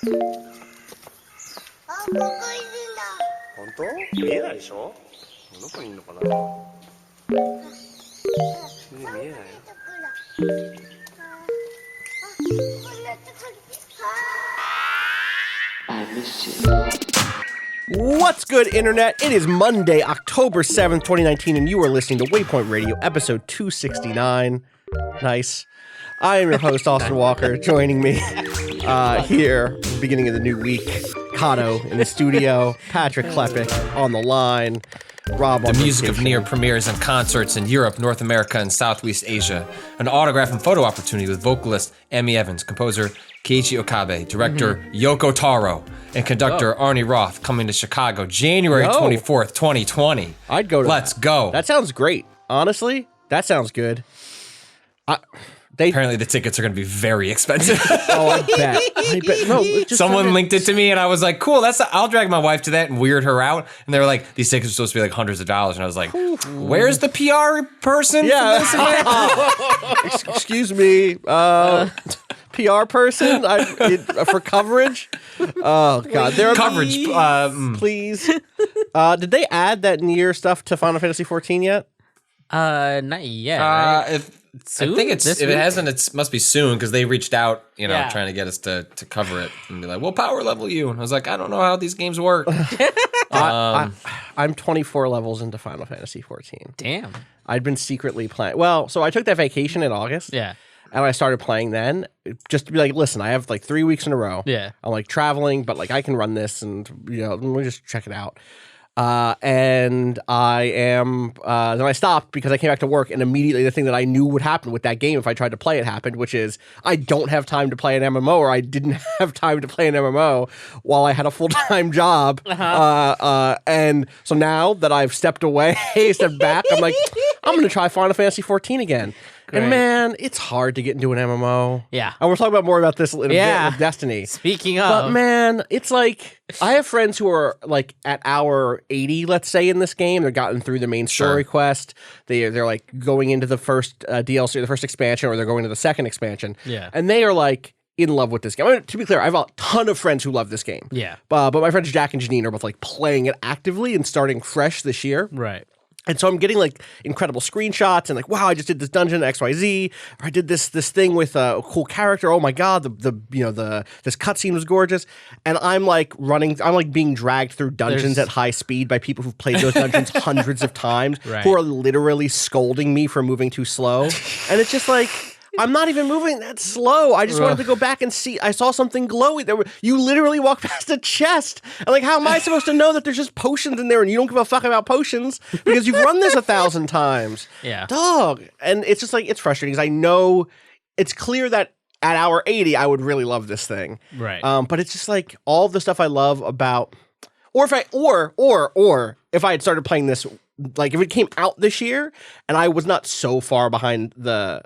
本当？見えないでしょ？どこにいるのかな？見えないよ。What's good, Internet? It is Monday, October 7th, 2019, and you are listening to Waypoint Radio, episode 269. Nice. I am your host, Austin Walker. Joining me here at the beginning of the new week, Kato in the studio, Patrick Klepek on the line, Rob on the music vacation. of near premieres and concerts in Europe, North America, and Southeast Asia. An autograph and photo opportunity with vocalist Amy Evans, composer Keiichi Okabe, director Yoko Taro, and conductor Arnie Roth coming to Chicago January 24th, 2020. I'd go to Let's go. That sounds great. Honestly, that sounds good. Apparently the tickets are going to be very expensive. Oh, I bet. No, just Someone linked it to me, and I was like, cool, I'll drag my wife to that and weird her out. And they were like, these tickets are supposed to be like hundreds of dollars. And I was like, where's the PR person for this event? Excuse me, PR person for coverage? Oh, God. There are Coverage. please. Did they add that near stuff to Final Fantasy XIV yet? Not yet. Right? I think if it hasn't, it must be soon because they reached out, trying to get us to cover it and be like, we'll power level you. And I was like, I don't know how these games work. I'm 24 levels into Final Fantasy XIV. Damn. I'd been secretly playing. Well, so I took that vacation in August. Yeah. And I started playing then just to be like, listen, I have like 3 weeks in a row. Yeah. I'm like traveling, but like I can run this and, let me just check it out. And I am, then I stopped because I came back to work and immediately the thing that I knew would happen with that game if I tried to play it happened, which is I don't have time to play an MMO, or I didn't have time to play an MMO while I had a full-time job. And so now that I've stepped back, I'm like, I'm going to try Final Fantasy XIV again. Great. And man, it's hard to get into an MMO. Yeah. And we're talking about more about this in a bit with Destiny. Speaking of. But man, it's like, I have friends who are like at hour 80, let's say, in this game. They've gotten through the main story quest. They're like going into the first DLC, the first expansion, or they're going to the second expansion. Yeah. And they are like in love with this game. I mean, to be clear, I have a ton of friends who love this game. Yeah. But my friends Jack and Janine are both like playing it actively and starting fresh this year. Right. And so I'm getting like incredible screenshots and like, wow, I just did this dungeon XYZ, or I did this thing with a cool character. Oh my God, this cutscene was gorgeous. And I'm like being dragged through dungeons at high speed by people who've played those dungeons hundreds of times, who are literally scolding me for moving too slow. And it's just like, I'm not even moving that slow. I just wanted to go back and see. I saw something glowy. You literally walked past a chest. And like, how am I supposed to know that there's just potions in there and you don't give a fuck about potions because you've run this 1,000 times? Yeah. Dog. And it's just like, it's frustrating because I know it's clear that at hour 80, I would really love this thing. Right. But it's just like all the stuff I love about, or if I had started playing this, like if it came out this year and I was not so far behind the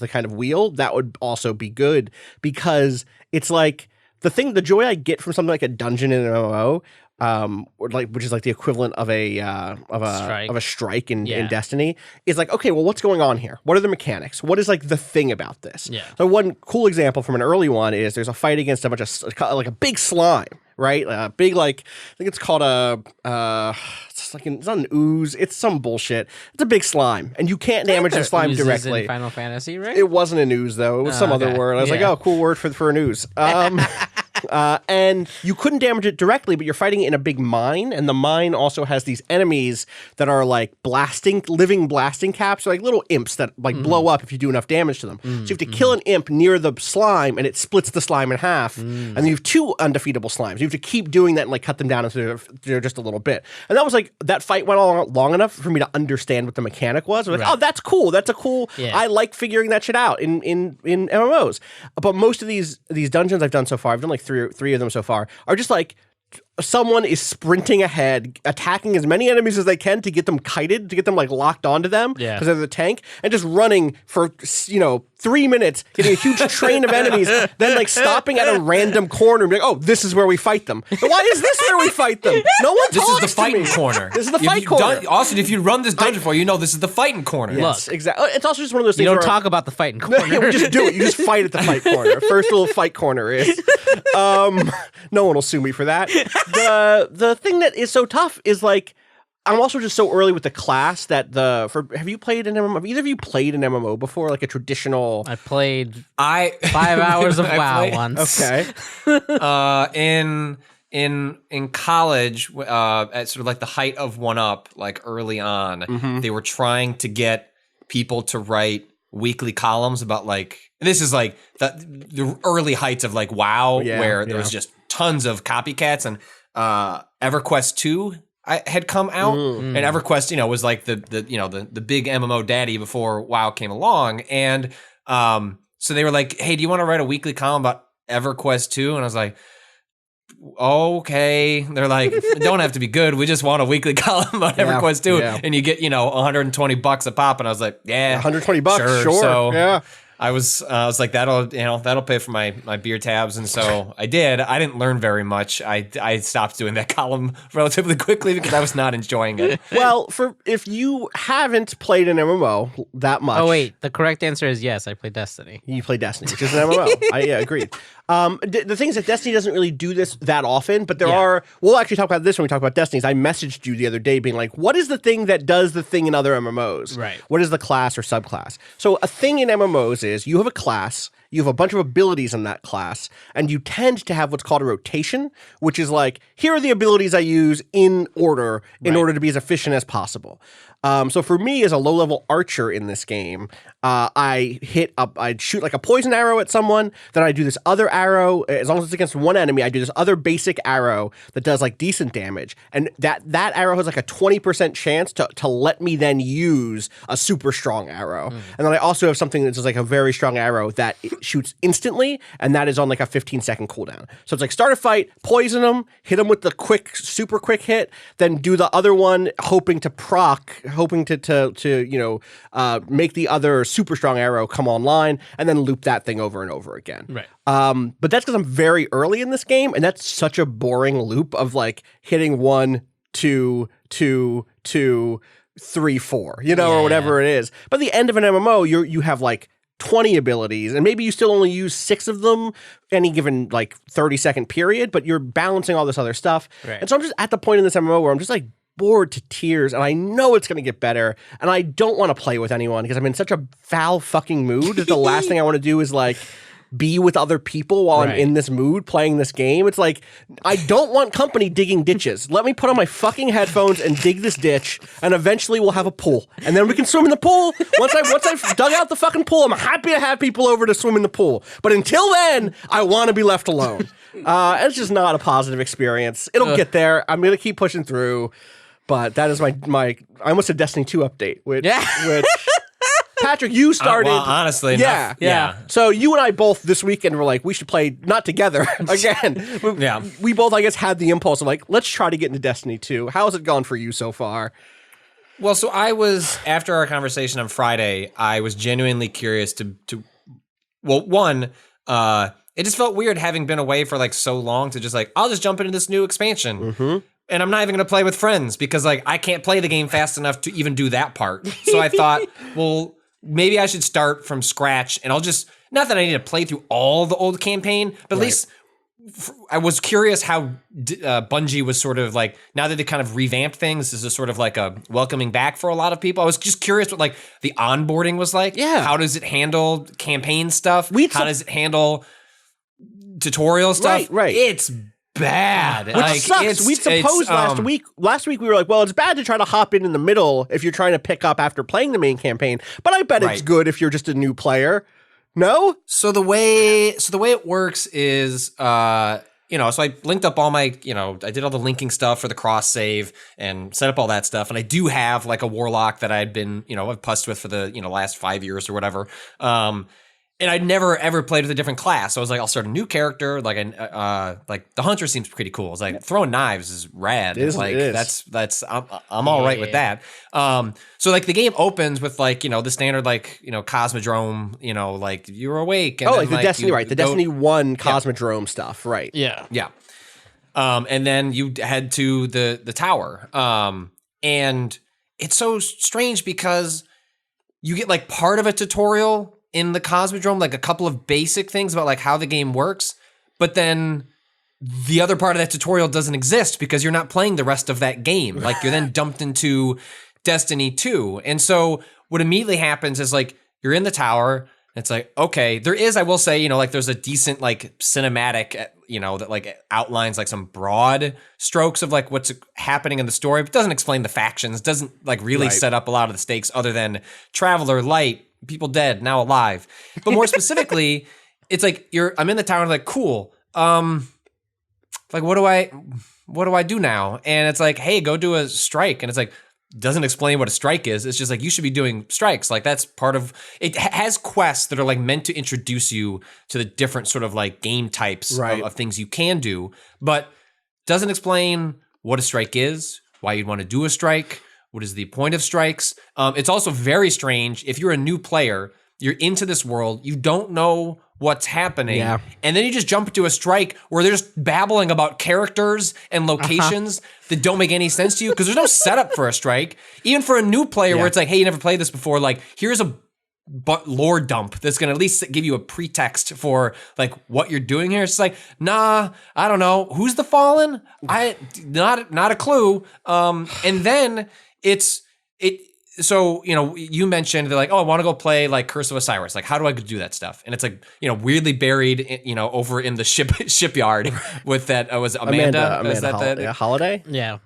kind of wheel, that would also be good, because it's like the joy I get from something like a dungeon in an MMO, which is like the equivalent of a strike in Destiny, is like, okay, well, what's going on here? What are the mechanics? What is like the thing about this? Yeah. So one cool example from an early one is there's a fight against a bunch of like a big slime. Right? Big, like, I think it's called it's not an ooze. It's some bullshit. It's a big slime. And you can't damage the slime directly. In Final Fantasy, right? It wasn't an ooze, though. It was some other word. I was like, oh, cool word for an ooze. And you couldn't damage it directly, but you're fighting it in a big mine, and the mine also has these enemies that are like living blasting caps, like little imps that like blow up if you do enough damage to them. So you have to kill an imp near the slime, and it splits the slime in half, and then you have 2 undefeatable slimes. You have to keep doing that and like cut them down into just a little bit. And that was like, that fight went on long enough for me to understand what the mechanic was. I was like, oh, that's cool. That's a cool. Yeah. I like figuring that shit out in MMOs. But most of these dungeons I've done so far, I've done like three of them so far, are just like someone is sprinting ahead, attacking as many enemies as they can to get them kited, to get them like locked onto them because they're the tank, and just running for 3 minutes, getting a huge train of enemies, then like stopping at a random corner and being like, oh, this is where we fight them. But why is this where we fight them? No one This talks is the to fighting me. corner. This is the fight corner. Austin, if you run this dungeon for this is the fighting corner. Yes, exactly. It's also just one of those things You don't where talk about the fighting corner. we just do it. You just fight at the fight corner. First little fight corner is. No one will sue me for that. The thing that is so tough is like I'm also just so early with the class that have you played an MMO? Have either of you played an MMO before, like a traditional? I played 5 hours of WoW once. Okay. In college, at sort of like the height of 1UP, like early on, they were trying to get people to write weekly columns about like, this is like the early heights of like WoW, where there was just tons of copycats, and EverQuest 2 had come out, and EverQuest, was like the big MMO daddy before WoW came along, and so they were like, hey, do you want to write a weekly column about EverQuest 2? And I was like, okay. They're like, it don't have to be good. We just want a weekly column about EverQuest 2, and you get $120 a pop. And I was like, yeah, $120, sure. So yeah. I was like, that'll pay for my beer tabs, and so I did. I didn't learn very much. I stopped doing that column relatively quickly because I was not enjoying it. Well, if you haven't played an MMO that much, Oh wait, the correct answer is yes. I play Destiny. you play Destiny, which is an MMO. Agreed. The thing is that Destiny doesn't really do this that often, but there are. We'll actually talk about this when we talk about Destinies. I messaged you the other day, being like, "What is the thing that does the thing in other MMOs? Right. What is the class or subclass?" So a thing in MMOs is you have a class. You have a bunch of abilities in that class, and you tend to have what's called a rotation, which is like, here are the abilities I use in order to be as efficient as possible. So for me, as a low-level archer in this game, I'd shoot like a poison arrow at someone, then I do this other arrow, as long as it's against one enemy, I do this other basic arrow that does like decent damage, and that arrow has like a 20% chance to let me then use a super strong arrow. And then I also have something that's just like a very strong arrow that shoots instantly, and that is on like a 15-second cooldown. So it's like start a fight, poison them, hit them with the super quick hit, then do the other one, hoping to make the other super strong arrow come online, and then loop that thing over and over again. Right. But that's because I'm very early in this game, and that's such a boring loop of like hitting 1, 2, 2, 2, 3, 4, or whatever it is. But at the end of an MMO, you have like 20 abilities, and maybe you still only use 6 of them any given like 30-second period, but you're balancing all this other stuff. Right. And so I'm just at the point in this MMO where I'm just like bored to tears, and I know it's going to get better, and I don't want to play with anyone because I'm in such a foul fucking mood that the last thing I want to do is like be with other people while I'm in this mood playing this game. It's like, I don't want company digging ditches. Let me put on my fucking headphones and dig this ditch, and eventually we'll have a pool. And then we can swim in the pool. Once I've dug out the fucking pool, I'm happy to have people over to swim in the pool. But until then, I want to be left alone. It's just not a positive experience. It'll get there. I'm going to keep pushing through. But that is my I almost said Destiny 2 update, which Patrick, you started. Well, honestly, yeah. So you and I both this weekend were like, we should play, not together again. We both, I guess, had the impulse of like, let's try to get into Destiny 2. How has it gone for you so far? Well, so after our conversation on Friday, I was genuinely curious it just felt weird having been away for like so long to just like, I'll just jump into this new expansion. And I'm not even going to play with friends because like I can't play the game fast enough to even do that part. So I thought, well, maybe I should start from scratch, and I'll just, not that I need to play through all the old campaign, but at least I was curious how Bungie was sort of like, now that they kind of revamped things, this is sort of like a welcoming back for a lot of people. I was just curious what like the onboarding was like. Yeah. How does it handle campaign stuff? How does it handle tutorial stuff? Right. It's bad. Which sucks. We supposed last week we were like, well, it's bad to try to hop in the middle if you're trying to pick up after playing the main campaign, but I bet it's good if you're just a new player. No? So the way it works is so I linked up all my, I did all the linking stuff for the cross save and set up all that stuff, and I do have like a warlock that I'd been, I've pussed with for the, last 5 years or whatever. And And I'd never ever played with a different class. So I was like, I'll start a new character. Like the hunter seems pretty cool. It's like throwing knives is rad. It is, like it is. that's I'm all right with that. So like the game opens with like, you know, the standard like, you know, Cosmodrome, you know, like you're awake. And Oh, then, like the Destiny, you right? The go- Destiny 1 Cosmodrome stuff, right? Yeah. Yeah. And then you head to the tower. And it's so strange because you get like part of a tutorial in the Cosmodrome, like a couple of basic things about like how the game works, but then the other part of that tutorial doesn't exist because you're not playing the rest of that game. Like you're then dumped into Destiny 2. And so what immediately happens is like you're in the tower. It's like, okay, there is, I will say, you know, like there's a decent like cinematic, you know, that like outlines like some broad strokes of like what's happening in the story, but doesn't explain the factions, doesn't like really Right. set up a lot of the stakes other than Traveler, Light, people dead, now alive. But more specifically, it's like I'm in the tower, like, cool. Like what do I do now? And it's like, hey, go do a strike. And it's like, doesn't explain what a strike is. It's just like, you should be doing strikes. Like that's part of it. Has quests that are like meant to introduce you to the different sort of like game types Right. of things you can do, but doesn't explain what a strike is, why you'd want to do a strike, what is the point of strikes. It's also very strange if you're a new player, you're into this world, you don't know what's happening, Yeah. and then you just jump into a strike where they're just babbling about characters and locations that don't make any sense to you because there's no setup for a strike. Even for a new player where it's like, hey, you never played this before, like here's a lore dump that's gonna at least give you a pretext for like what you're doing here. It's like, nah, I don't know. Who's the Fallen? Not a clue. And then so, you know, you mentioned they're like, oh, I want to go play like Curse of Osiris. Like, how do I do that stuff? And it's like, you know, weirdly buried, you know, over in the shipyard with that. Was Amanda? Is that Holiday? Yeah.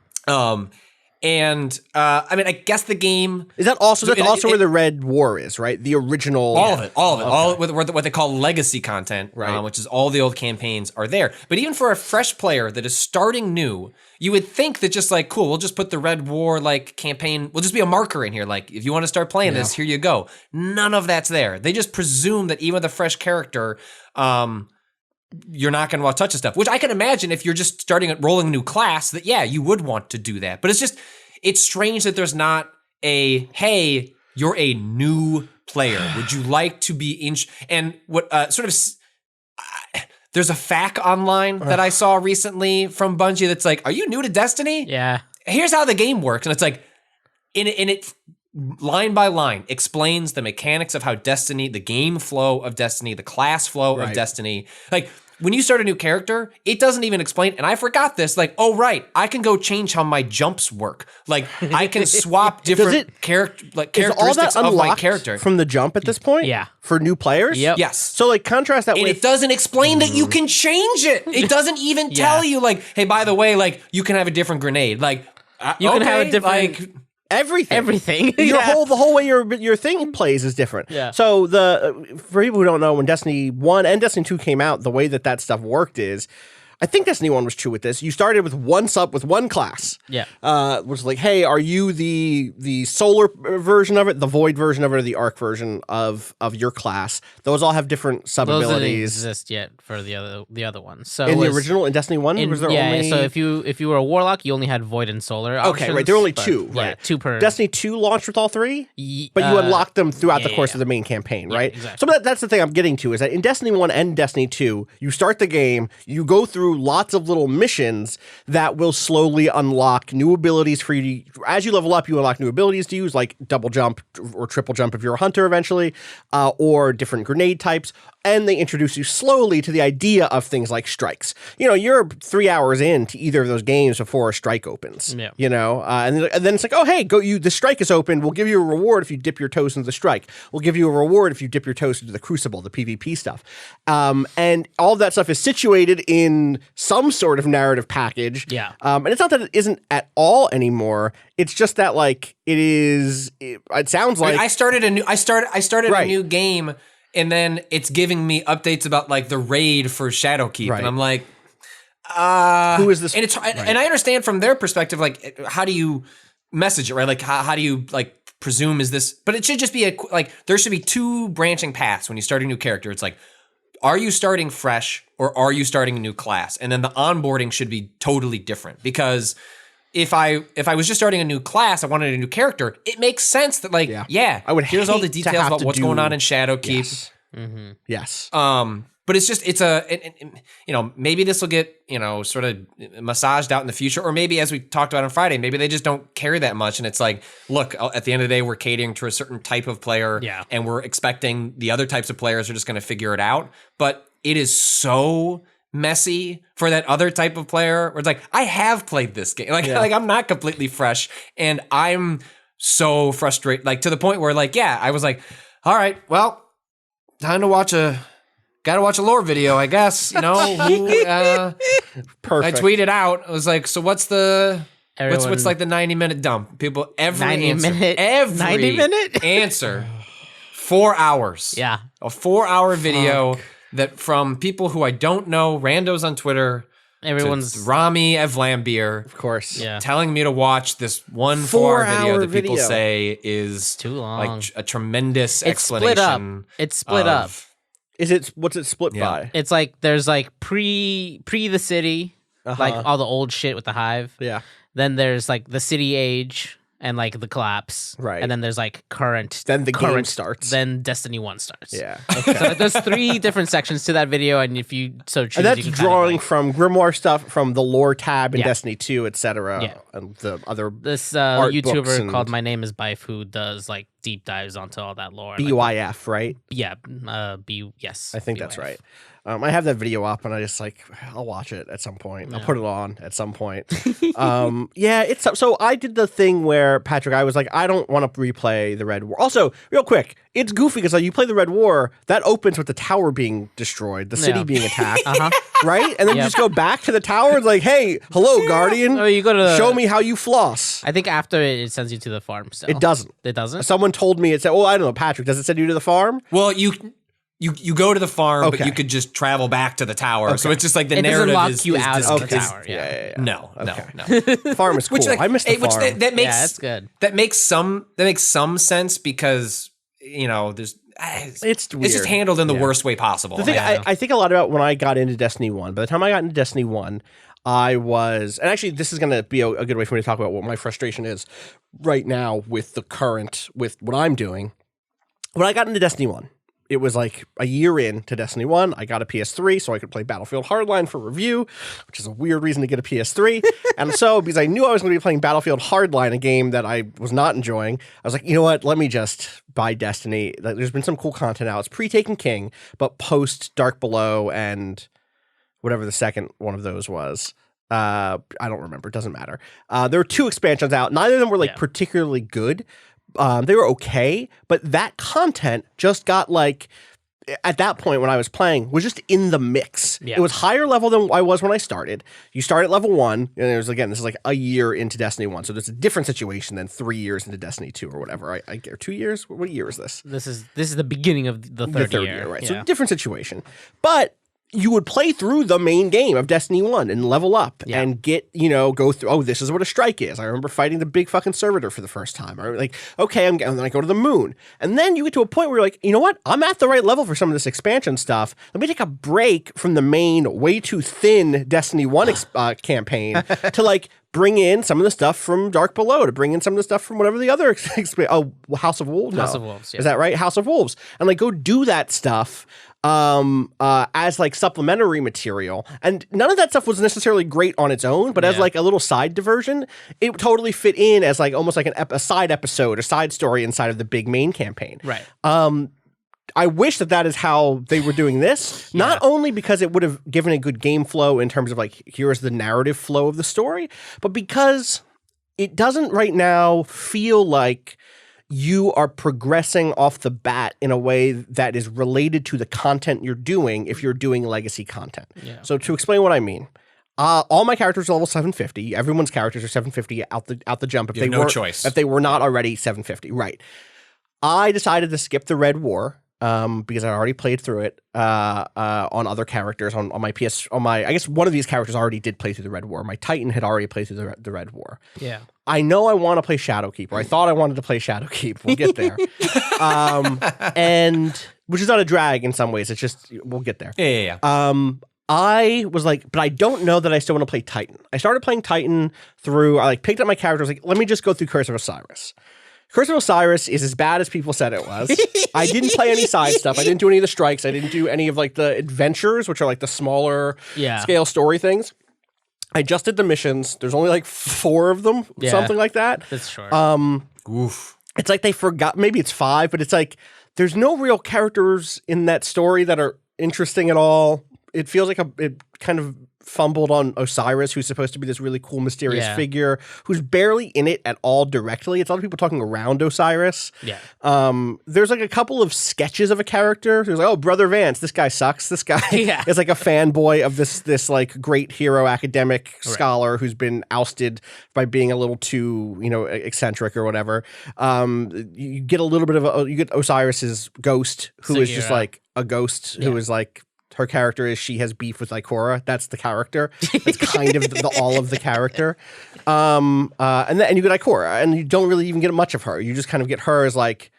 And I mean, I guess the game Is that also where the Red War is, right? The original. all of it, all with what they call legacy content, Right. Which is all the old campaigns are there. But even for a fresh player that is starting new, you would think that just like, cool, we'll just put the Red War like campaign, we'll just be a marker in here. Like, if you want to start playing this, here you go. None of that's there. They just presume that even with a fresh character, you're not going to want to touch the stuff, which I can imagine if you're just starting at rolling a new class that, yeah, you would want to do that. But it's strange that there's not hey, you're a new player. Would you like to be and what there's a FAQ online that I saw recently from Bungie that's like, are you new to Destiny? Yeah. Here's how the game works. And it's like, in it line by line explains the mechanics of how Destiny, the game flow of Destiny, the class flow of Right. Destiny. Like when you start a new character, it doesn't even explain. And I forgot this. Like, oh right, I can go change how my jumps work. Like I can swap different characteristics of my character from the jump at this point? Yeah. For new players? Yep. Yes. So like contrast that And with it doesn't explain that you can change it. It doesn't even tell you like, hey, by the way, like you can have a different grenade. Like You can have a different- like. everything. Yeah. The whole way your thing plays is different. Yeah. So for people who don't know, when Destiny 1 and Destiny 2 came out, the way that stuff worked is, I think Destiny 1 was true with this. You started with one class. Yeah. Was like, hey, are you the solar version of it, the void version of it, or the arc version of your class? Those all have different sub Those didn't abilities. exist yet for the other ones. So In it the was- original, in Destiny 1, was there only... So if you were a warlock, you only had void and solar. Okay, options, right. There were only but- two. Yeah, Right. two per. Destiny 2 launched with all three? But you unlocked them throughout the course of the main campaign, right? exactly. So that's the thing I'm getting to, is that in Destiny 1 and Destiny 2, you start the game, you go through lots of little missions that will slowly unlock new abilities for you. As you level up, you unlock new abilities to use, like double jump or triple jump if you're a hunter eventually, or different grenade types. And they introduce you slowly to the idea of things like strikes. You know, you're 3 hours into either of those games before a strike opens. Yeah. You know, and then it's like, oh, hey, the strike is open. We'll give you a reward if you dip your toes into the strike. We'll give you a reward if you dip your toes into the crucible, the PvP stuff. And all of that stuff is situated in some sort of narrative package. Yeah. And it's not that it isn't at all anymore. It's just that like it sounds like I started a Right. new game, and then it's giving me updates about like the raid for Shadowkeep, Right. and I'm like, who is this? and it's and I understand from their perspective, like how do you message it, right? Like how do you like presume is this, but it should just be there should be two branching paths when you start a new character. It's like, are you starting fresh or are you starting a new class? And then the onboarding should be totally different, because if I was just starting a new class, I wanted a new character, it makes sense that I would here's all the hate to details have about to what's do- going on in Shadowkeep. Yes. Yes. But maybe this will get, sort of massaged out in the future, or maybe, as we talked about on Friday, maybe they just don't care that much. And it's like, look, at the end of the day, we're catering to a certain type of player, and we're expecting the other types of players are just going to figure it out. But it is so messy for that other type of player where it's like, I have played this game. Like I'm not completely fresh, and I'm so frustrated, like to the point where I was like, all right, well, time to gotta watch a lore video, I guess. Perfect. I tweeted out. I was like, so what's the what's like the 90-minute dump? People every 90 answer, minute? every 90 minute? answer, 4 hours. Yeah. A 4-hour video that from people who I don't know, randos on Twitter. Everyone's Rami Evlambeer, Of course. Yeah. telling me to watch this one 4-hour video 4-hour that people video. say is too long. like a tremendous It's split up. explanation. It's split up. What's it split Yeah. by? It's like there's like pre the city, like all the old shit with the hive. Yeah. Then there's like the city age and like the collapse. Right. And then there's like current. Then the game current, starts. Then Destiny 1 starts. Yeah. So there's 3 different sections to that video, and if you so choose, And that's you can drawing from Grimoire stuff, from the lore tab in Yeah. Destiny 2, etc. Yeah. And the other this art books YouTuber and- called My Name Is Bife, who does like deep dives onto all that lore. Like, BYF, right? yeah. Yes. I think that's BYF. right. I have that video up, and I just I'll watch it at some point. I'll put it on at some point. It's so I did the thing where, Patrick, I was like, I don't want to replay the Red War. Also, real quick, it's goofy because you play the Red War, that opens with the tower being destroyed, the city Yeah. being attacked, right? And then you just go back to the tower. It's like, hey, hello, Guardian. Oh, you go to Show me how you floss. I think after it sends you to the farm. Still, It doesn't. It doesn't. Someone told me it said, I don't know, Patrick, does it send you to the farm? Well, you go to the farm, Okay. but you could just travel back to the tower. So it's just like the It doesn't narrative lock is you is out dis- of the is- tower. Yeah. No. Farm is cool. I missed the farm. That makes that's good. That makes some sense because there's It's weird. just handled in the worst way possible. The thing I think a lot about when I got into Destiny 1, by the time I got into Destiny 1, I was, and actually this is going to be a good way for me to talk about what my frustration is right now with what I'm doing. When I got into Destiny 1, it was like a year into Destiny 1. I got a PS3 so I could play Battlefield Hardline for review, which is a weird reason to get a PS3. And so, because I knew I was going to be playing Battlefield Hardline, a game that I was not enjoying, I was like, you know what? Let me just buy Destiny. There's been some cool content out. It's pre-Taken King, but post Dark Below and whatever the second one of those was. I don't remember. It doesn't matter. There were 2 expansions out. Neither of them were particularly good. They were okay, but that content just got at that point when I was playing was just in the mix. Yeah. It was higher level than I was when I started. You start at level 1, and this is like a year into Destiny 1. So there's a different situation than 3 years into Destiny 2 or whatever. I get 2 years. What year is this? This is the beginning of the third year, right? Yeah. So different situation, but you would play through the main game of Destiny 1 and level up and get, go through, this is what a strike is. I remember fighting the big fucking servitor for the first time. I like, okay, and then I go to the moon. And then you get to a point where you're like, you know what? I'm at the right level for some of this expansion stuff. Let me take a break from the main, way too thin Destiny 1 campaign to bring in some of the stuff from Dark Below, to bring in some of the stuff from whatever the other House of Wolves. House of Wolves, yeah. Is that right? House of Wolves. And go do that stuff as supplementary material. And none of that stuff was necessarily great on its own, but as a little side diversion, it totally fit in as almost like a side episode, a side story inside of the big main campaign. Right. I wish that is how they were doing this, not only because it would have given a good game flow in terms of here's the narrative flow of the story, but because it doesn't right now feel like you are progressing off the bat in a way that is related to the content you're doing if you're doing legacy content. Yeah. So to explain what I mean, all my characters are level 750. Everyone's characters are 750 out the jump if they were not already 750. Right. I decided to skip the Red War because I already played through it on other characters on my PS. I guess one of these characters already did play through the Red War. My Titan had already played through the Red War. Yeah. I know I want to play Shadowkeep, or I thought I wanted to play Shadowkeep. We'll get there. And which is not a drag in some ways. It's just we'll get there. Yeah. I was like, but I don't know that I still want to play Titan. I started playing Titan through, I like picked up my character. I was like, let me just go through Curse of Osiris. Curse of Osiris is as bad as people said it was. I didn't play any side stuff. I didn't do any of the strikes. I didn't do any of like the adventures, which are like the smaller scale story things. I just did the missions. There's only like 4 of them, something like that. That's short. Oof. It's like they forgot, maybe it's 5, but it's like there's no real characters in that story that are interesting at all. It feels like it kind of fumbled on Osiris, who's supposed to be this really cool, mysterious figure who's barely in it at all directly. It's a lot of people talking around Osiris. Yeah. There's like a couple of sketches of a character. There's like, oh, Brother Vance, this guy sucks. This guy is like a fanboy of this like great hero academic scholar who's been ousted by being a little too, eccentric or whatever. You get a little bit of you get Osiris's ghost, who is just like a ghost who is like, her character is she has beef with Ikora. That's the character. That's kind of all of the character. And you get Ikora, and you don't really even get much of her. You just kind of get her as like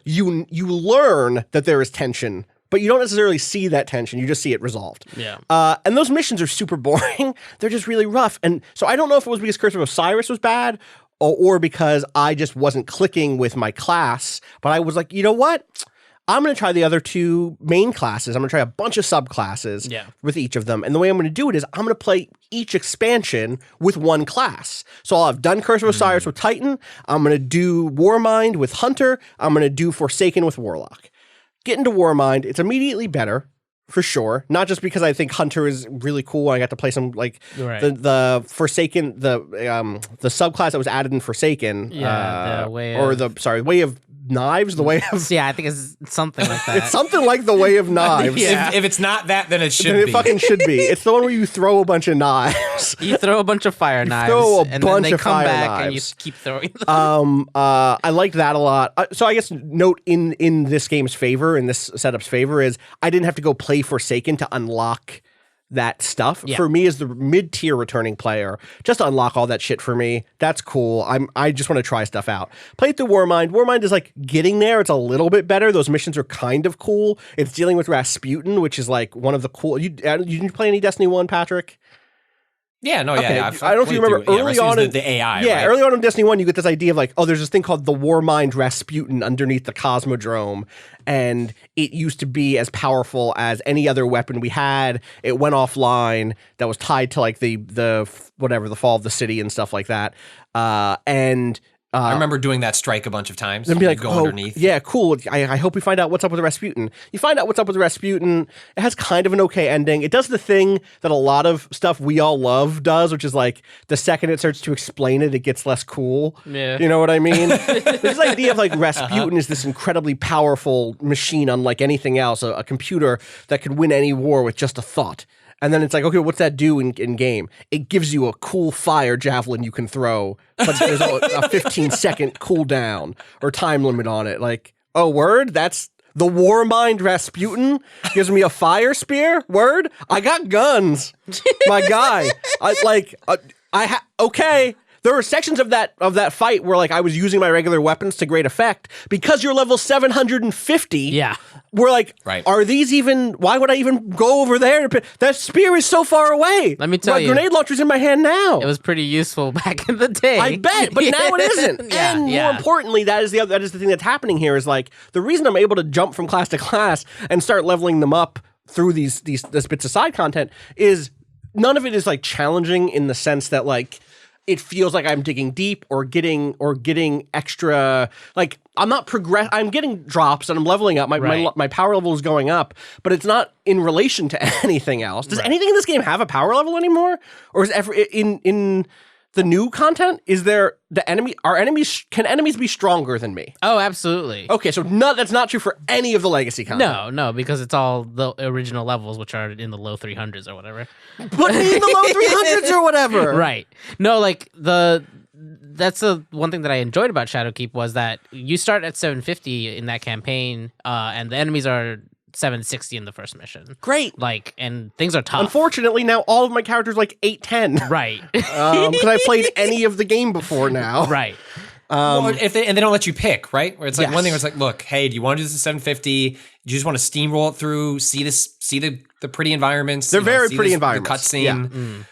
you learn that there is tension, but you don't necessarily see that tension. You just see it resolved. Yeah. And those missions are super boring. They're just really rough. And so I don't know if it was because Curse of Osiris was bad or because I just wasn't clicking with my class, but I was like, you know what? I'm going to try the other 2 main classes. I'm going to try a bunch of subclasses with each of them. And the way I'm going to do it is I'm going to play each expansion with 1 class. So I'll have done Curse of Osiris with Titan. I'm going to do Warmind with Hunter. I'm going to do Forsaken with Warlock. Get into Warmind. It's immediately better, for sure. Not just because I think Hunter is really cool. I got to play some like the Forsaken, the subclass that was added in Forsaken. Way of Knives, the way of... Yeah, I think it's something like that. It's something like the Way of Knives. If it's not that, then it should be. It fucking should be. It's the one where you throw a bunch of knives. You throw a bunch of fire knives. And then they come back and you keep throwing them. I liked that a lot. So I guess note in this game's favor, in this setup's favor, is I didn't have to go play Forsaken to unlock that stuff. For me as the mid-tier returning player, just unlock all that shit for me. That's cool. I just want to try stuff out. Played through Warmind. Warmind is like getting there. It's a little bit better. Those missions are kind of cool. It's dealing with Rasputin, which is like one of the cool... You didn't play any Destiny 1, Patrick? Yeah, no, okay. yeah. I don't know if you remember early on in the AI. Yeah, right? early on in Destiny 1, you get this idea of like, oh, there's this thing called the Warmind Rasputin underneath the Cosmodrome, and it used to be as powerful as any other weapon we had. It went offline. That was tied to like the fall of the city and stuff like that. I remember doing that strike a bunch of times. And be like, go underneath. Yeah, cool. I hope we find out what's up with Rasputin. You find out what's up with Rasputin. It has kind of an okay ending. It does the thing that a lot of stuff we all love does, which is like the second it starts to explain it, it gets less cool. Yeah. You know what I mean? This idea of like Rasputin is this incredibly powerful machine unlike anything else, a computer that could win any war with just a thought. And then it's like, okay, what's that do in game? It gives you a cool fire javelin you can throw, but there's a 15-second cooldown or time limit on it. Like, oh, word? That's the Warmind Rasputin gives me a fire spear? Word? I got guns, my guy. Okay. There were sections of that fight where like I was using my regular weapons to great effect because you're level 750. Yeah. We're like, are these even, why would I even go over there? That spear is so far away. Let me tell you. My grenade launcher's in my hand now. It was pretty useful back in the day. I bet, but now it isn't. And more importantly, that is the thing that's happening here is like, the reason I'm able to jump from class to class and start leveling them up through these bits of side content is none of it is like challenging in the sense that like, it feels like I'm digging deep or getting extra, like I'm getting drops and I'm leveling up. My power level is going up, but it's not in relation to anything else. Does anything in this game have a power level anymore? Or is in the new content, can enemies be stronger than me? Oh, absolutely. Okay, so that's not true for any of the legacy content. No, because it's all the original levels, which are in the low 300s or whatever. But in the low 300s or whatever. Right. No, like that's the one thing that I enjoyed about Shadowkeep was that you start at 750 in that campaign, and the enemies are 760 in the first mission. Great. Like, and things are tough. Unfortunately, now all of my characters are like 810. Right. Because I played any of the game before now. Right. Well, if they don't let you pick, right? Where it's like Yes. one thing where it's like, look, hey, do you want to do this at 750? You just want to steamroll it through, see the pretty environments. They're very see pretty the environments. cutscene.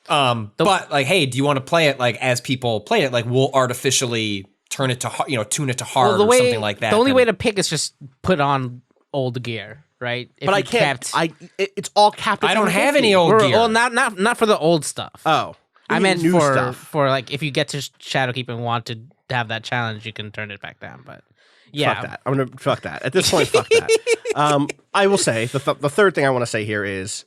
But like, hey, do you want to play it like as people play it? Like, we'll artificially tune it to hard or something like that. The only way to pick is just put on old gear, right? If But I you can't. kept- It's all capped. At I don't have 750. any old gear. Well, not for the old stuff. Oh, I meant new for stuff. for like if you get to Shadowkeep and want to have that challenge, you can turn it back down. But yeah, Fuck that. I'm gonna fuck that. At this point, fuck that. I will say the third thing I want to say here is,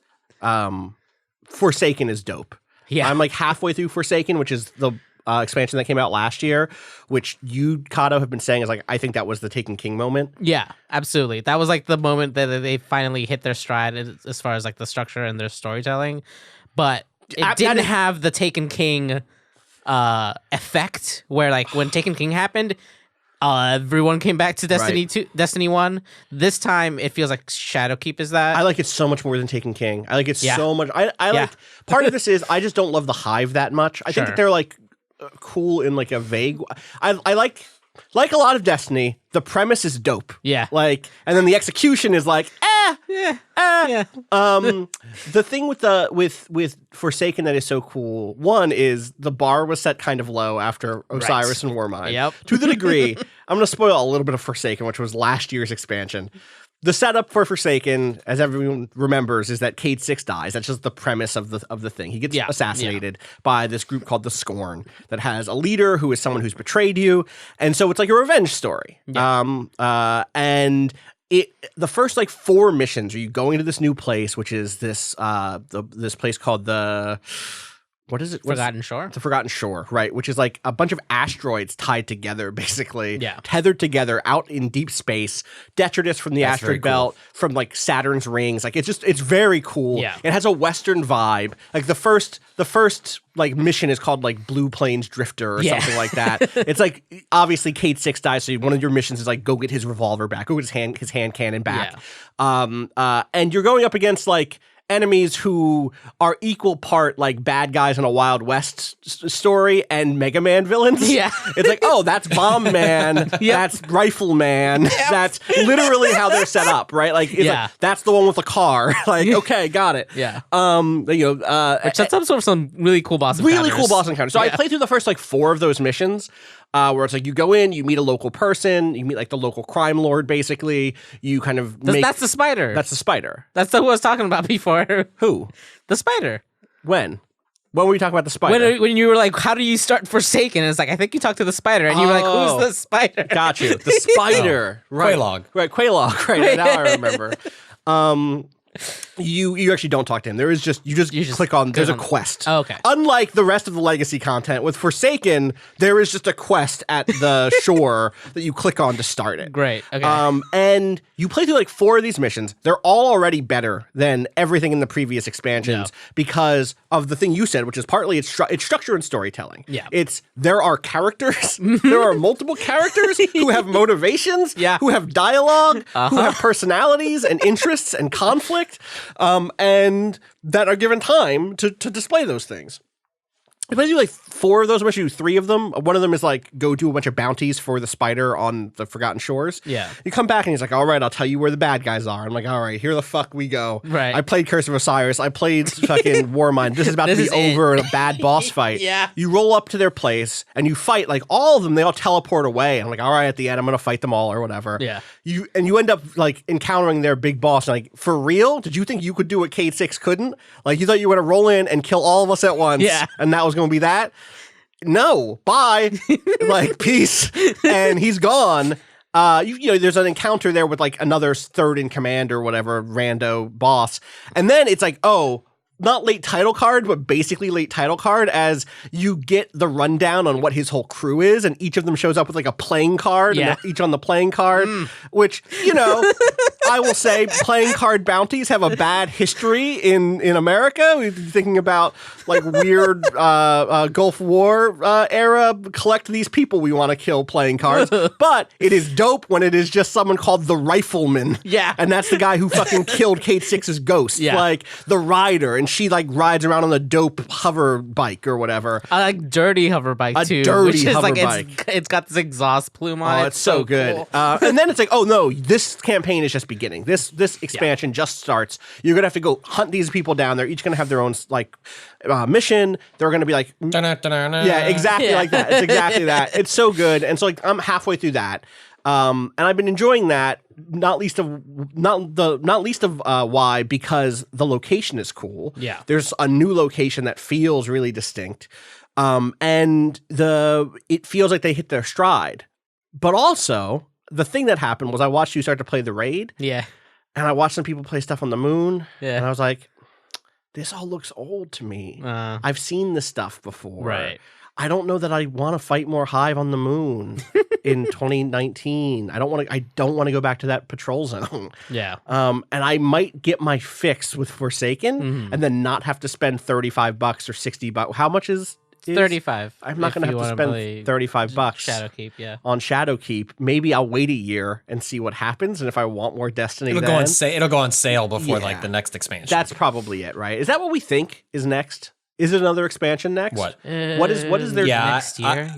Forsaken is dope. Yeah. I'm like halfway through Forsaken, which is the expansion that came out last year, which you, Kato, have been saying is like, I think that was the Taken King moment. Yeah, absolutely. That was like the moment that they finally hit their stride as far as like the structure and their storytelling. But it didn't have the Taken King effect where like when Taken King happened, everyone came back to Destiny 2, Destiny 1. This time it feels like Shadowkeep is that. I like it so much more than Taken King. I like it Yeah. so much. I like part of this is I just don't love the Hive that much. I think that they're like cool in like a vague. I like a lot of Destiny. The premise is dope. Yeah. Like, and then the execution is like, Yeah. The thing with Forsaken that is so cool, one is the bar was set kind of low after Osiris and Warmind. Yep. To the degree, I'm going to spoil a little bit of Forsaken, which was last year's expansion. The setup for Forsaken, as everyone remembers, is that Cade 6 dies. That's just the premise of the thing. He gets assassinated by this group called the Scorn that has a leader who is someone who's betrayed you, and so it's like a revenge story. And the first like 4 missions are you going to this new place, which is this this place called the what is it? Forgotten Shore? The Forgotten Shore, right? Which is like a bunch of asteroids tied together, basically. Yeah. Tethered together out in deep space. Detritus from the That's very asteroid belt, from like Saturn's rings. Like it's very cool. Yeah. It has a Western vibe. Like the first like mission is called like Blue Plains Drifter or something like that. It's like obviously Cade 6 dies, so one of your missions is like go get his revolver back, go get his hand cannon back. Yeah. And you're going up against like enemies who are equal part like bad guys in a Wild West story and Mega Man villains. Yeah. It's like, oh, that's Bomb Man, that's Rifle Man. That's literally how they're set up, right? Like, it's like, that's the one with the car. Like, okay, got it. Yeah. Which sets up some really cool boss encounters. really cool boss encounters. So I played through the first like 4 of those missions. Where it's like you go in, you meet a local person, you meet like the local crime lord, basically. You kind of That's the spider. That's the spider. That's who I was talking about before. Who? The spider. When were you talking about the spider? When you were like, how do you start Forsaken? It's like, I think you talked to the spider. And you were like, who's the spider? Got you. The spider. Right. Quelaag. Right, Quelaag. Right, now I remember. You actually don't talk to him. There is you just click on. There's a quest. Oh, okay. Unlike the rest of the legacy content, with Forsaken, there is just a quest at the shore that you click on to start it. Great. Okay. And you play through like 4 of these missions. They're all already better than everything in the previous expansions because of the thing you said, which is partly it's structure and storytelling. Yeah. There are characters. There are multiple characters who have motivations. Yeah. Who have dialogue. Who have personalities and interests and conflict. And that are given time to display those things. I played through like 4 of those, I'm actually 3 of them. One of them is like go do a bunch of bounties for the spider on the Forgotten Shores. Yeah. You come back and he's like, all right, I'll tell you where the bad guys are. I'm like, all right, here the fuck we go. Right. I played Curse of Osiris. I played fucking Warmind. This is about to be over in a bad boss fight. Yeah. You roll up to their place and you fight like all of them. They all teleport away. I'm like, all right, at the end, I'm going to fight them all or whatever. Yeah. You end up like encountering their big boss. And like, for real? Did you think you could do what Cade 6 couldn't? Like, you thought you were going to roll in and kill all of us at once. Yeah. And that was going to be that? No, bye. Like, peace. And he's gone. There's an encounter there with like another third in command or whatever, rando boss. And then it's like, oh, not late title card, but basically late title card, as you get the rundown on what his whole crew is, and each of them shows up with like a playing card, and they're each on the playing card, which, you know, I will say playing card bounties have a bad history in America. We're thinking about like weird Gulf War era, collect these people we want to kill playing cards, but it is dope when it is just someone called the Rifleman. Yeah. And that's the guy who fucking killed Kate Six's ghost. Yeah. Like the Rider, and she like rides around on a dope hover bike or whatever. I like dirty hover bike too. Dirty which is hover like bike. It's got this exhaust plume on it. Oh, it's so good. Cool. And then it's like, oh no, this campaign is just beginning. This expansion just starts. You're gonna have to go hunt these people down. They're each gonna have their own like mission. They're gonna be like, yeah, exactly like that. It's exactly that. It's so good. And so like I'm halfway through that. And I've been enjoying that, not least of why, because the location is cool. Yeah. There's a new location that feels really distinct. And it feels like they hit their stride. But also, the thing that happened was I watched you start to play the raid. Yeah. And I watched some people play stuff on the moon. Yeah. And I was like, this all looks old to me. I've seen this stuff before. Right. I don't know that I want to fight more Hive on the moon in 2019. I don't want to go back to that patrol zone. Yeah. And I might get my fix with Forsaken and then not have to spend $35 or $60. How much is 35. I'm not going to have to spend $35 Shadowkeep, yeah. on Shadowkeep. Maybe I'll wait a year and see what happens, and if I want more Destiny, It'll go on sale before like the next expansion. That's probably it, right? Is that what we think is next? Is it another expansion next? What? What is their next year?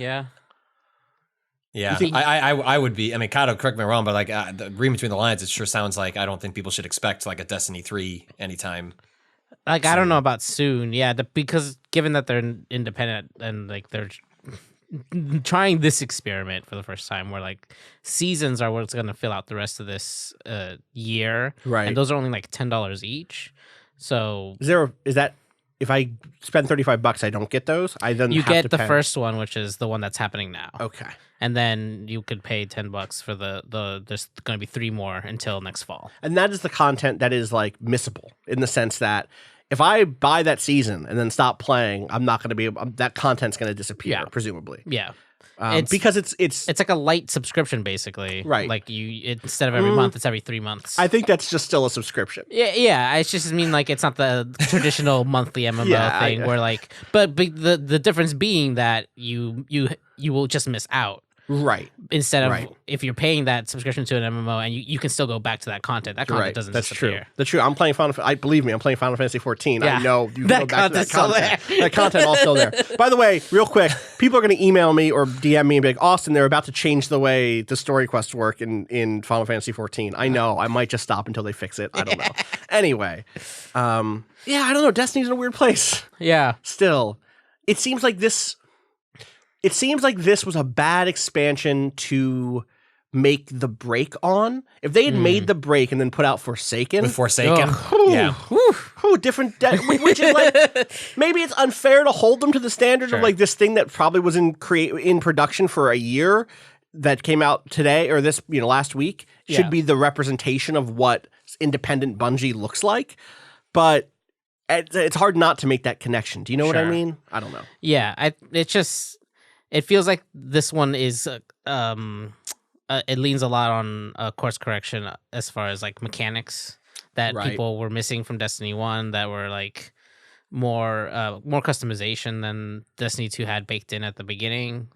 Yeah, I would be. I mean, Kato, correct me if I'm wrong, but like reading between the lines, it sure sounds like I don't think people should expect like a Destiny 3 anytime. Like soon. I don't know about soon. Yeah, because given that they're independent and like they're trying this experiment for the first time, where like seasons are what's going to fill out the rest of this year, right? And those are only like $10 each. So is that? If I spend $35, I don't get those. You get the first one, which is the one that's happening now. Okay, and then you could pay $10 for the. There's going to be 3 more until next fall. And that is the content that is like missable in the sense that if I buy that season and then stop playing, I'm not going to be able. That content's going to disappear, presumably. Yeah. Because it's like a light subscription, basically. Right. Like instead of every month, it's every 3 months. I think that's just still a subscription. Yeah. I just mean like it's not the traditional monthly MMO thing where like, but the difference being that you will just miss out. Right. Instead of if you're paying that subscription to an MMO and you can still go back to that content. That content doesn't disappear. That's true. I'm playing believe me, I'm playing Final Fantasy XIV. I know you can go back to that content. That content all still there. By the way, real quick, people are going to email me or DM me and be like, Austin, they're about to change the way the story quests work in Final Fantasy XIV. I know. I might just stop until they fix it. I don't know. Anyway, I don't know. Destiny's in a weird place. Yeah. Still, it seems like this was a bad expansion to make the break on. If they had made the break and then put out Forsaken. With Forsaken? Different. Which is like, maybe it's unfair to hold them to the standard of like this thing that probably was in production for a year that came out today or this, last week. Should be the representation of what independent Bungie looks like. But it's hard not to make that connection. Do you know what I mean? I don't know. Yeah, it feels like this one is it leans a lot on course correction as far as like mechanics that people were missing from Destiny 1 that were like more customization than Destiny 2 had baked in at the beginning.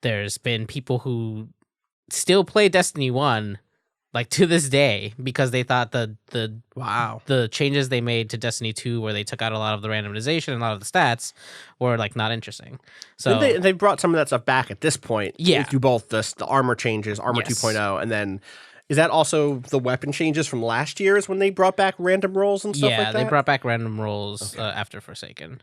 There's been people who still play Destiny 1 like to this day because they thought the changes they made to Destiny 2 where they took out a lot of the randomization and a lot of the stats were like not interesting. So they brought some of that stuff back at this point. Yeah. Through both the armor changes, Armor 2.0, and then is that also the weapon changes from last year's when they brought back random rolls and stuff like that? Yeah, they brought back random rolls after Forsaken.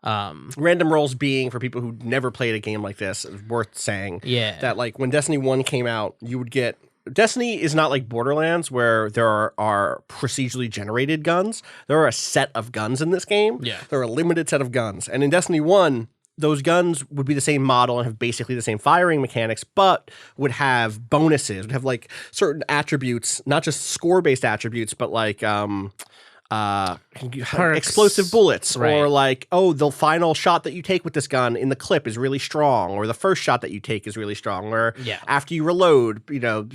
Random rolls being, for people who never played a game like this, is worth saying that like when Destiny 1 came out, you would get Destiny is not like Borderlands where there are procedurally generated guns. There are a set of guns in this game. Yeah. There are a limited set of guns. And in Destiny 1, those guns would be the same model and have basically the same firing mechanics, but would have bonuses, would have like certain attributes, not just score-based attributes, but like explosive bullets, Right. or like, oh, the final shot that you take with this gun in the clip is really strong, or the first shot that you take is really strong, or after you reload,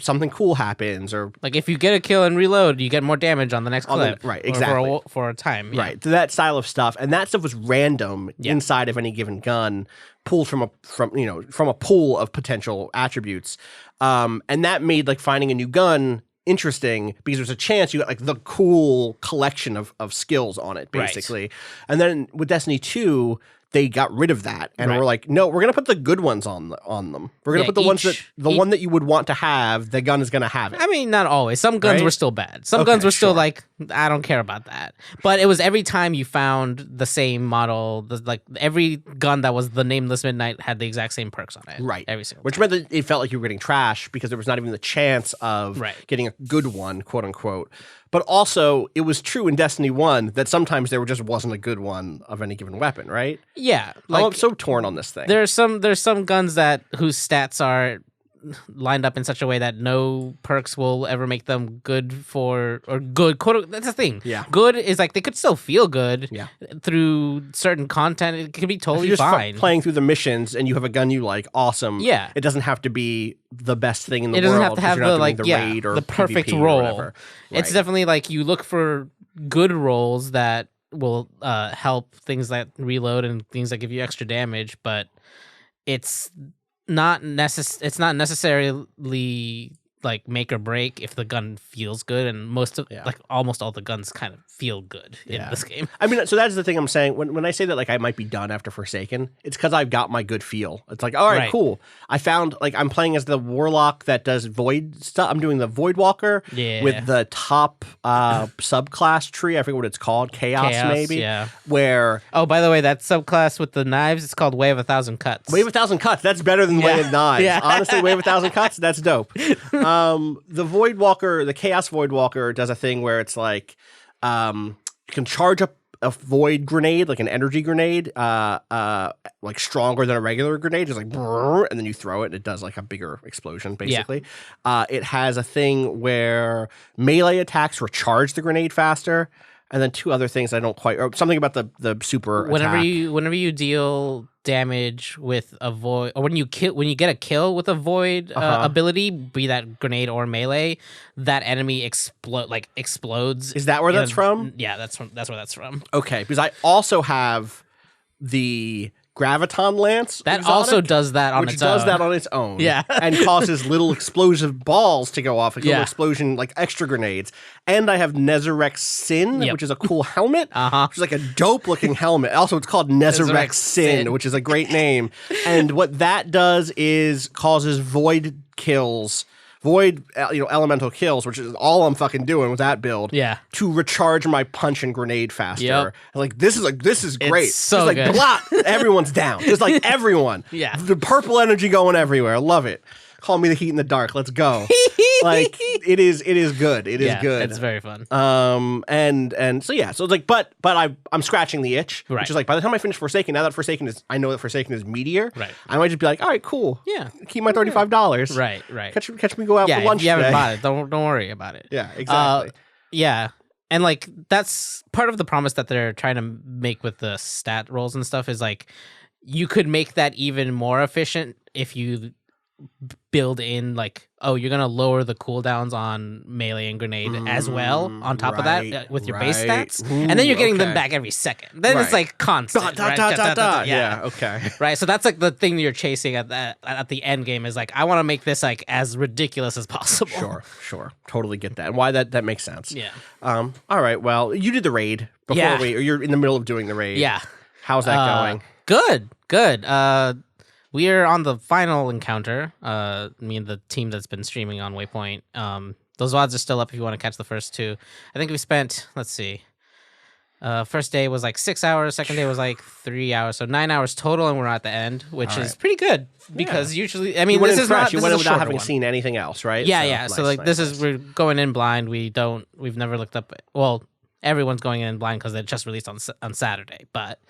something cool happens, or like if you get a kill and reload, you get more damage on the next clip. Right, exactly. For a time. Right, so that style of stuff, and that stuff was random inside of any given gun, pulled from a pool of potential attributes, and that made like finding a new gun interesting because there's a chance you got like the cool collection of skills on it, basically. Right. And then with Destiny 2, they got rid of that and we're like, no, we're gonna put the good ones on them. We're gonna put the ones that one that you would want to have. The gun is gonna have it. I mean, not always. Some guns were still bad. Some guns were still like, I don't care about that. But it was every time you found the same model, like every gun that was the Nameless Midnight had the exact same perks on it. Right. Every single Which time. meant that it felt like you were getting trash because there was not even the chance of getting a good one, quote unquote. But also, it was true in Destiny 1 that sometimes there just wasn't a good one of any given weapon, right? Yeah. Like, I'm so torn on this thing. There's some guns whose stats are lined up in such a way that no perks will ever make them good quote. That's the thing. Yeah. Good is like they could still feel good through certain content. It could be totally fine. Playing through the missions and you have a gun you like, awesome. Yeah. It doesn't have to be the best thing in the world. It doesn't have to have the raid or the perfect PvP role. Or whatever. It's definitely like you look for good roles that will help things that reload and things that give you extra damage, but it's not necessarily like make or break if the gun feels good, and almost all the guns kind of feel good in this game. I mean, so that's the thing I'm saying. When I say that like I might be done after Forsaken, it's because I've got my good feel. It's like, all right, cool. I found like I'm playing as the warlock that does void stuff. I'm doing the Void Walker with the top subclass tree. I forget what it's called. Chaos maybe. Yeah. Where by the way, that subclass with the knives, it's called Way of 1,000 Cuts. Way of 1,000 Cuts. That's better than Way of Knives. Yeah. Honestly, Way of 1,000 Cuts. That's dope. The Void Walker, the Chaos Void Walker, does a thing where it's like you can charge up a void grenade, like an energy grenade, like stronger than a regular grenade, just like brrr, and then you throw it and it does like a bigger explosion, basically. Yeah. It has a thing where melee attacks recharge the grenade faster, and then two other things I don't quite, or something about the super whenever attack. you deal damage with a void, or when you get a kill with a void ability, be that grenade or melee, that enemy explodes. Is that where that's from? Yeah, that's where that's from. Okay, because I also have the Graviton Lance that exotic, also does that on its own. Which does that on its own. Yeah. And causes little explosive balls to go off, like little explosion, like extra grenades. And I have Nezarec Sin, which is a cool helmet, which is like a dope-looking helmet. Also, it's called Nezarec Sin, which is a great name. And what that does is causes void kills, elemental kills, which is all I'm fucking doing with that build. Yeah. To recharge my punch and grenade faster. Yep. Like this is great. It's so just good. Blah, everyone's down. Just like everyone. Yeah. The purple energy going everywhere. I love it. Call me the heat in the dark. Let's go. Like it is good. It is good. It's very fun. And so it's like, but I'm scratching the itch, right. Which is like by the time I finish Forsaken, now that I know that Forsaken is meatier, right. I might just be like, all right, cool. Yeah. Keep my $35. Right. Catch me go out for lunch. If you haven't today. bought it, don't worry about it. Yeah, exactly. Yeah. And like that's part of the promise that they're trying to make with the stat rolls and stuff is like you could make that even more efficient if you build in like, oh, you're gonna lower the cooldowns on melee and grenade as well on top of that with your base stats. Ooh, and then you're getting them back every second. Then it's like constant. Yeah, okay. Right. So that's like the thing that you're chasing at the end game is like I want to make this like as ridiculous as possible. Sure. Totally get that. And why that makes sense. Yeah. All right. Well, you did the raid before or you're in the middle of doing the raid. Yeah. How's that going? Good. We are on the final encounter. Me and the team that's been streaming on Waypoint. Those VODs are still up if you want to catch the first two. I think we spent, let's see. First day was like 6 hours. Second day was like 3 hours. So 9 hours total, and we're at the end, which is pretty good because usually, I mean, this is not. You went without having seen anything else, right? Yeah. So like this is we're going in blind. We've never looked up. Well, everyone's going in blind because it just released on Saturday. But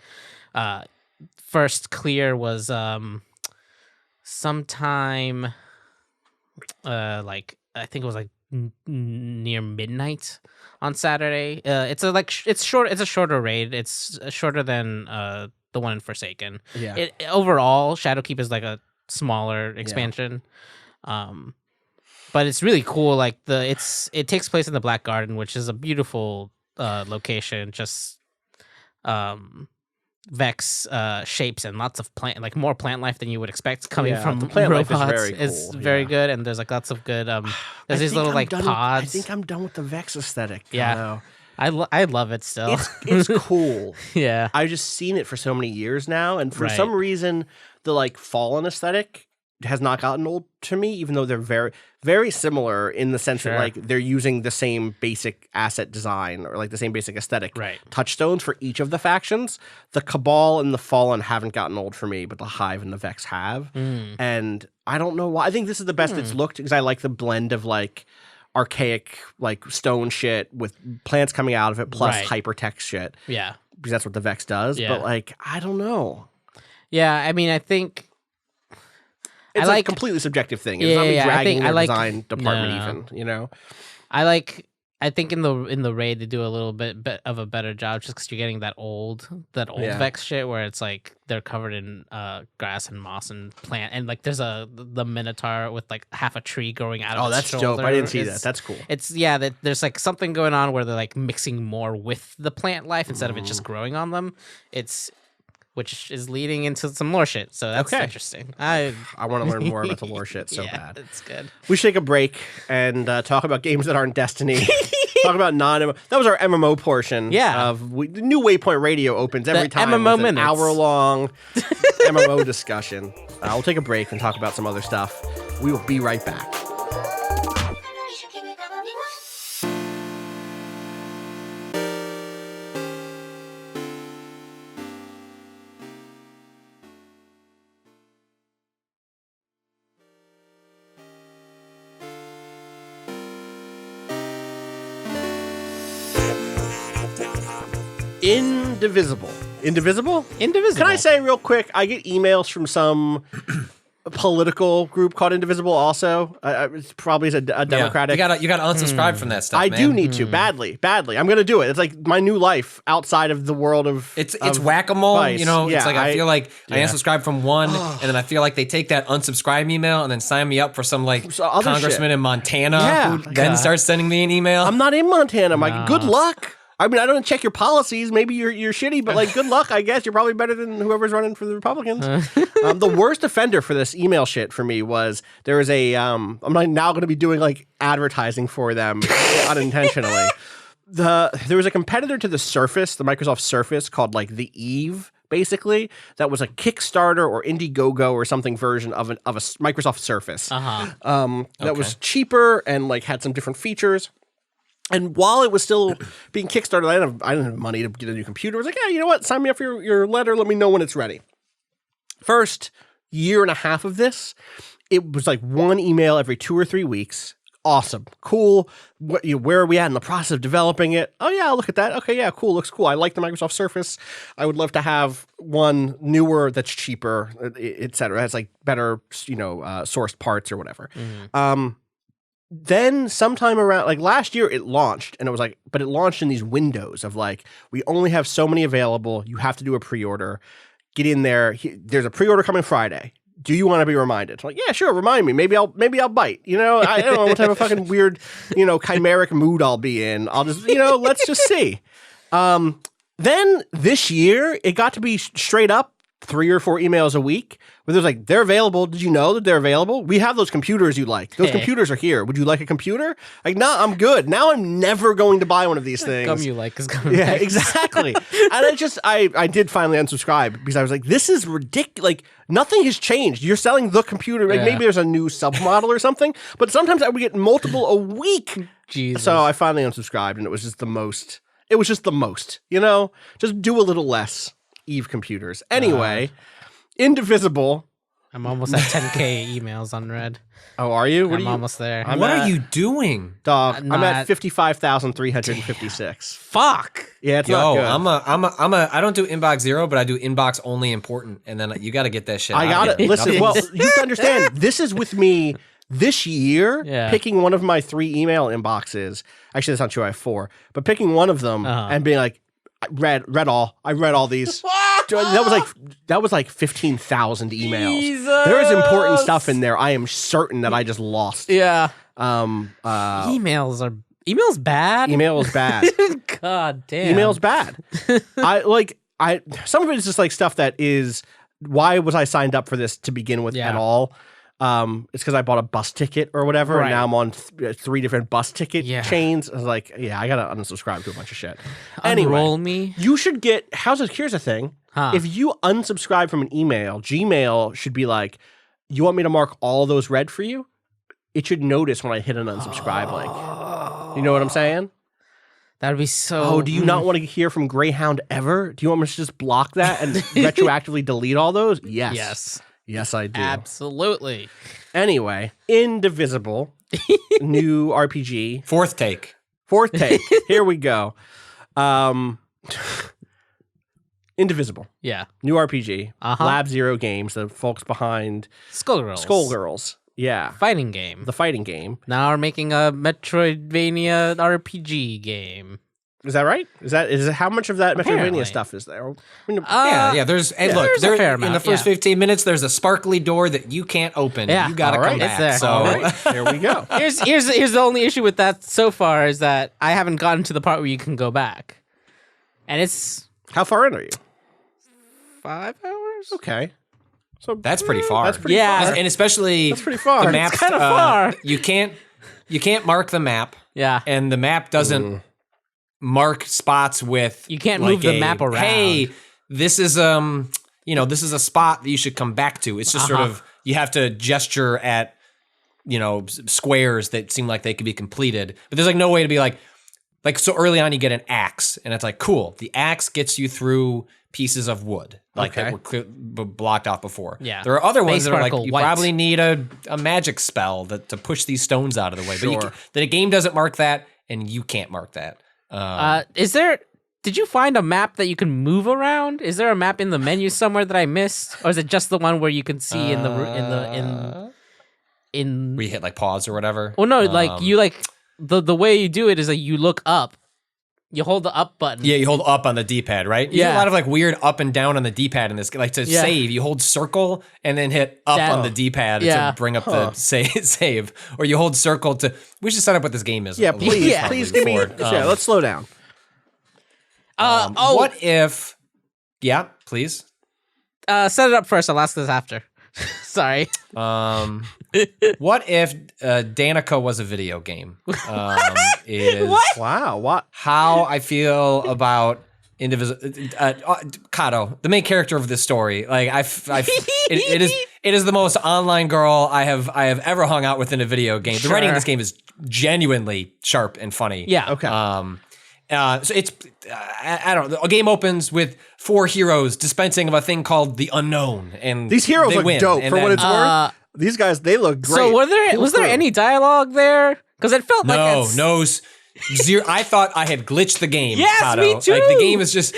first clear was sometime like I think it was like near midnight on Saturday. It's a shorter raid. It's shorter than the one in Forsaken. Yeah. Overall, Shadowkeep is like a smaller expansion. But it's really cool. Like it takes place in the Black Garden, which is a beautiful location. Just Vex shapes and lots of plant, like more plant life than you would expect coming from the plant robots. life is very cool. It's very good, and there's like lots of good. There's these little like pods. I think I'm done with the Vex aesthetic. Yeah, I love it still. It's cool. Yeah, I've just seen it for so many years now, and for Right. some reason, the like Fallen aesthetic has not gotten old to me, even though they're very, very similar in the sense that Sure. like they're using the same basic asset design or like the same basic aesthetic Right. touchstones for each of the factions. The Cabal and the Fallen haven't gotten old for me, but the Hive and the Vex have. And I don't know why. I think this is the best it's looked because I like the blend of like archaic like stone shit with plants coming out of it plus Right. hypertext shit yeah, because that's what the Vex does. Yeah. But like, I don't know. yeah. I mean, I think It's like- a completely subjective thing. It's Yeah, not me yeah, I dragging think their I like- design department No. even, you know? I think in the raid they do a little bit of a better job just because you're getting that old Yeah. Vex shit where it's like they're covered in grass and moss and plant and like there's the Minotaur with like half a tree growing out of Oh, its that's shoulder. dope. I didn't see that. It's- That's cool. It's that there's like something going on where they're like mixing more with the plant life instead of it just growing on them. Which is leading into some lore shit. So that's Okay. interesting. I want to learn more about the lore shit so yeah, bad. it's good. We should take a break and talk about games that aren't Destiny. Talk about non-MMO. That was our MMO portion. Yeah. The new Waypoint Radio opens every The time MMO with an minutes. hour-long MMO discussion. We'll take a break and talk about some other stuff. We will be right back. Indivisible. Indivisible? Indivisible. Can I say real quick, I get emails from some political group called Indivisible also. It's probably a Democratic. Yeah. You gotta unsubscribe from that stuff. I man. do need to badly. I'm going to do it. It's like my new life outside of the world of It's whack-a-mole, Vice. you know. Yeah, it's like I feel like I yeah. unsubscribe from one, and then I feel like they take that unsubscribe email and then sign me up for some like So other congressman shit. in Montana Yeah. who then starts sending me an email. I'm not in Montana. I'm like, good luck. I mean, I don't check your policies. Maybe you're shitty, but like, good luck. I guess you're probably better than whoever's running for the Republicans. The worst offender for this email shit for me was there was a. I'm now going to be doing like advertising for them unintentionally. There was a competitor to the Surface, the Microsoft Surface, called like the Eve. Basically, that was a Kickstarter or Indiegogo or something version of a Microsoft Surface. That was cheaper and like had some different features. And while it was still being Kickstarted, I didn't have money to get a new computer. I was like, yeah, you know what? Sign me up for your letter. Let me know when it's ready. First year and a half of this, it was like one email every 2 or 3 weeks. Awesome. Cool. Where are we at in the process of developing it? Oh, yeah, I'll look at that. Okay, yeah, cool. Looks cool. I like the Microsoft Surface. I would love to have one newer that's cheaper, et cetera. Has like better, sourced parts or whatever. Then sometime around like last year it launched and it was like, but it launched in these windows of like, we only have so many available. You have to do a pre-order. Get in there. There's a pre-order coming Friday. Do you want to be reminded? I'm like, yeah, sure. Remind me. Maybe I'll bite. I don't know what type of fucking weird, chimeric mood I'll be in. I'll just, let's just see. Then this year it got to be straight up 3 or 4 emails a week where there's like, they're available. Did you know that they're available? We have those computers you like. Those computers are here. Would you like a computer? Like, no, I'm good. Now I'm never going to buy one of these things. Gum you like is coming Yeah, back. exactly. And I did finally unsubscribe because I was like, this is ridiculous. Like, nothing has changed. You're selling the computer. Like, maybe there's a new submodel or something, but sometimes I would get multiple a week. Jesus. So I finally unsubscribed and it was just the most. It was just the most, just do a little less. Eve computers. Anyway, Indivisible. I'm almost at 10K emails unread. Oh, are you? I'm almost there. What are you doing? Dog, I'm at Not- 55,356. Fuck. Yeah, it's not Yo, good. I don't do inbox 0, but I do inbox only important, and then you got to get that shit. I out got of it. here. Listen, Nothing's- well, you have to understand, this is with me this year, Yeah. picking one of my 3 email inboxes, actually that's not true, I have 4, but picking one of them and being like, I read all these. that was like 15,000 emails. Jesus. There is important stuff in there. I am certain that I just lost. Yeah. Email Email's bad. is bad. God damn. Email's bad. Some of it is just like stuff that is, why was I signed up for this to begin with at all? It's because I bought a bus ticket or whatever, and now I'm on 3 different bus ticket chains. I was like, I gotta unsubscribe to a bunch of shit. Unroll me. You should get. Here's the thing. If you unsubscribe from an email, Gmail should be like, you want me to mark all those red for you? It should notice when I hit an unsubscribe link. You know what I'm saying? That would be so. Oh, do you not want to hear from Greyhound ever? Do you want me to just block that and retroactively delete all those? Yes. Yes, I do. Absolutely. Anyway, Indivisible, new RPG. Fourth take. Here we go. Indivisible. Yeah. New RPG. Lab Zero Games, the folks behind Skullgirls. Yeah. Fighting game. The fighting game. Now we're making a Metroidvania RPG game. Is that right? Is it how much of that Apparently. Metroidvania stuff is there? I mean, Yeah. There's and look, there's a fair amount, in the first 15 minutes, there's a sparkly door that you can't open. Yeah. You gotta All right. come It's back. there. So all right, there we go. Here's the only issue with that so far is that I haven't gotten to the part where you can go back, and it's How far in are you? 5 hours. Okay. So that's pretty far. That's pretty Yeah. far. and especially That's pretty far. the map. It's kinda far. You can't mark the map, Yeah. and the map doesn't mark spots with. You can't like move the map around. Hey, this is this is a spot that you should come back to. It's just sort of you have to gesture at squares that seem like they could be completed, but there's like no way to be like so early on you get an axe, and it's like cool. The axe gets you through pieces of wood that were blocked off before. Yeah. There are other ones that are like Sparkle you white. probably need a magic spell to push these stones out of the way. Sure. But the game doesn't mark that, and you can't mark that. Did you find a map that you can move around? Is there a map in the menu somewhere that I missed, or is it just the one where you can see in where you hit like pause or whatever? Well, no, the way you do it is like you look up, you hold the up button. Yeah, you hold up on the D-pad, right? You Yeah. get a lot of like weird up and down on the D-pad in this. Like to save, you hold circle and then hit up on the D-pad to bring up the save. Or you hold circle to. We should set up what this game is. Yeah, a little please, bit please give me. before. Let's slow down. What if? Yeah, please. Set it up first. I'll ask this after. Sorry. What if Danica was a video game? Is Wow. What? how I feel about Indivisible. Kato, the main character of this story. Like it is the most online girl I have ever hung out with in a video game. The writing in this game is genuinely sharp and funny. Yeah. Okay. So it's I don't know. A game opens with 4 heroes dispensing of a thing called the unknown, and These heroes they look win. dope And for then- what it's worth. These guys, they look great. So Cool was there crew. any dialogue there? Because it felt like Zero. I thought I had glitched the game. Yes, Kato. me too. Like the game is just.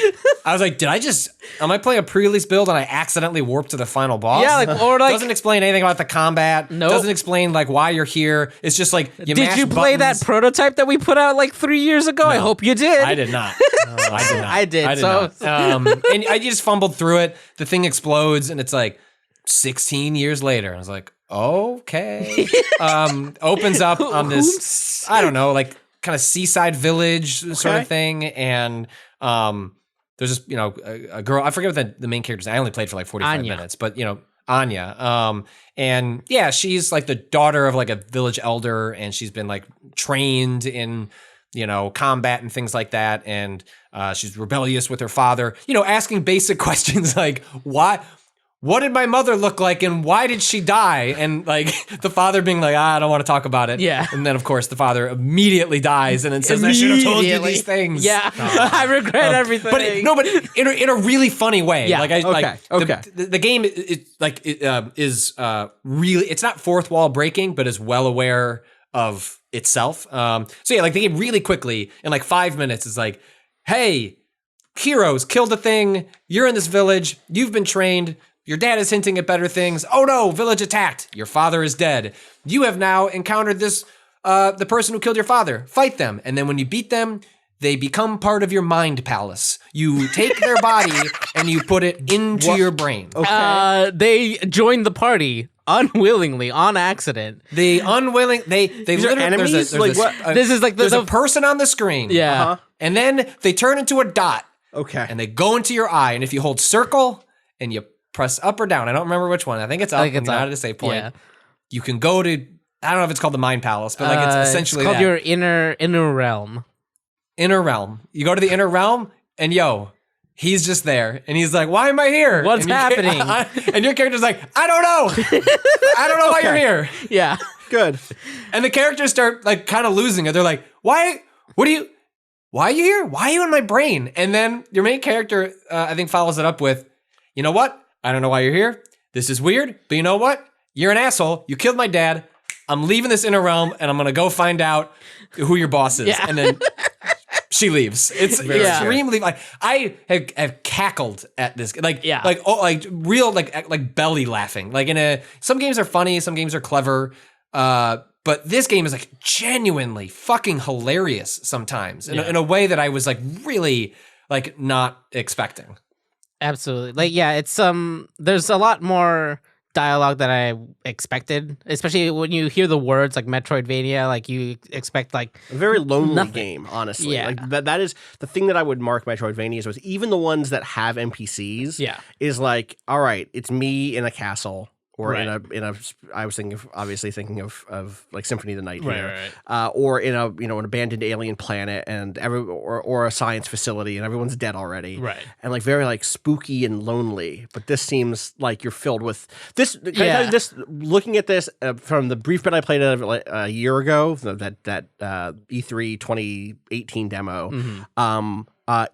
I was like, am I playing a pre-release build and I accidentally warped to the final boss? Yeah, doesn't explain anything about the combat. Nope. Doesn't explain like why you're here. It's just like you. Did mash you play buttons. that prototype that we put out like 3 years ago? I hope you did. I did not. I did not. I did, so- not. And I just fumbled through it. The thing explodes, and it's like 16 years later. I was like, okay. Opens up on this. I don't know, like kind of seaside village sort of thing, and there's this a girl. I forget what the main character's. I only played for like 45 Anya. minutes, but Anya. And yeah, she's like the daughter of like a village elder, and she's been like trained in combat and things like that, and she's rebellious with her father. Asking basic questions like what did my mother look like and why did she die? And like the father being like, I don't want to talk about it. Yeah. And then of course the father immediately dies and then says, I should have told you these things. Yeah. I regret everything. But in a really funny way. Yeah. The game is really, it's not fourth wall breaking, but is well aware of itself. So yeah, like the game really quickly in like 5 minutes is like, hey, heroes killed a thing. You're in this village. You've been trained. Your dad is hinting at better things. Oh no, village attacked. Your father is dead. You have now encountered this, the person who killed your father. Fight them. And then when you beat them, they become part of your mind palace. You take their body and you put it into your brain. Okay. They joined the party unwillingly, on accident. They literally enemies? This is like there's a person on the screen. Yeah. Uh-huh. And then they turn into a dot. Okay. And they go into your eye. And if you hold circle and you press up or down, I don't remember which one. I think it's up. When you're not at a save point. Yeah. You can go to, I don't know if it's called the mind palace, but like it's essentially it's called that. your inner realm. Inner realm. You go to the inner realm and he's just there. And he's like, why am I here? What's happening? And your character's like, I don't know. I don't know why you're here. Yeah. Good. And the characters start like kind of losing it. They're like, why are you here? Why are you in my brain? And then your main character, I think, follows it up with, you know what? I don't know why you're here. This is weird, but you know what? You're an asshole. You killed my dad. I'm leaving this inner realm and I'm going to go find out who your boss is. Yeah. And then she leaves. It's extremely like I have cackled at this, like real like belly laughing. Like some games are funny, some games are clever, but this game is like genuinely fucking hilarious sometimes in a way that I was like really like not expecting. Absolutely. Like it's there's a lot more dialogue that I expected, especially when you hear the words like Metroidvania, like you expect like a very lonely nothing. game, honestly. Yeah. Like that is the thing that I would mark Metroidvanias with. Even the ones that have NPCs, is like, all right, it's me in a castle or in a. I was thinking of like Symphony of the Night here, or in an abandoned alien planet and or a science facility and everyone's dead already, and like very like spooky and lonely. But this seems like you're filled with this. Can I tell you this? Looking at this from the brief bit I played a year ago, that E3 2018 demo.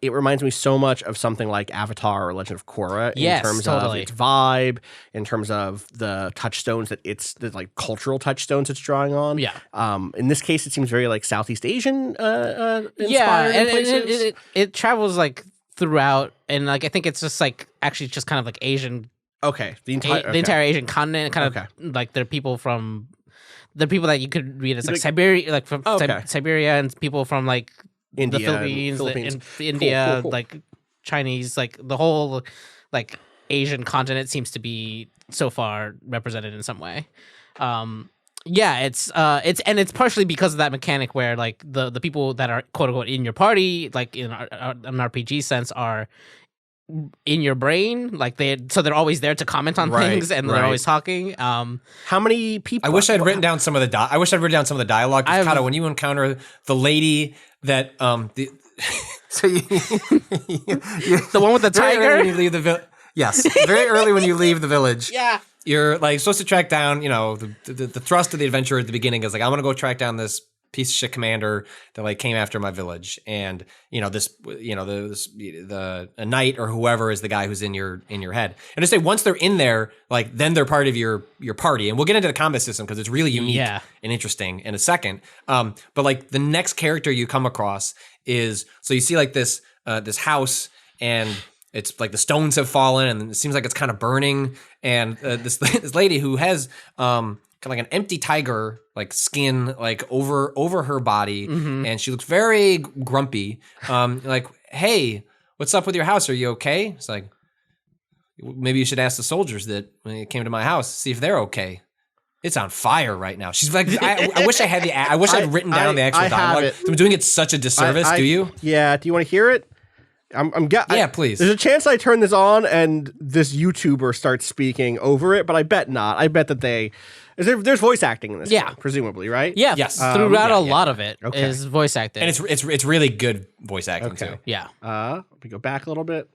It reminds me so much of something like Avatar or Legend of Korra in terms of its vibe, in terms of the touchstones that the like cultural touchstones it's drawing on. In this case, it seems very like Southeast Asian inspired in places. It travels like throughout, and like I think it's just like actually just kind of like Asian. Okay, the entire Asian continent, kind of like they're people from the people that you could read as like Siberia, like from Siberia, and people from like India, the Philippines. India, cool. Like Chinese, like the whole like Asian continent seems to be so far represented in some way. It's partially because of that mechanic where like the people that are quote unquote in your party, like in an RPG sense, are in your brain, like they're always there to comment on things, and they're always talking. How many people? I wish I'd written down some of the dialogue. Kato, when you encounter the lady that so you, the one with the tiger. When you leave the yes, very early when you leave the village. Yeah, you're like supposed to track down. The thrust of the adventure at the beginning is like, I'm gonna go track down this piece of shit commander that like came after my village, and a knight or whoever is the guy who's in your head. And to say once they're in there, like then they're part of your party. And we'll get into the combat system because it's really unique and interesting in a second. But like the next character you come across is, so you see like this house, and it's like the stones have fallen and it seems like it's kind of burning, and this lady who has kind of like an empty tiger like skin like over her body, and she looks very grumpy, like, hey, what's up with your house, are you okay? It's like, maybe you should ask the soldiers that came to my house, see if they're okay. It's on fire right now. She's like, I wish I had I'd written down the actual dialogue. I'm doing it such a disservice. Do you? Yeah. Do you want to hear it? Please. There's a chance I turn this on and this YouTuber starts speaking over it, but I bet not. I bet that there's voice acting in this game, presumably, right? Yeah. Yes. Throughout a lot of it is voice acting. And it's really good voice acting too. Yeah. Let me go back a little bit.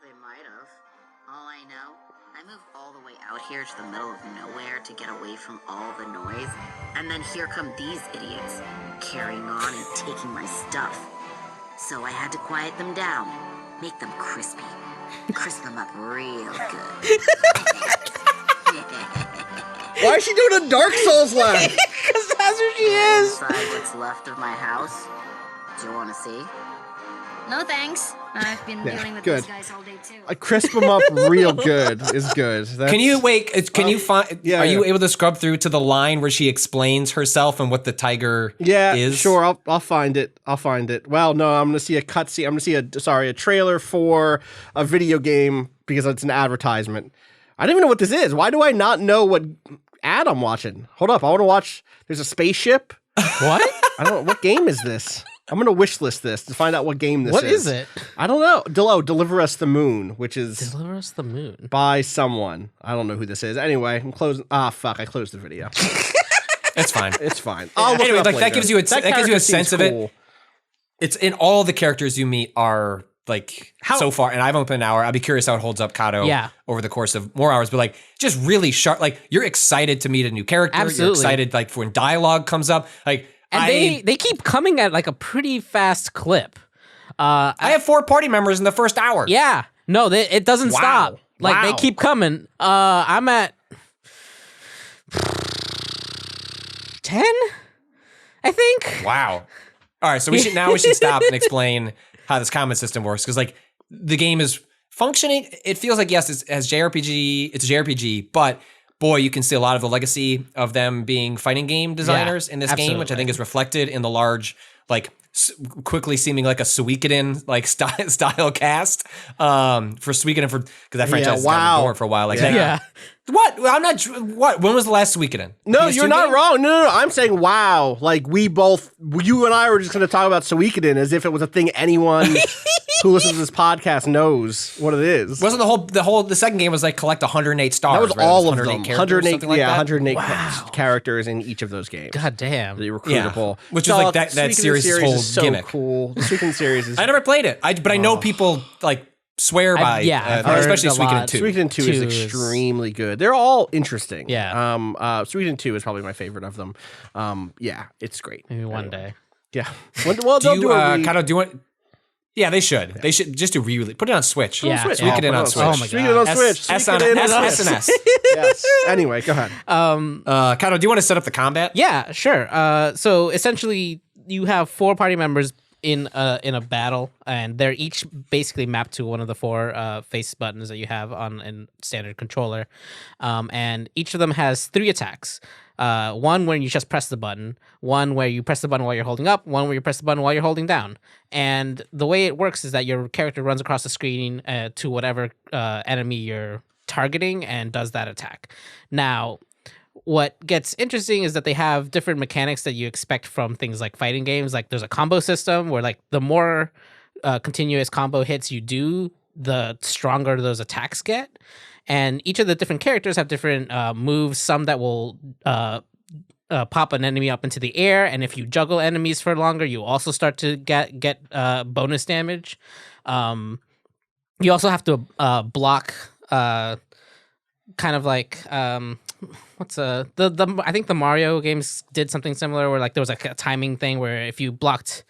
They might have. All I know, I moved all the way out here to the middle of nowhere to get away from all the noise, and then here come these idiots, carrying on and taking my stuff. So I had to quiet them down, make them crispy, crisp them up real good. Why is she doing a Dark Souls laugh? Because that's what she is. Inside what's left of my house. Do you want to see? No thanks. I've been dealing with good. those guys all day too. Crisp them up real good is good. Can you find? Yeah, are you able to scrub through to the line where she explains herself and what the tiger is? Sure. I'll find it. Well, no, I'm gonna see a cutscene. I'm gonna see a trailer for a video game because it's an advertisement. I don't even know what this is. Why do I not know what ad I'm watching? Hold up, I want to watch. There's a spaceship. What? I don't know. What game is this? I'm gonna wish list this to find out what game this is. What is it? I don't know. Deliver Us the Moon, which is Deliver Us the Moon by someone. I don't know who this is. Anyway, I'm closing. Fuck! I closed the video. It's fine. It's fine. Anyway, like that gives you a sense of cool. it. It's in all the characters you meet are like so far, and I've only played an hour. I'd be curious how it holds up, Kato, over the course of more hours. But like, just really sharp. Like, you're excited to meet a new character. Absolutely. You're excited like when dialogue comes up. Like, and they keep coming at like a pretty fast clip. I have 4 party members in the first hour. Yeah, no, it doesn't stop. Like they keep coming. I'm at 10, I think. Wow. All right, so we should stop and explain how this combat system works, because like the game is functioning. It feels like, yes, it's a JRPG, but boy, you can see a lot of the legacy of them being fighting game designers in this game, which I think is reflected in the large, like quickly seeming like a Suikoden like style cast for Suikoden because that franchise has been born for a while. Like What? I'm not. What? When was the last Suikoden? No, you're not wrong. No. I'm saying wow. Like you and I were just going to talk about Suikoden as if it was a thing anyone who listens to this podcast knows what it is. Wasn't the second game was like collect 108 stars? That was right? all of 108 them. 108. Like 108 characters in each of those games. God damn. The recruitable, which is like that series' whole is so gimmick. Cool. The Suikoden series is. I never played it, but I know people like swear by. Especially Suikoden 2. Suikoden 2 is extremely good. They're all interesting. Yeah. Suikoden 2 is probably my favorite of them. It's great. Maybe one day. Yeah. Well, they'll do a kind of do it. Yeah, they should. They should just do re-release. Put it on Switch. Yeah. Suikoden on Switch. Oh my god. Suikoden on Switch. S. Yes. Anyway, go ahead. Kato, do you want to set up the combat? Yeah, sure. So essentially, you have 4 party members in a battle, and they're each basically mapped to one of the 4 face buttons that you have on a standard controller, and each of them has 3 attacks. One where you just press the button, one where you press the button while you're holding up, one where you press the button while you're holding down. And the way it works is that your character runs across the screen to whatever enemy you're targeting and does that attack. Now, what gets interesting is that they have different mechanics that you expect from things like fighting games. Like there's a combo system where like the more continuous combo hits you do, the stronger those attacks get. And each of the different characters have different moves. Some that will pop an enemy up into the air, and if you juggle enemies for longer, you also start to get bonus damage. You also have to block, kind of like I think the Mario games did something similar, where like there was like a timing thing where if you blocked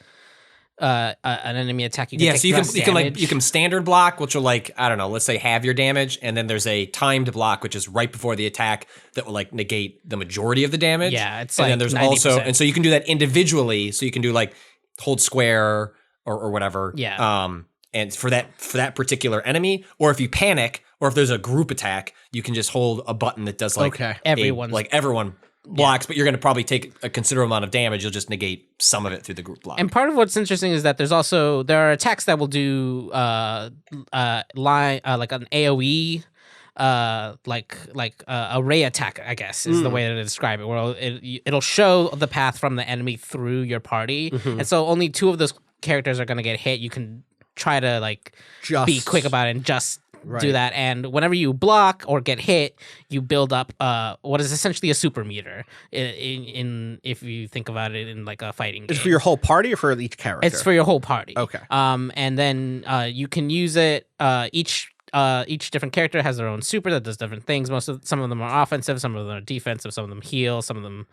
an enemy attack, you can take less damage. You can standard block, which will like, I don't know, let's say halve your damage, and then there's a timed block, which is right before the attack that will like negate the majority of the damage. Yeah, it's and like then there's 90%. also, and so you can do that individually. So you can do like hold square or whatever. Yeah. And for that particular enemy, or if you panic, or if there's a group attack, you can just hold a button that does like everyone blocks, but you're going to probably take a considerable amount of damage. You'll just negate some of it through the group block. And part of what's interesting is that there are attacks that will do like an AOE, like array attack, I guess is the way to describe it. Where it'll show the path from the enemy through your party, and so only 2 of those characters are going to get hit. You can try to like be quick about it and just do that. And whenever you block or get hit, you build up what is essentially a super meter. In if you think about it in like a fighting game. Is it for your whole party or for each character? It's for your whole party. Okay. And then you can use it. Each different character has their own super that does different things. Some of them are offensive, some of them are defensive, some of them heal, some of them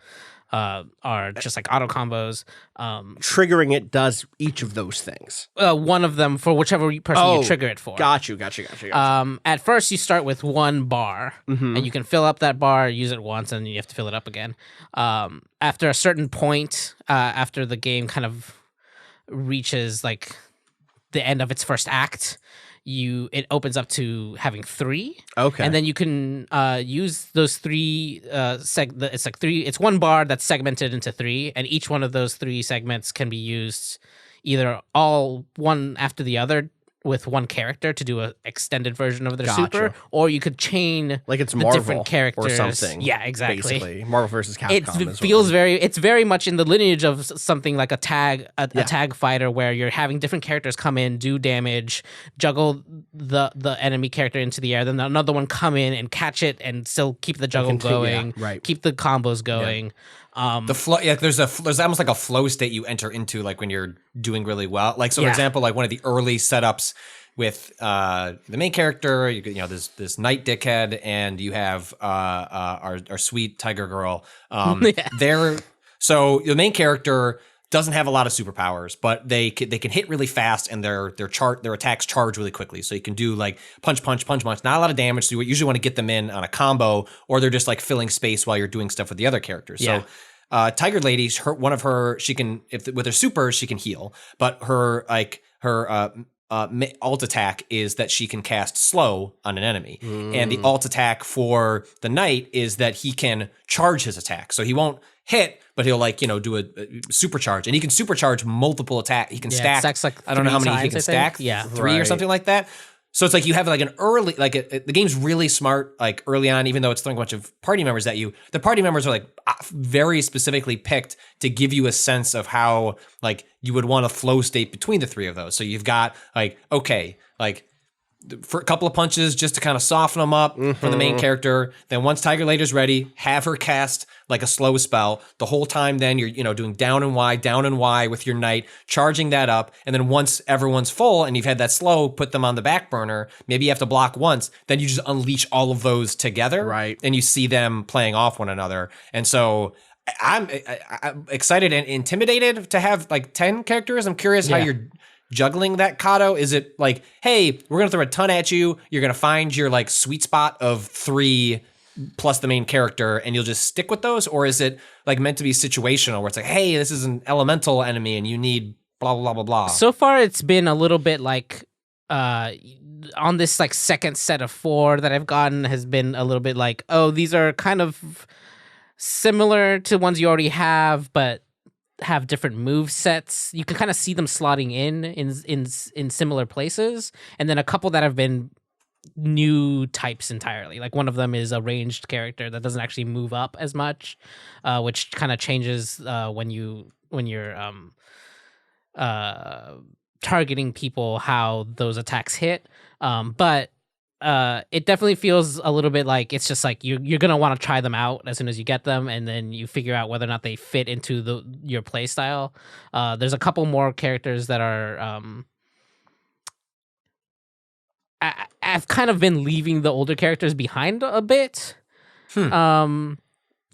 are just like auto combos. Triggering it does each of those things. One of them for whichever person you trigger it for. Got you. At first, you start with 1 bar, and you can fill up that bar, use it once, and you have to fill it up again. After a certain point, after the game kind of reaches like the end of its first act, it opens up to having 3. Okay. And then you can use those 3 it's like 3. It's one bar that's segmented into 3, and each one of those 3 segments can be used either all one after the other with one character to do an extended version of their super, or you could chain like it's the Marvel different characters or something. Yeah, exactly. Basically, Marvel versus Capcom. It's very much in the lineage of something like a tag fighter, where you're having different characters come in, do damage, juggle the enemy character into the air, then another one come in and catch it and still keep the juggle going, keep the combos going. The flow, there's almost like a flow state you enter into, like when you're doing really well. Like, so for example, like one of the early setups with the main character, this knight dickhead, and you have our sweet tiger girl. So the main character doesn't have a lot of superpowers, but they can hit really fast, and their attacks charge really quickly. So you can do like punch, not a lot of damage. So you usually want to get them in on a combo, or they're just like filling space while you're doing stuff with the other characters. So Tiger Lady, she can, with her super, she can heal, but her alt attack is that she can cast slow on an enemy, and the alt attack for the knight is that he can charge his attack. So he won't hit, but he'll do a supercharge, and he can supercharge multiple attack. He can stack. Like I don't know how many he can stack. 3 or something like that. So it's like you have like an early, the game's really smart, like early on, even though it's throwing a bunch of party members at you. The party members are like very specifically picked to give you a sense of how like you would want a flow state between the 3 of those. So you've got for a couple of punches just to kind of soften them up for the main character. Then once Tiger Lady's ready, have her cast like a slow spell. The whole time then you're doing down and Y with your knight, charging that up. And then once everyone's full and you've had that slow, put them on the back burner. Maybe you have to block once. Then you just unleash all of those together. Right. And you see them playing off one another. And so I'm excited and intimidated to have like 10 characters. I'm curious how you're juggling that Kato. Is it like, hey, we're gonna throw a ton at you, you're gonna find your like sweet spot of 3 plus the main character and you'll just stick with those? Or is it like meant to be situational where it's like, hey, this is an elemental enemy and you need blah blah blah blah? So far it's been a little bit like on this like second set of 4 that I've gotten has been a little bit like, oh, these are kind of similar to ones you already have, but have different move sets. You can kind of see them slotting in similar places, and then a couple that have been new types entirely. Like one of them is a ranged character that doesn't actually move up as much, which kind of changes when you're targeting people, how those attacks hit. But it definitely feels a little bit like it's just like you're gonna want to try them out as soon as you get them, and then you figure out whether or not they fit into your play style. There's a couple more characters that are I've kind of been leaving the older characters behind a bit.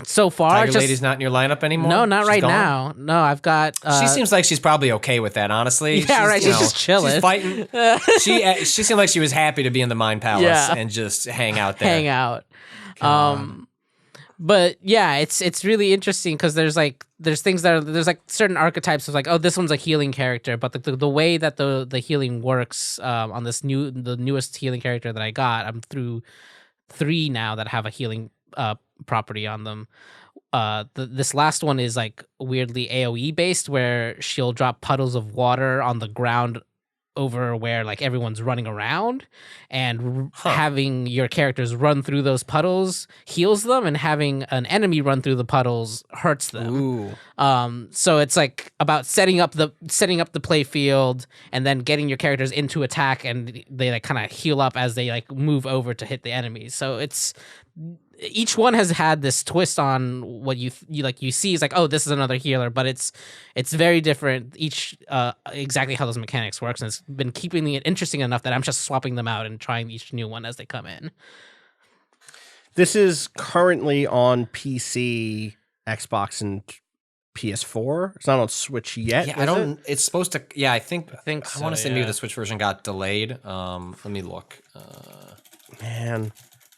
So far, Tiger Lady's not in your lineup anymore? No, not She's right gone? now. No, I've got. She seems like she's probably okay with that, honestly. Yeah, right. She's just chilling. She's fighting. She seemed like she was happy to be in the Mind Palace and just hang out there. Hang out. But yeah, it's really interesting because there's things that there's like certain archetypes of like, oh, this one's a healing character, but the way that the healing works on the newest healing character that I got, I'm through 3 now that have a healing property on them. This last one is like weirdly AoE based, where she'll drop puddles of water on the ground over where like everyone's running around, and having your characters run through those puddles heals them, and having an enemy run through the puddles hurts them. Ooh. So it's like about setting up the play field and then getting your characters into attack, and they like kind of heal up as they like move over to hit the enemies. So it's each one has had this twist on what you see is like, oh, this is another healer, but it's very different each exactly how those mechanics works, and it's been keeping it interesting enough that I'm just swapping them out and trying each new one as they come in. This is currently on PC, Xbox, and PS4. It's not on Switch yet. Yeah, I don't. It's supposed to. Yeah, I think so, I want to say maybe the Switch version got delayed. Let me look. Man.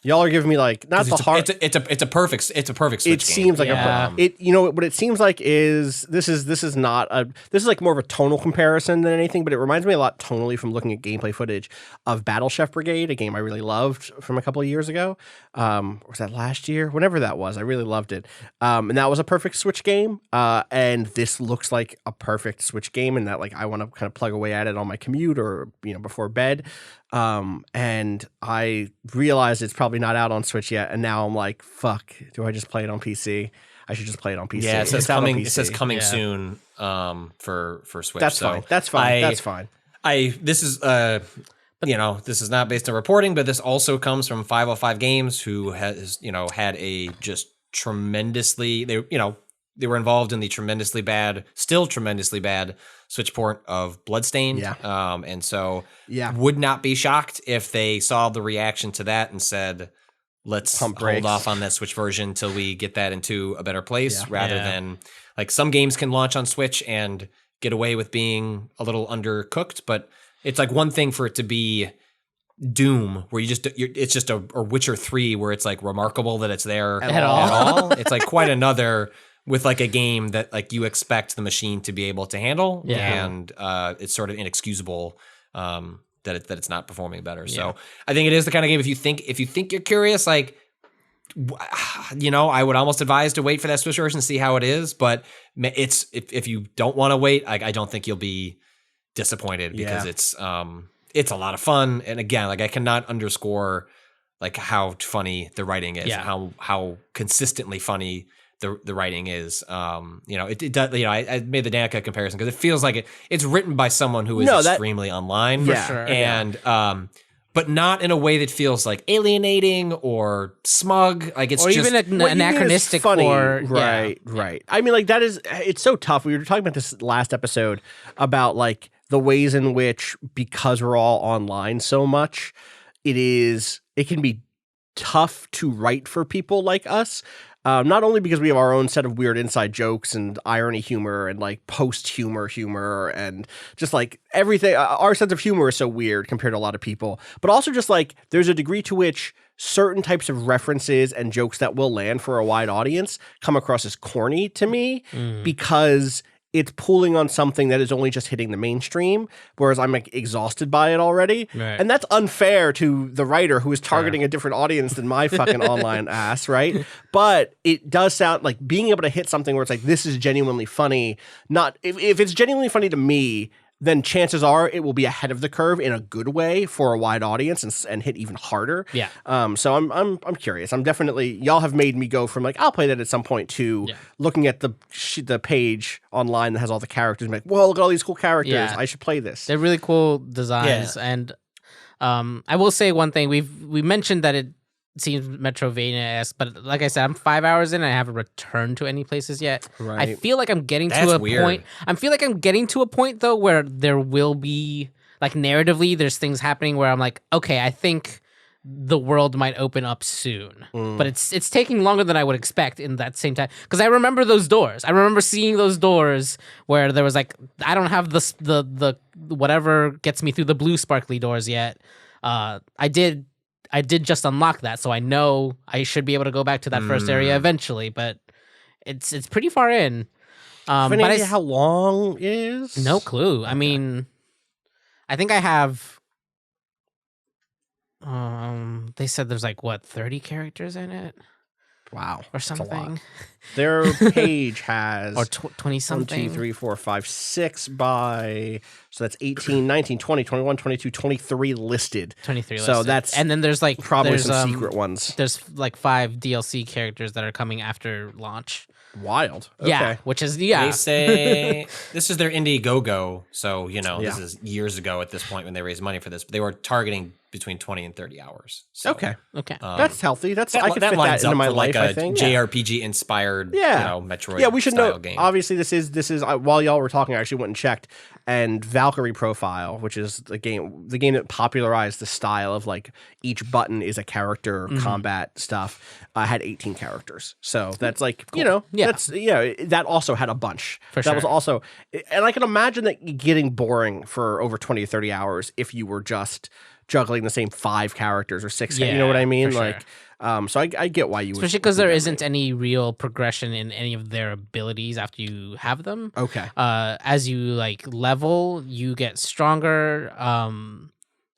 Y'all are giving me like not the hard. It's a perfect Switch It seems like Yeah. what it seems like is this is not a this is like more of a tonal comparison than anything, but it reminds me a lot tonally from looking at gameplay footage of Battle Chef Brigade, a game I really loved from a couple of years ago. Was that last year? Whenever that was, I really loved it. And that was a perfect Switch game. And this looks like a perfect Switch game, in that like I want to kind of plug away at it on my commute or before bed. And I realized it's probably not out on Switch yet, and now I'm like, fuck, do I just play it on PC? I should just play it on PC. Yeah, it says out on coming. PC. It says coming soon. For Switch. That's so fine. That's fine. That's fine. This is this is not based on reporting, but this also comes from 505 Games, who has had a just tremendously they were involved in the still tremendously bad Switch port of Bloodstained. Yeah. And so would not be shocked if they saw the reaction to that and said, let's hold off on that Switch version until we get that into a better place, rather than like some games can launch on Switch and get away with being a little undercooked. But it's like one thing for it to be Doom, where it's just a Witcher 3 where it's like remarkable that it's there at all. It's like quite another with like a game that like you expect the machine to be able to handle, and it's sort of inexcusable that it's not performing better. So I think it is the kind of game, if you think you're curious, like I would almost advise to wait for that Switch version to see how it is. But it's if you don't want to wait, I don't think you'll be disappointed, because it's a lot of fun. And again, like I cannot underscore like how funny the writing is, how consistently funny the writing is. It does. I made the Danica comparison because it feels like it's written by someone who is extremely online, for sure, and but not in a way that feels like alienating or smug. Like it's just even anachronistic. Funny. Right. I mean, like it's so tough. We were talking about this last episode about like the ways in which, because we're all online so much, it can be tough to write for people like us. Not only because we have our own set of weird inside jokes and irony humor and like post humor and just like everything. Our sense of humor is so weird compared to a lot of people, but also just like there's a degree to which certain types of references and jokes that will land for a wide audience come across as corny to me, because it's pulling on something that is only just hitting the mainstream, whereas I'm like exhausted by it already. Right. And that's unfair to the writer who is targeting a different audience than my fucking online ass, right? But it does sound like being able to hit something where it's like, this is genuinely funny. Not if it's genuinely funny to me, then chances are it will be ahead of the curve in a good way for a wide audience and hit even harder. Yeah. So I'm curious. I'm definitely, y'all have made me go from like, I'll play that at some point, to looking at the page online that has all the characters and be like, whoa, look at all these cool characters. Yeah. I should play this. They're really cool designs. And I will say one thing. We mentioned that it seems Metrovania-esque, but like I said, I'm 5 hours in and I haven't returned to any places yet. Right. I feel like I'm getting to a point. I feel like I'm getting to a point though where there will be like narratively, there's things happening where I'm like, okay, I think the world might open up soon. But it's taking longer than I would expect in that same time. Because I remember those doors. I remember seeing those doors where there was like, I don't have the whatever gets me through the blue sparkly doors yet. I did just unlock that, so I know I should be able to go back to that first area eventually, but it's pretty far in. Any idea how long it is? No clue. Okay. I mean, I think I have. They said there's like 30 characters in it. Wow, or something. Their page has or 20 something. 1, 2, 3, 4, 5, 6 by, so that's 18, 19, 20, 21, 22, 23 listed. 23 listed. So that's, and then there's like probably some secret ones. There's like 5 DLC characters that are coming after launch. Wild. Okay. Yeah, which is They say this is their Indiegogo, so this is years ago at this point when they raised money for this. But they were targeting between 20 and 30 hours. So, okay, that's healthy. I could fit that into my life. Like I think JRPG inspired, Metroid. Yeah, we should know. Game. Obviously, this is while y'all were talking, I actually went and checked, and Valkyrie Profile, which is the game that popularized the style of like each button is a character combat stuff, had 18 characters. So that's like that also had a bunch. That was also, and I can imagine that getting boring for over 20 to 30 hours if you were just juggling the same 5 characters or 6. You Yeah, know what I mean? for sure. Like, so I get why you would. Especially because there do that isn't rate. any real progression in any of their abilities after you have them. Okay. As you like level, you get stronger.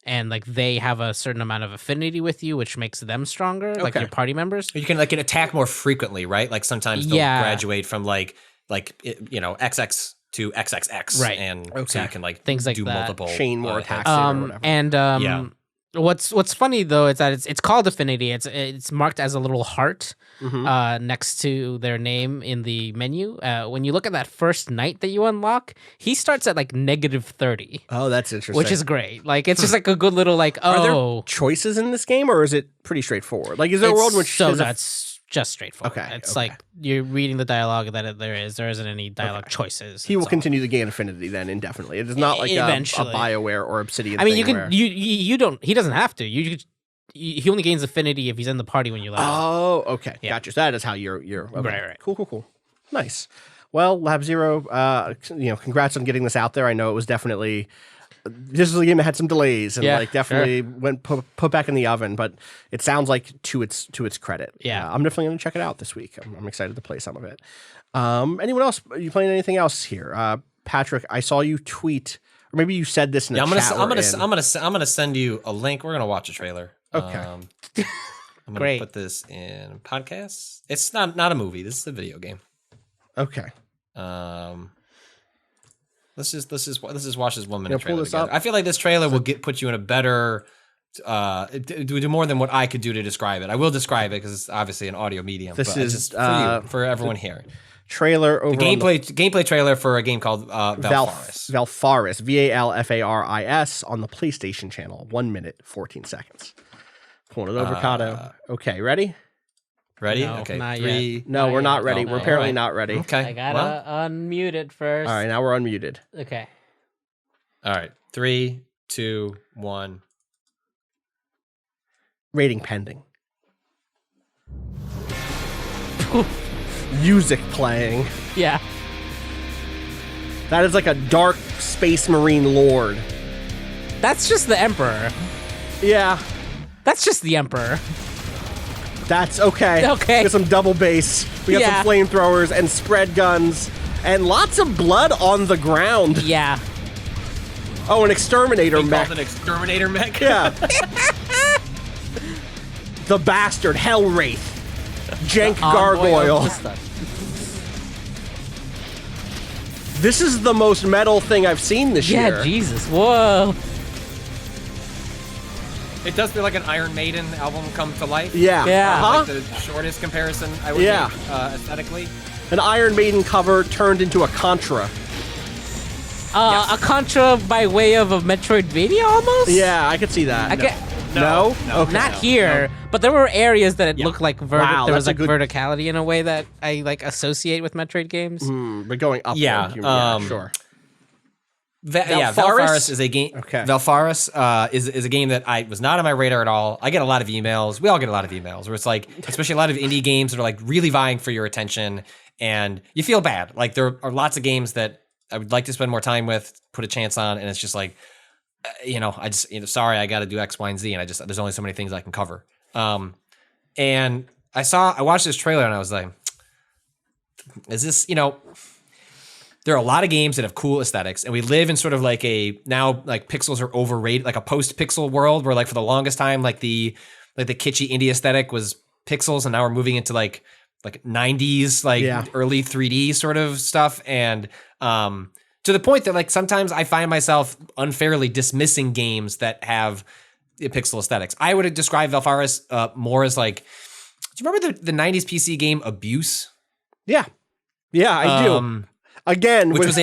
And like they have a certain amount of affinity with you, which makes them stronger, like Okay. your party members. You can like attack more frequently, right? Like sometimes they'll Yeah. graduate from XX to XXX, Right. And so Okay. you can like Things like do that. multiple Chain more attacks. Or whatever. And Yeah. what's funny though is that it's called affinity. It's marked as a little heart Mhm. next to their name in the menu. When you look at that first knight that you unlock, he starts at like -30, Oh, that's interesting. which is great. Like it's just like a good little like Are there oh, choices in this game, or is it pretty straightforward? Like, is there a world in which so there's a- that's just straightforward. Okay, It's okay. like you're reading the dialogue that there isn't any dialogue choices. he will It's all- continue to gain affinity then indefinitely? It is not like a Eventually. BioWare or Obsidian. I mean, thing you can where- you don't. He doesn't have to. He only gains affinity if he's in the party when you level. Oh, okay, Yeah. gotcha. So that is how you're okay. Right. Cool. Nice. Well, Lab Zero, congrats on getting this out there. I know it was definitely. This was a game that had some delays and Yeah, like definitely went put back in the oven, but it sounds like to its credit. Yeah. I'm definitely going to check it out this week. I'm excited to play some of it. Anyone else? Are you playing anything else here? Patrick, I saw you tweet, or maybe you said this in Yeah, a chat. I'm we're in. gonna send you a link. We're gonna watch a trailer. Okay. I'm gonna Great. put this in podcasts. It's not a movie. This is a video game. Okay. Let's just watch this 1 minute You know, pull trailer this together. up? I feel like this trailer will put you in a better do more than what I could do to describe it. I will describe it because it's obviously an audio medium. This but is, just for everyone here. Trailer over The on gameplay trailer for a game called Valfaris. Valfaris, Valfaris on the PlayStation channel. 1 minute, 14 seconds. Pulling it over, Kato. Okay, ready? Ready? No, Okay. not 3. yet. No, Not we're not yet. ready. No, We're no. apparently Alright. not ready. Okay. I gotta unmute it first. All right, now we're unmuted. Okay. All right. 3, 2, 1. Rating pending. Music playing. Yeah. That is like a dark space marine lord. That's just the Emperor. Yeah, That's just the Emperor. that's okay. Okay. We got some double bass. We got Yeah. some flamethrowers and spread guns and lots of blood on the ground. Yeah. Oh, an exterminator He mech. called an exterminator mech. Yeah. The bastard, Hellwraith. Jank Gargoyle. This is the most metal thing I've seen this year. Yeah, Jesus. Whoa. It does feel like an Iron Maiden album come to life. Yeah. Yeah. Uh-huh. Like the shortest comparison I would Yeah. make aesthetically. An Iron Maiden cover turned into a Contra. A Contra by way of a Metroidvania almost? Yeah, I could see that. I get, No? No. Okay. not here, but there were areas that it looked like Wow, there was that's a like good- verticality in a way that I like associate with Metroid games. But going up. Yeah, sure. Yeah, Valfaris? Valfaris is a game. Okay. Valfaris is a game that I was not on my radar at all. I get a lot of emails. We all get a lot of emails where it's like, especially a lot of indie games that are like really vying for your attention, and you feel bad. Like there are lots of games that I would like to spend more time with, put a chance on, and it's just like, sorry, I got to do X, Y, and Z, and there's only so many things I can cover. And I watched this trailer and I was like, is this, there are a lot of games that have cool aesthetics, and we live in sort of like now pixels are overrated, like a post-pixel world where like for the longest time, like the kitschy indie aesthetic was pixels, and now we're moving into like 90s, early 3D sort of stuff. And to the point that like sometimes I find myself unfairly dismissing games that have pixel aesthetics. I would describe Valfaris more as like, do you remember the 90s PC game Abuse? Yeah. Yeah, I do. Again, which was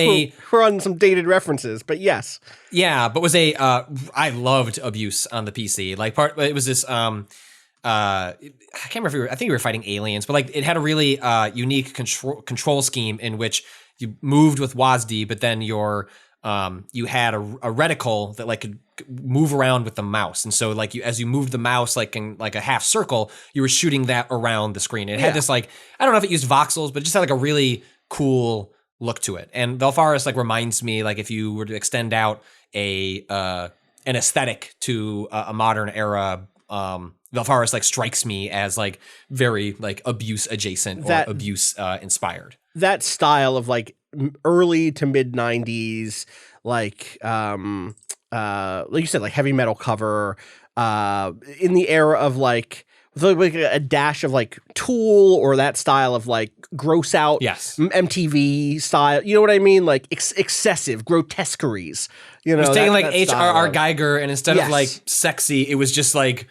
we're on some dated references, but yes. Yeah, but was I loved Abuse on the PC. It was this I can't remember I think we were fighting aliens, but like it had a really unique control scheme in which you moved with WASD, but then you had a reticle that like could move around with the mouse, and so like as you moved the mouse like in like a half circle, you were shooting that around the screen. It had this like, I don't know if it used voxels, but it just had like a really cool look to it. And Valfaris like reminds me, like if you were to extend out a an aesthetic to a modern era. Valfaris like strikes me as like very like abuse adjacent or abuse inspired. That style of like early to mid 90s, like you said, like heavy metal cover, in the era of like a dash of like Tool or that style of like gross out MTV style. You know what I mean? Like excessive grotesqueries. You know, it was taking like H.R.R. Geiger, and instead of like sexy, it was just like.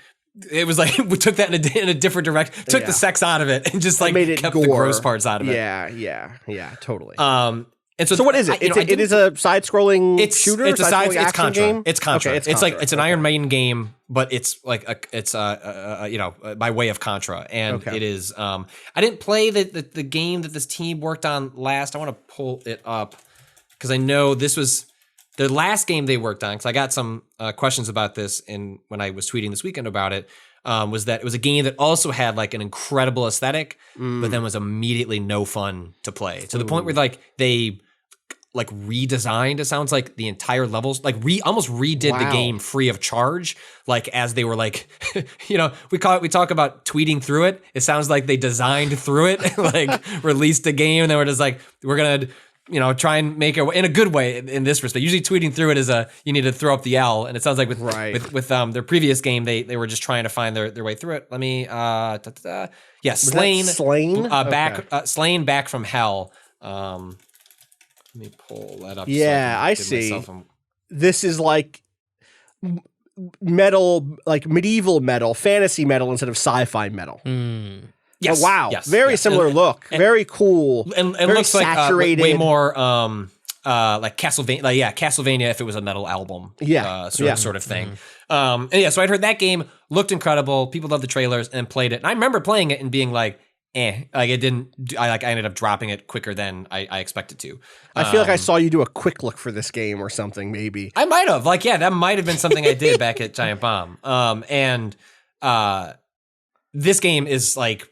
It was like we took that in a different direction, took the sex out of it, and just like made it kept gore. the gross parts out of it. Yeah, totally. And so what is it? It is a side-scrolling shooter. It's it's Contra. Game? It's Contra. Okay, it's an Iron Maiden game, but it's like by way of Contra, and it is. I didn't play the game that this team worked on last. I want to pull it up because I know this was. The last game they worked on, because I got some questions about this when I was tweeting this weekend about it, was that it was a game that also had like an incredible aesthetic, but then was immediately no fun to play. To the point where like they like redesigned, it sounds like the entire levels, like almost redid the game free of charge. Like as they were like, we talk about tweeting through it. It sounds like they designed through it, like released a game and they were just like, we're going to, try and make it in a good way in this respect. Usually tweeting through it is you need to throw up the L, and it sounds like with their previous game, they were just trying to find their way through it. Let me, Slain? Slain back from hell. Let me pull that up. Yeah, I see. This is like metal, like medieval metal, fantasy metal instead of sci-fi metal. Yes. Oh, wow. Yes, very similar look. Very cool. And very looks saturated. Like way more like Castlevania. Like, Castlevania if it was a metal album. Sort of thing. So I'd heard that game, looked incredible. People loved the trailers and played it. And I remember playing it and being like, like it didn't. I ended up dropping it quicker than I expected to. I feel like I saw you do a quick look for this game or something. Maybe I might have. That might have been something I did back at Giant Bomb. This game is like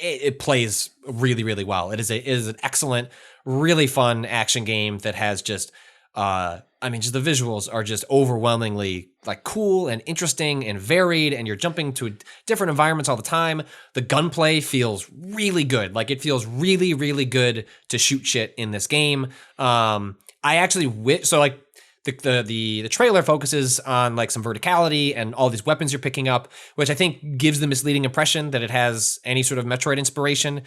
it plays really, really well. It is an excellent, really fun action game that has just just the visuals are just overwhelmingly like cool and interesting and varied, and you're jumping to different environments all the time. The gunplay feels really good. Like it feels really, really good to shoot shit in this game. I actually the trailer focuses on like some verticality and all these weapons you're picking up, which I think gives the misleading impression that it has any sort of Metroid inspiration.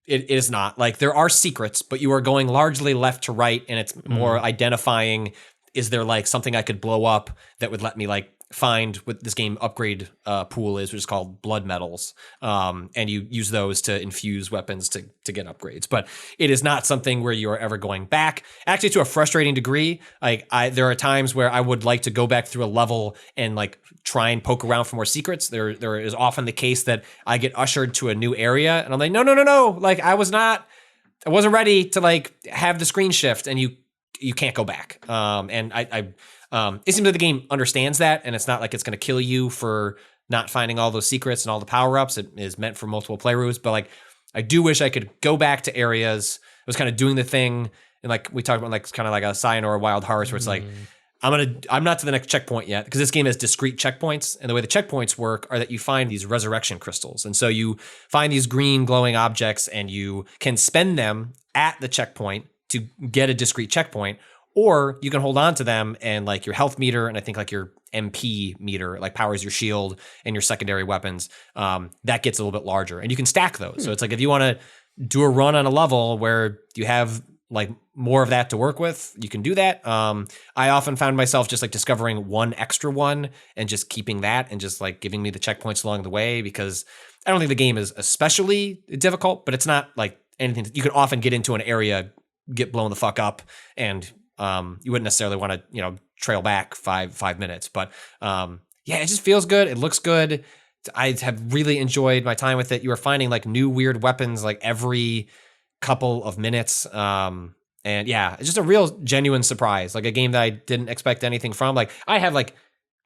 It is not. Like there are secrets, but you are going largely left to right, and it's more identifying, is there like something I could blow up that would let me like find what this game upgrade pool is, which is called blood metals. And you use those to infuse weapons to get upgrades. But it is not something where you are ever going back. Actually, to a frustrating degree, like there are times where I would like to go back through a level and like try and poke around for more secrets. There is often the case that I get ushered to a new area and I'm like, no. Like I wasn't ready to like have the screen shift, and you can't go back. And it seems like the game understands that, and it's not like it's going to kill you for not finding all those secrets and all the power-ups. It is meant for multiple playthroughs, but like I do wish I could go back to areas. I was kind of doing the thing, and like we talked about, like kind of like a Sayonara Wild Hearts, where it's like I'm not to the next checkpoint yet, because this game has discrete checkpoints, and the way the checkpoints work are that you find these resurrection crystals, and so you find these green glowing objects, and you can spend them at the checkpoint to get a discrete checkpoint. Or you can hold on to them, and like your health meter and I think like your MP meter like powers your shield and your secondary weapons. That gets a little bit larger, and you can stack those. So it's like if you want to do a run on a level where you have like more of that to work with, you can do that. I often found myself just like discovering one extra one and just keeping that and just like giving me the checkpoints along the way, because I don't think the game is especially difficult, but it's not like anything that you could often get into an area, get blown the fuck up, and you wouldn't necessarily want to, trail back five minutes, but it just feels good. It looks good. I have really enjoyed my time with it. You are finding like new weird weapons like every couple of minutes. It's just a real genuine surprise. Like a game that I didn't expect anything from. Like I have like,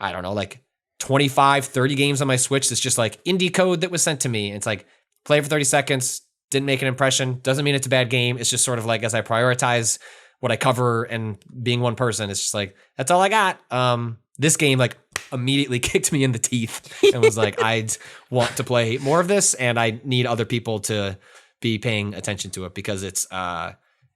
I don't know, like 25, 30 games on my Switch that's just like indie code that was sent to me. It's like play for 30 seconds, didn't make an impression. Doesn't mean it's a bad game. It's just sort of like as I prioritize what I cover and being one person, it's just like, that's all I got. this game like immediately kicked me in the teeth and was like, I'd want to play more of this, and I need other people to be paying attention to it because it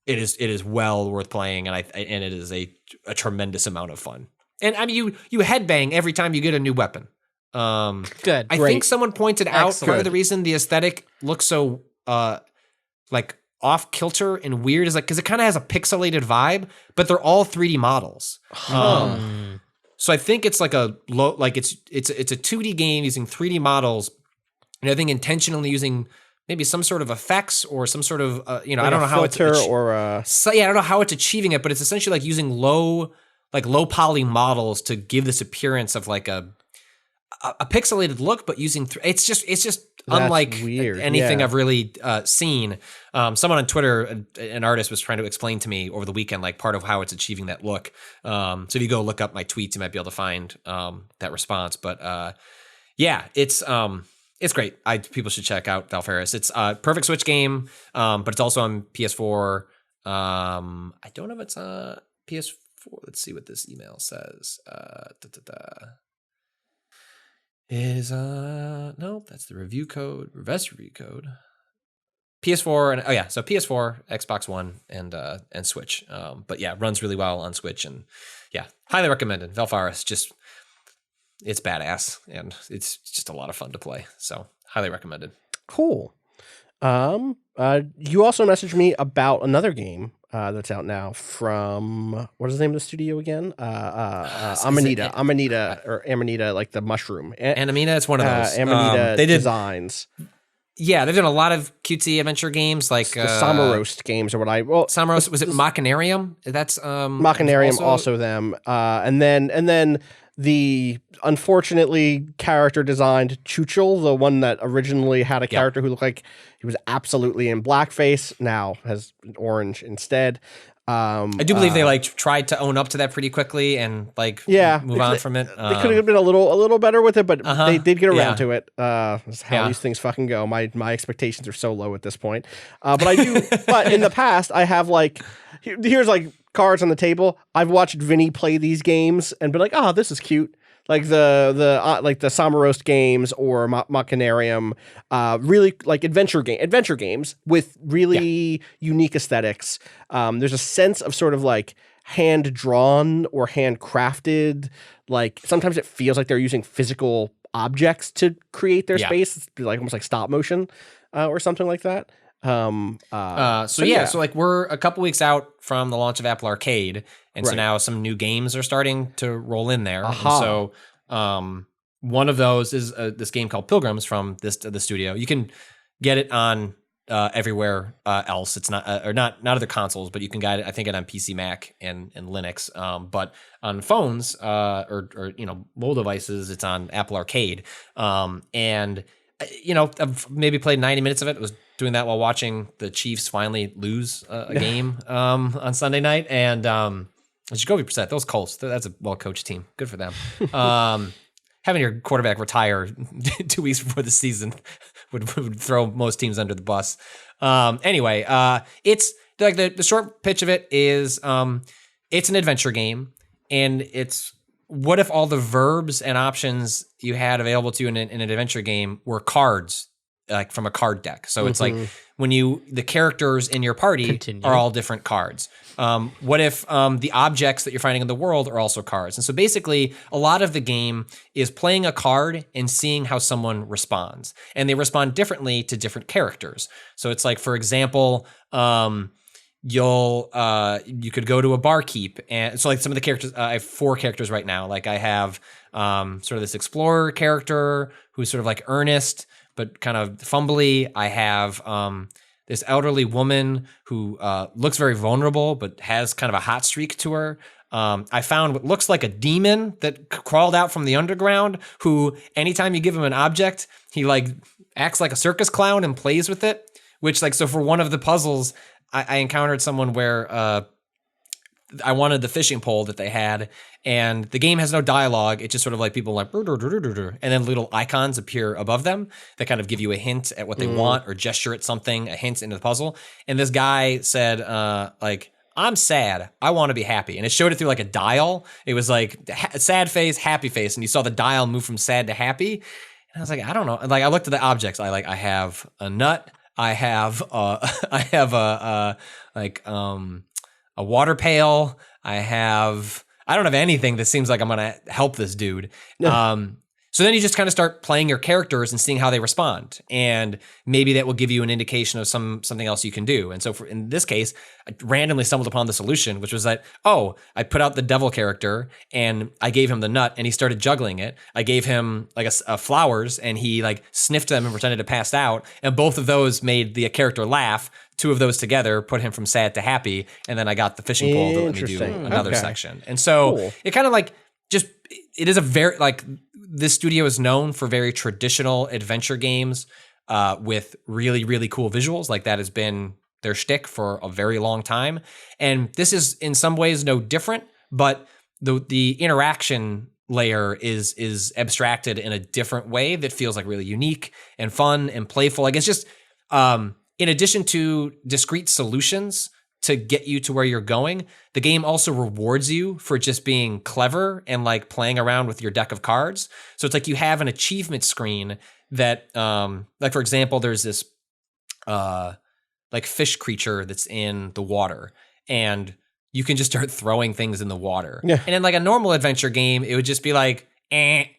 is well worth playing, and it is a tremendous amount of fun. And I mean, you headbang every time you get a new weapon. Good. I think someone pointed out part of the reason the aesthetic looks so like off kilter and weird is like because it kind of has a pixelated vibe, but they're all 3D models. So I think it's like a low, like it's a 2D game using 3D models, and I think intentionally using maybe some sort of effects or some sort of I don't know how it's I don't know how it's achieving it, but it's essentially like using low poly models to give this appearance of like a pixelated look, but using it's just unlike anything I've really seen. Someone on Twitter, an artist, was trying to explain to me over the weekend like part of how it's achieving that look. So if you go look up my tweets, you might be able to find that response. But it's great. People should check out Valfaris. It's a perfect Switch game, but it's also on PS4. I don't know if it's on PS4. Let's see what this email says. No, that's the review code, reverse review code. PS4 and so PS4, Xbox One, and Switch. But yeah, runs really well on Switch, and yeah, highly recommended. Valfaris, it's badass, and it's just a lot of fun to play. So highly recommended. Cool. You also messaged me about another game that's out now from, what is the name of the studio again? Amanita, like the mushroom. Amanita, it's one of those. Amanita Designs. Yeah, they've done a lot of cutesy adventure games like the Summer games, or what Summer was it Machinarium? That's Machinarium, also them. And then the unfortunately character designed Chuchel, the one that originally had a character who looked like he was absolutely in blackface, now has orange instead. I do believe they tried to own up to that pretty quickly and move on from it. They could have been a little better with it, but they did get around to it. That's how these things fucking go. My expectations are so low at this point. But I do. But in the past, I have here's cards on the table. I've watched Vinny play these games and been like, oh, this is cute. Like the Samarost games or Machinarium, really like adventure games with really unique aesthetics. There's a sense of sort of like hand drawn or handcrafted. Like sometimes it feels like they're using physical objects to create their space. It's like almost like stop motion or something like that. So we're a couple weeks out from the launch of Apple Arcade, and so now some new games are starting to roll in there. And so one of those is this game called Pilgrims from the studio. You can get it on everywhere else. It's not or not other consoles, but you can get it. I think it on PC, Mac, and Linux. But on phones or mobile devices, it's on Apple Arcade. And I've maybe played 90 minutes of it. I was doing that while watching the Chiefs finally lose a game on Sunday night. And Jacoby Brissett, those Colts, that's a well-coached team. Good for them. Having your quarterback retire 2 weeks before the season would throw most teams under the bus. Anyway, it's like the short pitch of it is it's an adventure game, and it's what if all the verbs and options you had available to you in an adventure game were cards, like from a card deck. So it's like when the characters in your party are all different cards. What if the objects that you're finding in the world are also cards? And so basically a lot of the game is playing a card and seeing how someone responds. And they respond differently to different characters. So it's like, for example, you could go to a barkeep, and so like some of the characters, I have 4 characters right now. Like I have sort of this explorer character who's sort of like earnest but kind of fumbly. I have this elderly woman who looks very vulnerable but has kind of a hot streak to her. I found what looks like a demon that crawled out from the underground, who anytime you give him an object, he acts like a circus clown and plays with it, which so for one of the puzzles, I encountered someone where I wanted the fishing pole that they had, and the game has no dialogue. It's just sort of like people and then little icons appear above them that kind of give you a hint at what they want or gesture at something, a hint into the puzzle. And this guy said, I'm sad. I want to be happy. And it showed it through like a dial. It was like sad face, happy face. And you saw the dial move from sad to happy. And I was like, I don't know. Like I looked at the objects. I have a nut. I have a water pail. I don't have anything that seems like I'm going to help this dude. So then you just kind of start playing your characters and seeing how they respond. And maybe that will give you an indication of something else you can do. And so in this case, I randomly stumbled upon the solution, which was that, I put out the devil character and I gave him the nut and he started juggling it. I gave him like a flowers and he like sniffed them and pretended to pass out. And both of those made the character laugh. 2 of those together put him from sad to happy. And then I got the fishing pole to let me do another section. And so it kind of like it is a very like this studio is known for very traditional adventure games with really, really cool visuals. Like that has been their shtick for a very long time. And this is in some ways no different, but the interaction layer is abstracted in a different way that feels like really unique and fun and playful. Like it's just in addition to discrete solutions to get you to where you're going, the game also rewards you for just being clever and like playing around with your deck of cards. So it's like you have an achievement screen that, like for example, there's this like fish creature that's in the water, and you can just start throwing things in the water. Yeah. And in like a normal adventure game, it would just be like, Like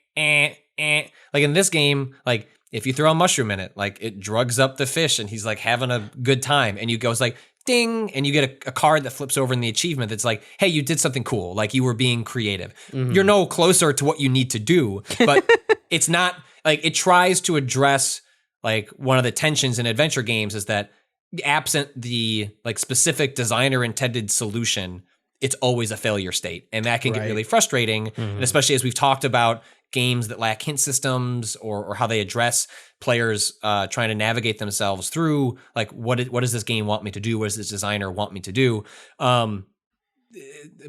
in this game, like if you throw a mushroom in it, like it drugs up the fish and he's like having a good time, and you go, it's like, ding, and you get a card that flips over in the achievement that's like, hey, you did something cool, like you were being creative. You're no closer to what you need to do, but it's not like it tries to address like one of the tensions in adventure games is that absent the like specific designer intended solution, it's always a failure state, and that can get really frustrating, and especially as we've talked about games that lack hint systems or how they address players trying to navigate themselves through like what does this game want me to do? What does this designer want me to do?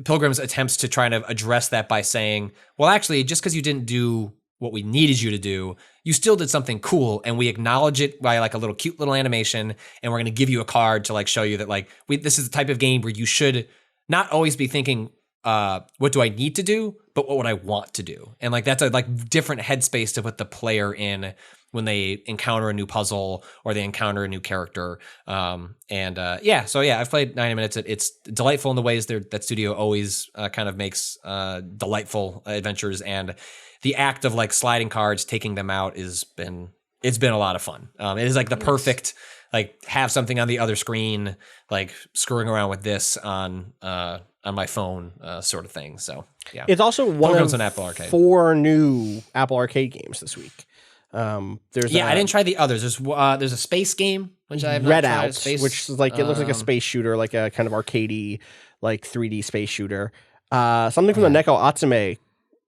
Pilgrims attempts to try to address that by saying, well, actually, just because you didn't do what we needed you to do, you still did something cool, and we acknowledge it by like a little cute little animation, and we're going to give you a card to like show you that like this is the type of game where you should not always be thinking, what do I need to do, but what would I want to do? And like that's a like different headspace to put the player in when they encounter a new puzzle or they encounter a new character. So I've played 90 minutes. It's delightful in the ways that studio always kind of makes delightful adventures, and the act of like sliding cards, taking them out it's been a lot of fun. It is like the perfect like have something on the other screen, like screwing around with this on my phone sort of thing. So yeah, it's also one Pilgrims of on Apple Arcade. 4 new Apple Arcade games this week. I didn't try the others. There's a space game which I have Red not tried. Out, which is like it looks like a space shooter, like a kind of arcadey, like 3D space shooter. Something from the Neko Atsume.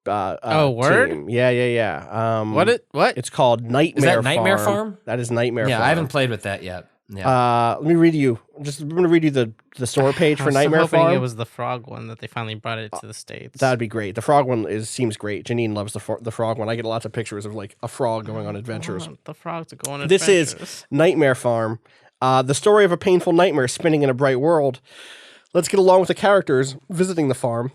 Word? Team. Yeah. What? It's called Nightmare. Is that Nightmare Farm? That is Nightmare Farm. Yeah, I haven't played with that yet. Yeah. Let me read you. I'm going to read you the store page for Nightmare Farm. Hoping it was the frog one that they finally brought it to the States. That'd be great. The frog one seems great. Janine loves the frog one. I get lots of pictures of like a frog going on adventures. The frog to go on adventures. This is Nightmare Farm. The story of a painful nightmare spinning in a bright world. Let's get along with the characters visiting the farm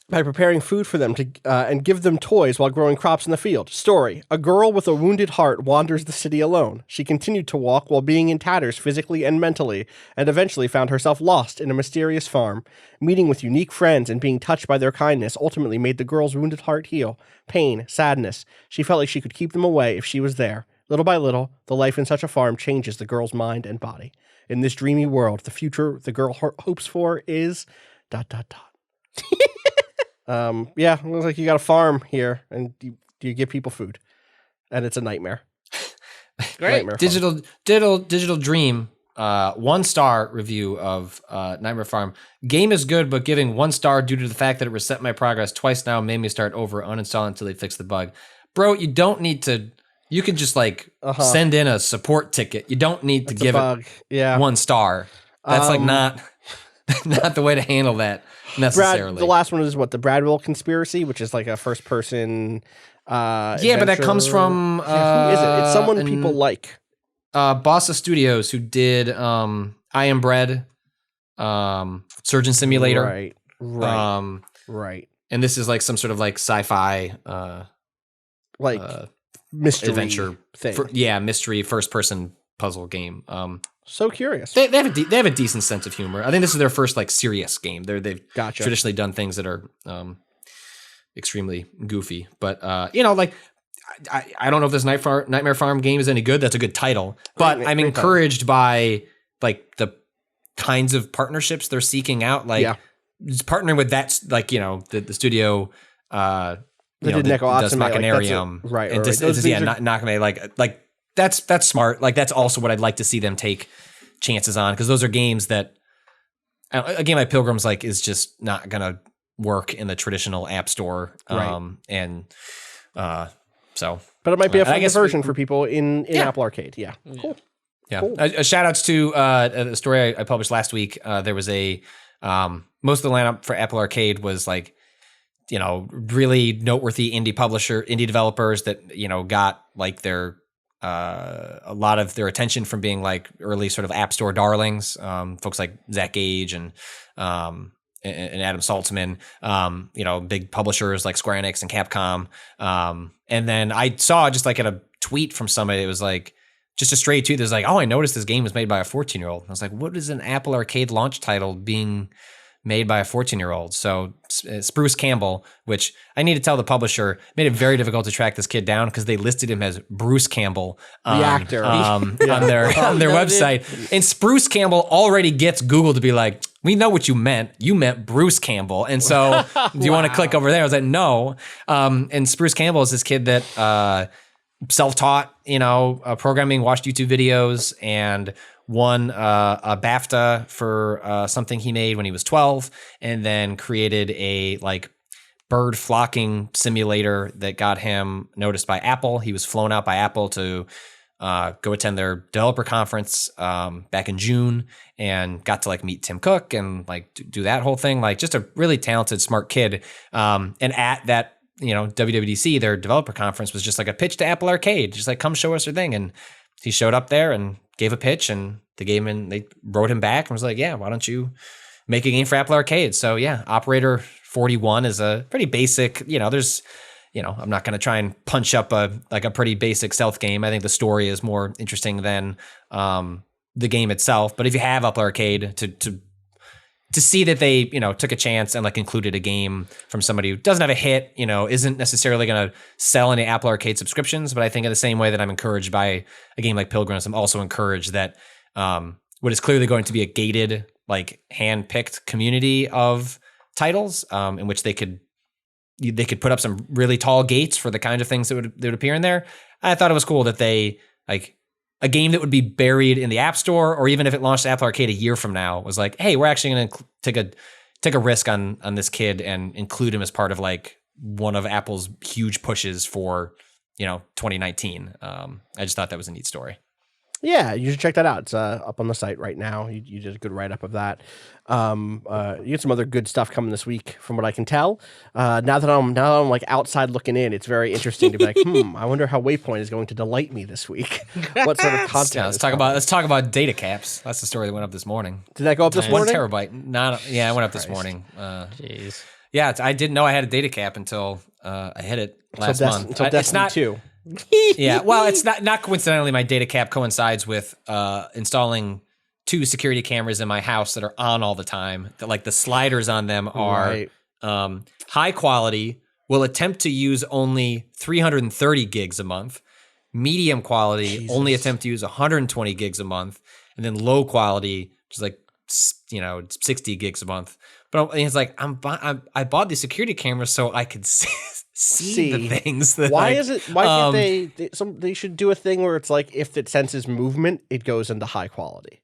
by preparing food for them and give them toys while growing crops in the field. Story: a girl with a wounded heart wanders the city alone. She continued to walk while being in tatters physically and mentally, and eventually found herself lost in a mysterious farm. Meeting with unique friends and being touched by their kindness ultimately made the girl's wounded heart heal. Pain, sadness. She felt like she could keep them away if she was there. Little by little, the life in such a farm changes the girl's mind and body. In this dreamy world, the future the girl hopes for is ... it looks like you got a farm here, and you give people food, and it's a nightmare. Great. Nightmare Digital Dream, 1-star review of Nightmare Farm. Game is good, but giving 1 star due to the fact that it reset my progress twice now made me start over, uninstall until they fix the bug. Bro, you don't need to. You can just like send in a support ticket. You don't need to give it 1 star. That's like not the way to handle that. Necessarily. The last one is the Bradwell Conspiracy, which is like a first person but that comes from who is it? It's someone people like. Bossa Studios, who did I Am Bread, Surgeon Simulator. Right. And this is like some sort of like sci-fi mystery adventure thing. mystery first-person puzzle game. So curious. They have a decent sense of humor. I think this is their first like serious game. They've Gotcha. traditionally done things that are extremely goofy, but like I don't know if this Nightmare Farm game is any good. That's a good title, but I'm encouraged by like the kinds of partnerships they're seeking out. Like partnering with that, like the studio. They did does Machinarium, right? And Nakame, like that's smart. Like that's also what I'd like to see them take chances on, because those are games that a game like Pilgrims like is just not gonna work in the traditional app store. But it might be a fun version for people in Apple Arcade. Yeah, cool. Yeah, cool. Shout outs to the story I published last week. There was a most of the lineup for Apple Arcade was like really noteworthy indie developers that got like their a lot of their attention from being like early sort of app store darlings, folks like Zach Gage and Adam Saltzman, big publishers like Square Enix and Capcom. And then I saw just like in a tweet from somebody, it was like just a straight tweet. There's like, oh, I noticed this game was made by a 14-year-old. I was like, what is an Apple Arcade launch title being made by a 14-year-old? So Spruce Campbell, which I need to tell the publisher, made it very difficult to track this kid down because they listed him as Bruce Campbell, the actor, on their website. And Spruce Campbell already gets Google to be like, we know what you meant. You meant Bruce Campbell. And so do you want to click over there? I was like, no. And Spruce Campbell is this kid that self-taught, programming, watched YouTube videos, and won a BAFTA for something he made when he was 12, and then created a like bird flocking simulator that got him noticed by Apple. He was flown out by Apple to go attend their developer conference back in June, and got to like meet Tim Cook and like do that whole thing. Like just a really talented, smart kid. And at that, WWDC, their developer conference was just like a pitch to Apple Arcade, just like come show us your thing. And he showed up there and gave a pitch, and they wrote him back and was like, yeah, why don't you make a game for Apple Arcade? So yeah, Operator 41 is a pretty basic, there's, I'm not going to try and punch up a pretty basic stealth game. I think the story is more interesting than the game itself. But if you have Apple Arcade to see that they, took a chance and like included a game from somebody who doesn't have a hit, isn't necessarily going to sell any Apple Arcade subscriptions. But I think in the same way that I'm encouraged by a game like Pilgrims, I'm also encouraged that what is clearly going to be a gated, like hand-picked community of titles in which they could put up some really tall gates for the kind of things that would appear in there. I thought it was cool that they like a game that would be buried in the App Store, or even if it launched Apple Arcade a year from now, was like, hey, we're actually going to take a risk on this kid and include him as part of like one of Apple's huge pushes for 2019. I just thought that was a neat story. Yeah, you should check that out. It's up on the site right now. You did a good write-up of that. You get some other good stuff coming this week, from what I can tell. Now that I'm like outside looking in, it's very interesting to be like, I wonder how Waypoint is going to delight me this week. What sort of content? Let's talk about data caps. That's the story that went up this morning. Did that go up this morning? 1 terabyte. It went up this morning. Jeez. Yeah, I didn't know I had a data cap until I hit it last month. Until Destiny 2. Yeah, well, it's not coincidentally my data cap coincides with installing 2 security cameras in my house that are on all the time. That like the sliders on them are high quality, will attempt to use only 330 gigs a month. Medium quality, only attempt to use 120 gigs a month, and then low quality, which is like 60 gigs a month. But it's like I bought these security cameras so I could see the things. That why is it? Why can't they should do a thing where it's like if it senses movement, it goes into high quality.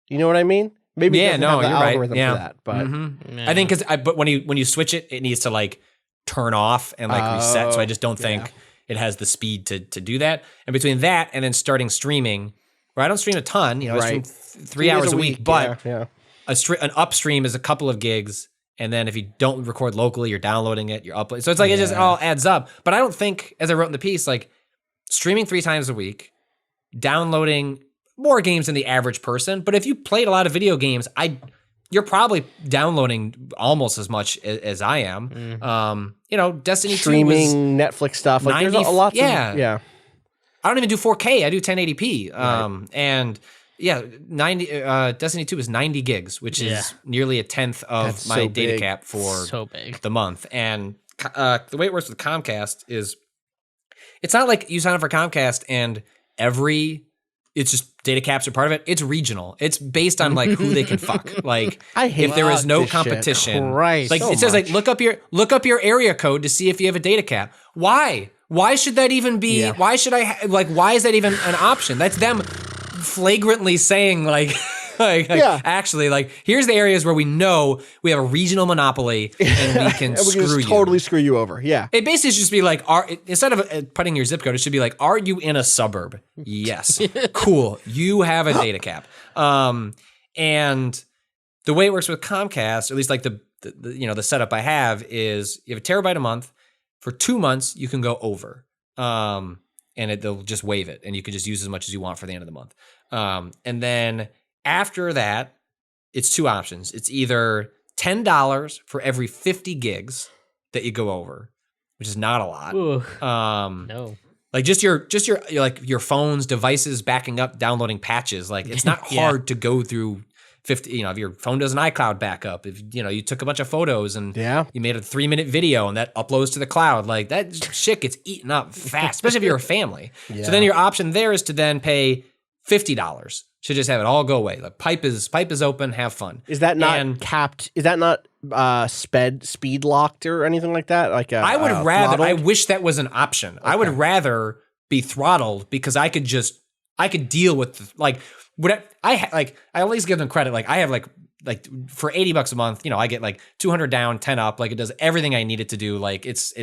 You know what I mean? Maybe it doesn't have the algorithm for that, but I think but when you switch it, it needs to like turn off and like reset. So I just don't think it has the speed to do that. And between that and then starting streaming, where I don't stream a ton, I stream 3 hours a week, but an upstream is a couple of gigs. And then if you don't record locally, you're downloading it, you're uploading. So it's like it just all adds up. But I don't think, as I wrote in the piece, like streaming 3 times a week, downloading more games than the average person, but if you played a lot of video games, you're probably downloading almost as much as I am. Destiny 2 streaming, Netflix stuff. Like 90, there's a lot. Yeah. I don't even do 4K. I do 1080p. And yeah, Destiny 2 is 90 gigs, which is nearly a tenth of my data cap for the month. And the way it works with Comcast is it's not like you sign up for Comcast and it's just data caps are part of it. It's regional. It's based on like who they can fuck. Like if there is no competition, like it says like look up your area code to see if you have a data cap. Why? Why should that even be? Yeah. Why should why is that even an option? That's them flagrantly saying actually like here's the areas where we know we have a regional monopoly and we can totally screw you over. Yeah. It basically should just be like instead of putting your zip code, it should be like, are you in a suburb? Yes. Cool. You have a data cap. And the way it works with Comcast, at least like the setup I have is you have a terabyte a month. For 2 months, you can go over. And they'll just waive it, and you can just use as much as you want for the end of the month. And then after that, it's two options. It's either $10 for every 50 gigs that you go over, which is not a lot. No. Like just your like your phone's devices backing up, downloading patches. Like it's not hard to go through 50. If your phone does an iCloud backup, if you took a bunch of photos and you made a 3-minute video and that uploads to the cloud, like that shit gets eaten up fast, especially if you're a family. So then your option there is to then pay $50 to just have it all go away. Like pipe is open, have fun. Is that not capped? Is that not speed locked or anything like that? Like I would rather. throttled? I wish that was an option. Okay. I would rather be throttled because I could deal with I always give them credit. Like I have like for $80 a month, I get like 200 down, 10 up. Like it does everything I need it to do. Like it's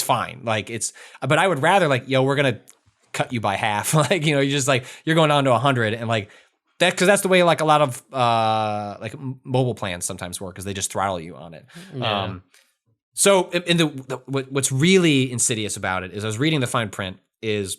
fine. Like but I would rather we're gonna cut you by half. Like you're just like you're going down to 100 and like that because that's the way like a lot of like mobile plans sometimes work because they just throttle you on it. Yeah. So in what's really insidious about it is I was reading the fine print is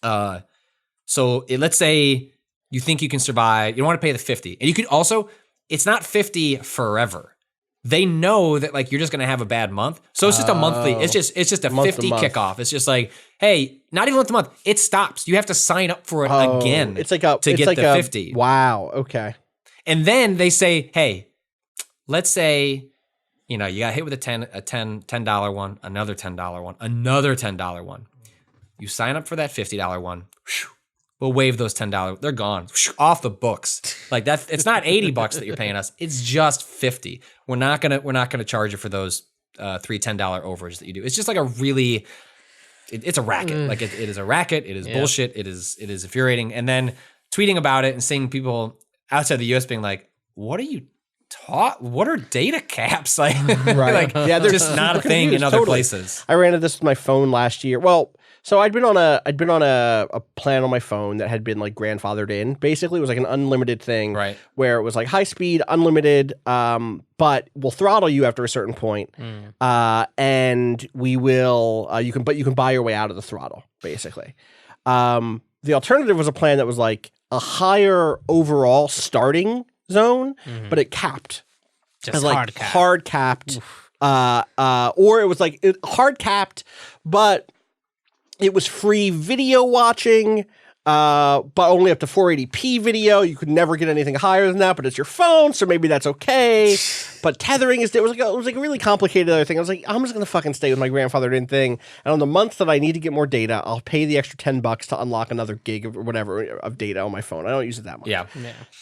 let's say you think you can survive, you don't want to pay the 50. And you could also, it's not 50 forever. They know that like you're just gonna have a bad month. So it's just a monthly, it's just a 50 kickoff. It's just like, hey, not even month to month, it stops. You have to sign up for it again. It's like to get the 50. Wow, okay. And then they say, hey, let's say, you got hit with a $10 one, another $10 one, another $10 one. You sign up for that $50 one. We'll waive those $10. They're gone off the books. Like that. It's not $80 that you're paying us. It's just $50. We're not gonna charge you for those $3 $10 overages that you do. It's just like a really. It's a racket. Like it is a racket. It is bullshit. It is infuriating. And then tweeting about it and seeing people outside the U.S. being like, "What are you taught? What are data caps?" Like, right. They're just not a thing in other places. I ran into this with my phone last year. Well. So I'd been on a plan on my phone that had been like grandfathered in. Basically, it was like an unlimited thing, right? Where it was like high speed, unlimited, but we'll throttle you after a certain point, and we will. You can buy your way out of the throttle, basically. The alternative was a plan that was like a higher overall starting zone, but it capped, just hard capped, or it was like hard capped, but. It was free video watching, but only up to 480p video. You could never get anything higher than that, but it's your phone, so maybe that's okay. But tethering it was like a really complicated other thing. I was like, I'm just gonna fucking stay with my grandfathered in thing. And on the month that I need to get more data, I'll pay the extra $10 to unlock another gig of whatever of data on my phone. I don't use it that much. Yeah.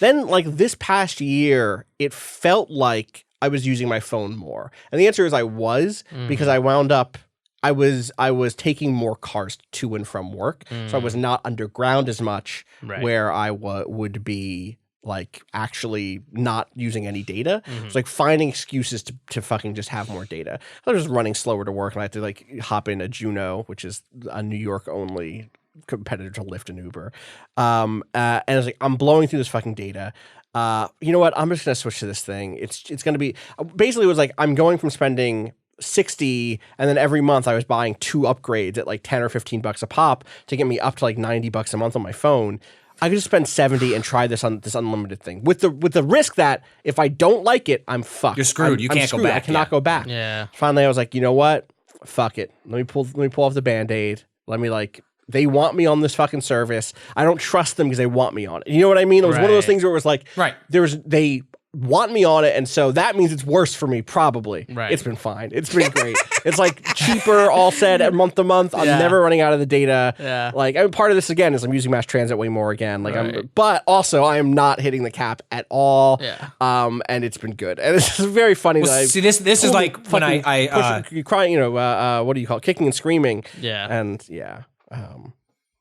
Then like this past year, it felt like I was using my phone more, and the answer is I was because I wound up. I was taking more cars to and from work, so I was not underground as much, where I would be like actually not using any data. It's like finding excuses to fucking just have more data. I was just running slower to work, and I had to like hop in a Juno, which is a New York only competitor to Lyft and Uber. And I was like, I'm blowing through this fucking data. You know what? I'm just gonna switch to this thing. It's gonna be basically it was like I'm going from spending 60 and then every month I was buying 2 upgrades at like $10 or $15 a pop to get me up to like $90 a month on my phone. I could just spend 70 and try this on this unlimited thing with the risk that if I don't like it, I'm fucked. You're screwed. You can't go back. I cannot go back. Yeah. Finally, I was like, you know what? Fuck it. Let me pull off the Band-Aid. Let me they want me on this fucking service. I don't trust them because they want me on it. You know what I mean? It was one of those things where it was like, they want me on it, and so that means it's worse for me, probably. Right. It's been fine. It's been great. It's like cheaper, all said, at month to month. I'm never running out of the data. Yeah. Like, I mean, part of this again is I'm using mass transit way more again. Like, but also I am not hitting the cap at all. Yeah. And it's been good. And it's very funny. Well, see, this is like when you crying, what do you call it? Kicking and screaming. Yeah. And yeah.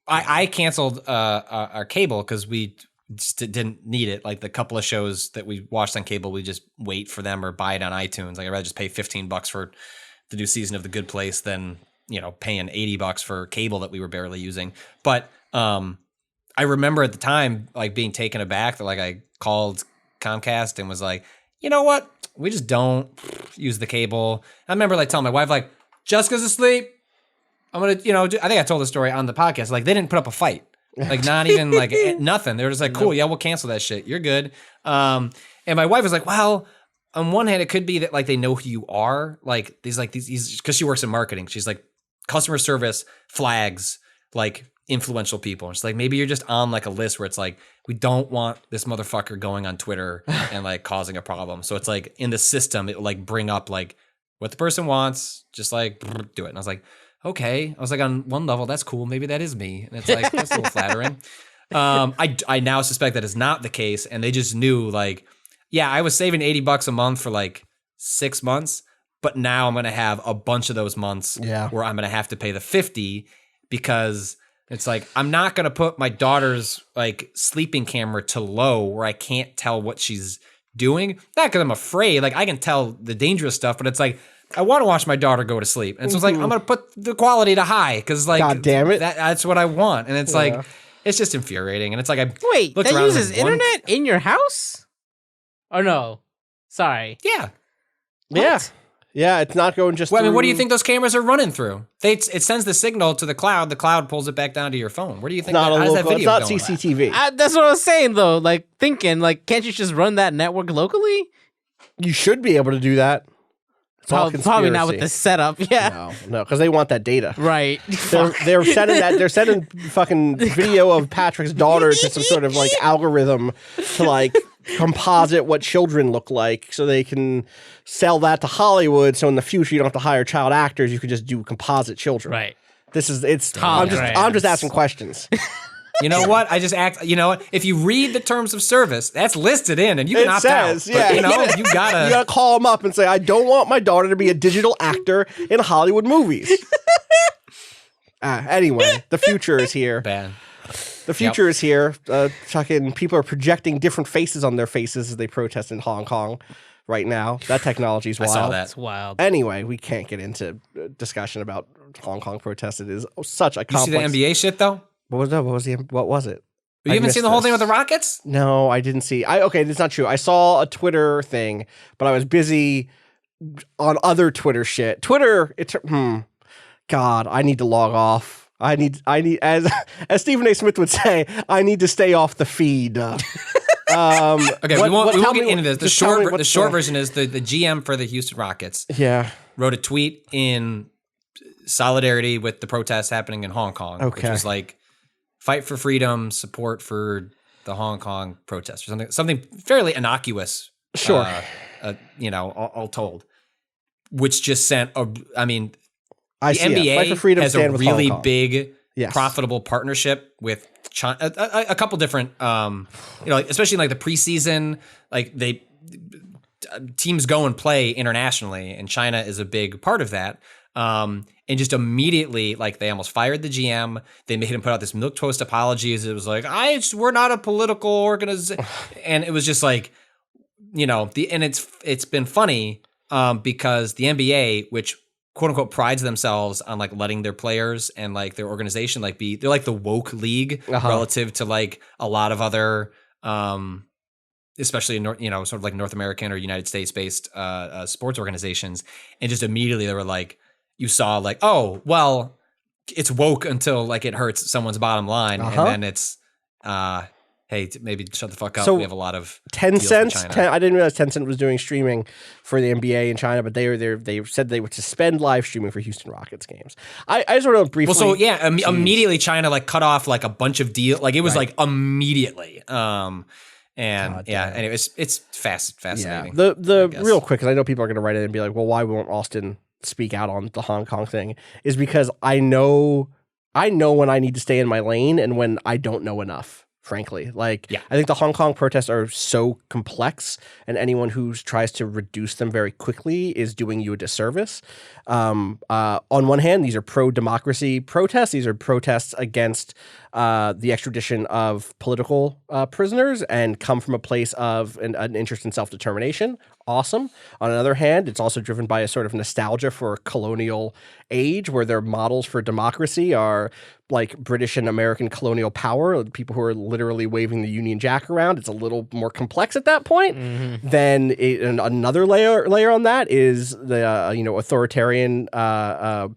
I canceled our cable because we just didn't need it. Like the couple of shows that we watched on cable, we just wait for them or buy it on iTunes. Like I'd rather just pay $15 for the new season of The Good Place than, paying $80 for cable that we were barely using. But I remember at the time like being taken aback that like I called Comcast and was like, you know what? We just don't use the cable. I remember like telling my wife like, Jessica's asleep. I'm going to, I think I told the story on the podcast. Like they didn't put up a fight. Like not even like nothing. They were just like, cool, yeah, we'll cancel that shit. You're good. And my wife was like, well, on one hand, it could be that like they know who you are. Like these because she works in marketing. She's like customer service flags like influential people. It's like maybe you're just on like a list where it's like we don't want this motherfucker going on Twitter and like causing a problem. So it's like in the system, it will like bring up like what the person wants, just like do it. And I was like, okay. I was like, on one level, that's cool. Maybe that is me. And it's like, that's a little flattering. I now suspect that is not the case. And they just knew like, yeah, I was saving $80 a month for like 6 months, but now I'm going to have a bunch of those months where I'm going to have to pay the 50 because it's like, I'm not going to put my daughter's like sleeping camera to low where I can't tell what she's doing. Not because I'm afraid, like I can tell the dangerous stuff, but it's like, I want to watch my daughter go to sleep. And so it's like, I'm going to put the quality to high because like, God damn it. That's what I want. And it's like, it's just infuriating. And it's like, Wait, that uses internet in your house? Or no? Sorry. Yeah. What? Yeah. Yeah, it's not going just I mean, what do you think those cameras are running through? It sends the signal to the cloud pulls it back down to your phone. Where do you think how does that video going? It's not CCTV. That's what I was saying though. Like thinking, like, can't you just run that network locally? You should be able to do that. Probably not with the setup. Yeah. No, because they want that data. Right. They're sending that. They're sending fucking video of Patrick's daughter to some sort of like algorithm to like composite what children look like, so they can sell that to Hollywood. So in the future, you don't have to hire child actors. You could just do composite children. Right. I'm just asking questions. You know what? You know what? If you read the terms of service, that's listed in, and you can opt out. Yeah. But, you gotta call them up and say, I don't want my daughter to be a digital actor in Hollywood movies. Anyway, the future is here. Bad. The future is here. Fucking people are projecting different faces on their faces as they protest in Hong Kong right now. That technology is wild. I saw that. It's wild. Anyway, we can't get into discussion about Hong Kong protests. It is such a complex. You see the NBA shit though? What was it? You haven't seen the whole thing with the Rockets? No, I didn't see. Okay, it's not true. I saw a Twitter thing, but I was busy on other Twitter shit. Twitter, God, I need to log off. I need as Stephen A. Smith would say, I need to stay off the feed. Okay, we won't get into this. The short version is the GM for the Houston Rockets. Yeah, wrote a tweet in solidarity with the protests happening in Hong Kong, which was like, fight for freedom, support for the Hong Kong protests, or something fairly innocuous. Sure, all told, which just sent the NBA has a really big, profitable partnership with China, a couple different, especially like the preseason, like teams go and play internationally, and China is a big part of that. And just immediately, like, they almost fired the GM. They made him put out this milquetoast apologies. It was like, we're not a political organization. And it was just like, it's been funny because the NBA, which quote unquote prides themselves on like letting their players and like their organization like they're like the woke league relative to like a lot of other, especially in sort of like North American or United States based sports organizations. And just immediately they were like, you saw like, oh, well, it's woke until like it hurts someone's bottom line. And then hey, maybe shut the fuck up. So we have a lot of Tencent. deals with China. I didn't realize Tencent was doing streaming for the NBA in China, but they said they would suspend live streaming for Houston Rockets games. I just want to briefly. Well, so yeah, immediately China like cut off like a bunch of deals. Like it was like immediately. And anyway, it's fascinating. Yeah. The real quick, because I know people are going to write in and be like, well, why won't Austin speak out on the Hong Kong thing? Is because I know when I need to stay in my lane and when I don't know enough. Frankly, I think the Hong Kong protests are so complex, and anyone who tries to reduce them very quickly is doing you a disservice. On one hand, these are pro-democracy protests. These are protests against the extradition of political prisoners and come from a place of an interest in self-determination. Awesome. On the other hand, it's also driven by a sort of nostalgia for a colonial age where their models for democracy are like British and American colonial power, people who are literally waving the Union Jack around. It's a little more complex at that point. Then another layer on that is the authoritarian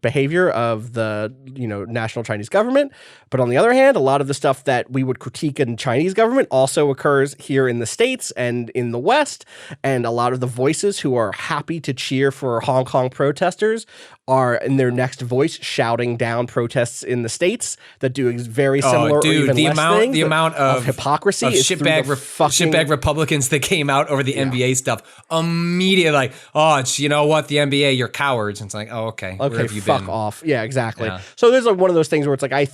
behavior of the national Chinese government. But on the other hand, a lot of the stuff that we would critique in Chinese government also occurs here in the States and in the West. And a lot of the voices who are happy to cheer for Hong Kong protesters are in their next voice shouting down protests in the States that do very similar or even less things. The amount of hypocrisy of is shitbag Republicans that came out over the NBA stuff immediately like, you know what, the NBA, you're cowards. And it's like, oh, okay. Where have you fuck been? off. Yeah, exactly. Yeah. So there's like one of those things where it's like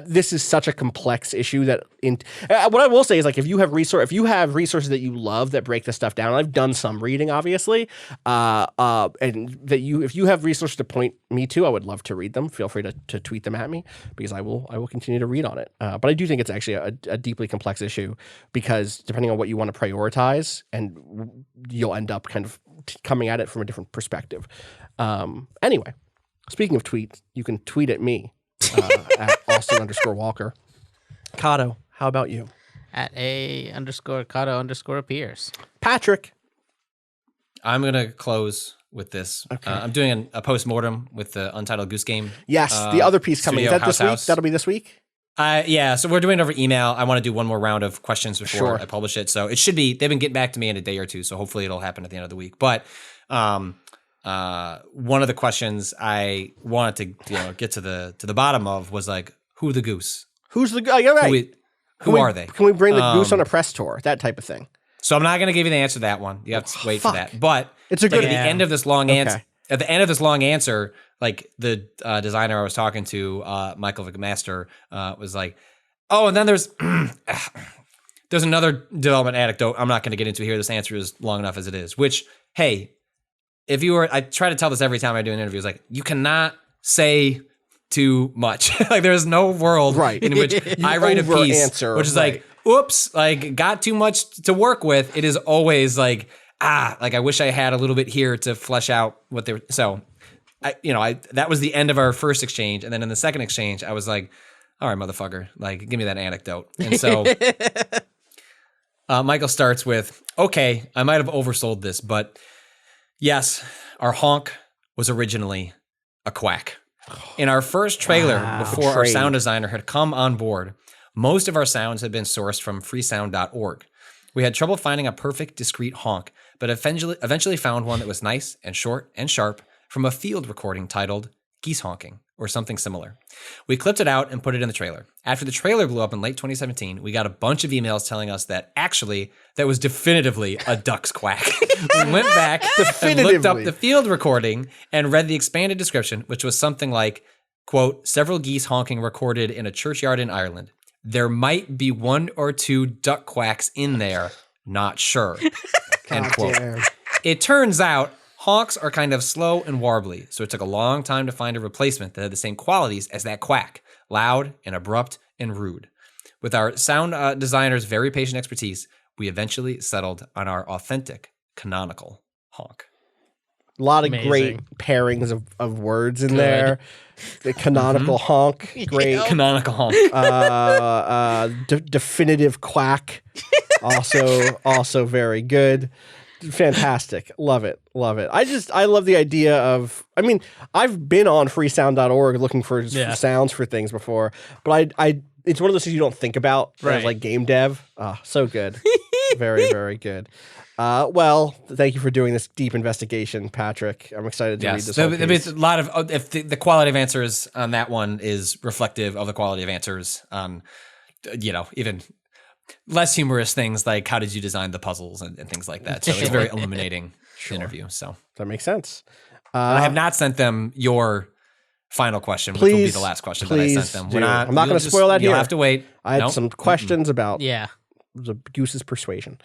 this is such a complex issue that what I will say is like if you have resources that you love that break this stuff down. I've done some reading, obviously, and that if you have resources to point me to, I would love to read them. Feel free to tweet them at me because I will continue to read on it. But I do think it's actually a deeply complex issue because depending on what you want to prioritize, and you'll end up kind of coming at it from a different perspective. Anyway, speaking of tweets, you can tweet at me at Austin_Walker. Kato, how about you? At @A_Kato_appears. Patrick. I'm going to close with this. Okay. I'm doing a post-mortem with the Untitled Goose Game. Yes, the other piece coming. Is that this week? That'll be this week? Yeah, so we're doing it over email. I want to do one more round of questions before I publish it. So it should be, they've been getting back to me in a day or two, so hopefully it'll happen at the end of the week. But one of the questions I wanted to get to the bottom of was like, who the goose? Who's the goose? You're right. Who are they? Can we bring the goose on a press tour? That type of thing. So I'm not going to give you the answer to that one. You have to wait for that. But it's a good at the end of this long answer. At the end of this long answer, like the designer I was talking to, Michael McMaster, was like, "Oh, and then there's another development anecdote. I'm not going to get into here. This answer is long enough as it is. Which, hey, I try to tell this every time I do an interview. It's like you cannot say too much. Like there's no world in which I write a piece, which is like, oops, like got too much to work with. It is always like, like I wish I had a little bit here to flesh out what they were. So, that was the end of our first exchange, and then in the second exchange, I was like, all right, motherfucker, like give me that anecdote. And so, Michael starts with, okay, I might have oversold this, but yes, our Honk was originally a quack. In our first trailer, before our sound designer had come on board, most of our sounds had been sourced from freesound.org. We had trouble finding a perfect, discrete honk, but eventually found one that was nice and short and sharp from a field recording titled Geese Honking, or something similar. We clipped it out and put it in the trailer. After the trailer blew up in late 2017, we got a bunch of emails telling us that actually that was definitively a duck's quack. We went back and looked up the field recording and read the expanded description, which was something like, quote, several geese honking recorded in a churchyard in Ireland. There might be one or two duck quacks in there, not sure. End quote. Damn. It turns out honks are kind of slow and warbly, so it took a long time to find a replacement that had the same qualities as that quack, loud and abrupt and rude. With our sound designer's very patient expertise, we eventually settled on our authentic, canonical honk. A lot of great pairings of words in there. The canonical honk, great. Canonical honk. Definitive quack, also very good. Fantastic. Love it. Love it. I love the idea of, I mean, I've been on freesound.org looking for sounds for things before, but it's one of those things you don't think about as like game dev. So good. Very, very good. Well, thank you for doing this deep investigation, Patrick. I'm excited to read this whole piece. There's a lot of, if the quality of answers on that one is reflective of the quality of answers on, even less humorous things like how did you design the puzzles and things like that. So it's a very illuminating interview. So that makes sense. I have not sent them your final question, which will be the last question that I sent them. I'm not going to spoil that here. You'll have to wait. I had some questions about the Goose's persuasion.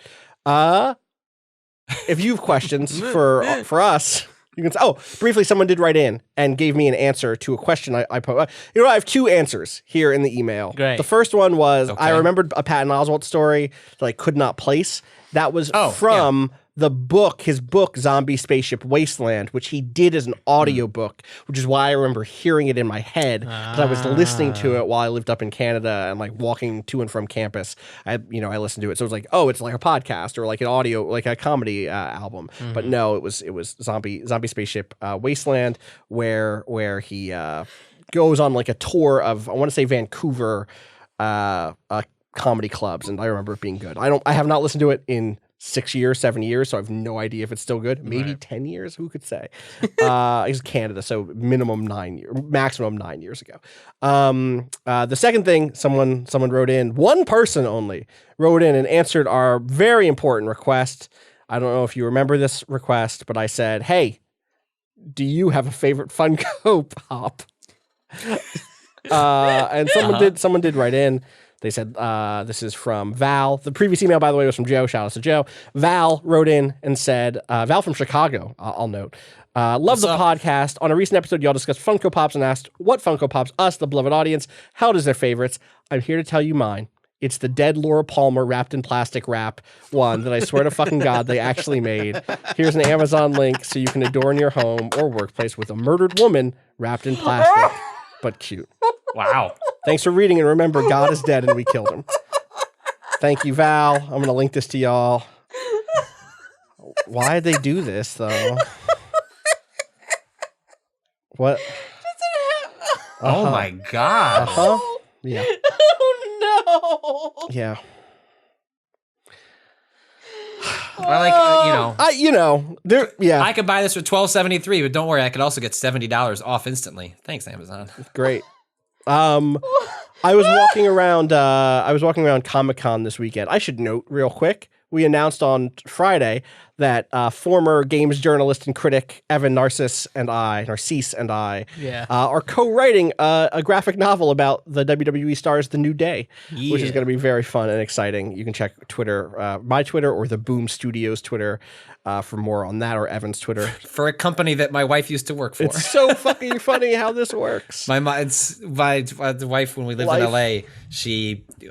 If you have questions for us, you can say, briefly, someone did write in and gave me an answer to a question I put. I have two answers here in the email. Great. The first one was, I remembered a Patton Oswalt story that I could not place. That was from the book, his book, Zombie Spaceship Wasteland, which he did as an audiobook, which is why I remember hearing it in my head, because I was listening to it while I lived up in Canada and like walking to and from campus. I listened to it. So it was like, it's like a podcast or like an audio, like a comedy album. But no, it was Zombie Spaceship Wasteland, where he goes on like a tour of, I want to say Vancouver comedy clubs, and I remember it being good. I have not listened to it in 6 years, 7 years, so I have no idea if it's still good. Maybe 10 years, who could say? It's Canada, so maximum 9 years ago. The second thing, someone wrote in, one person only wrote in and answered our very important request. I don't know if you remember this request, but I said, hey, do you have a favorite Funko Pop? And someone did write in. They said, this is from Val. The previous email, by the way, was from Joe. Shout out to Joe. Val wrote in and said, Val from Chicago, I'll note. Love the podcast. On a recent episode, y'all discussed Funko Pops and asked what Funko Pops us, the beloved audience, held as their favorites. I'm here to tell you mine. It's the dead Laura Palmer wrapped in plastic wrap one that I swear to fucking God they actually made. Here's an Amazon link so you can adorn your home or workplace with a murdered woman wrapped in plastic, but cute. Wow. Thanks for reading, and remember, God is dead and we killed him. Thank you, Val. I'm going to link this to y'all. Why did they do this, though? What? Oh, my God. Yeah. Oh, no. Yeah. I could buy this for $12.73, but don't worry, I could also get $70 off instantly. Thanks, Amazon. Great. I was walking around Comic-Con this weekend. I should note real quick, we announced on Friday that former games journalist and critic Evan Narcisse and I are co-writing a graphic novel about the WWE stars The New Day, which is going to be very fun and exciting. You can check Twitter, my Twitter or the Boom Studios Twitter for more on that, or Evan's Twitter. For a company that my wife used to work for. It's so fucking funny how this works. My wife, when we lived in LA,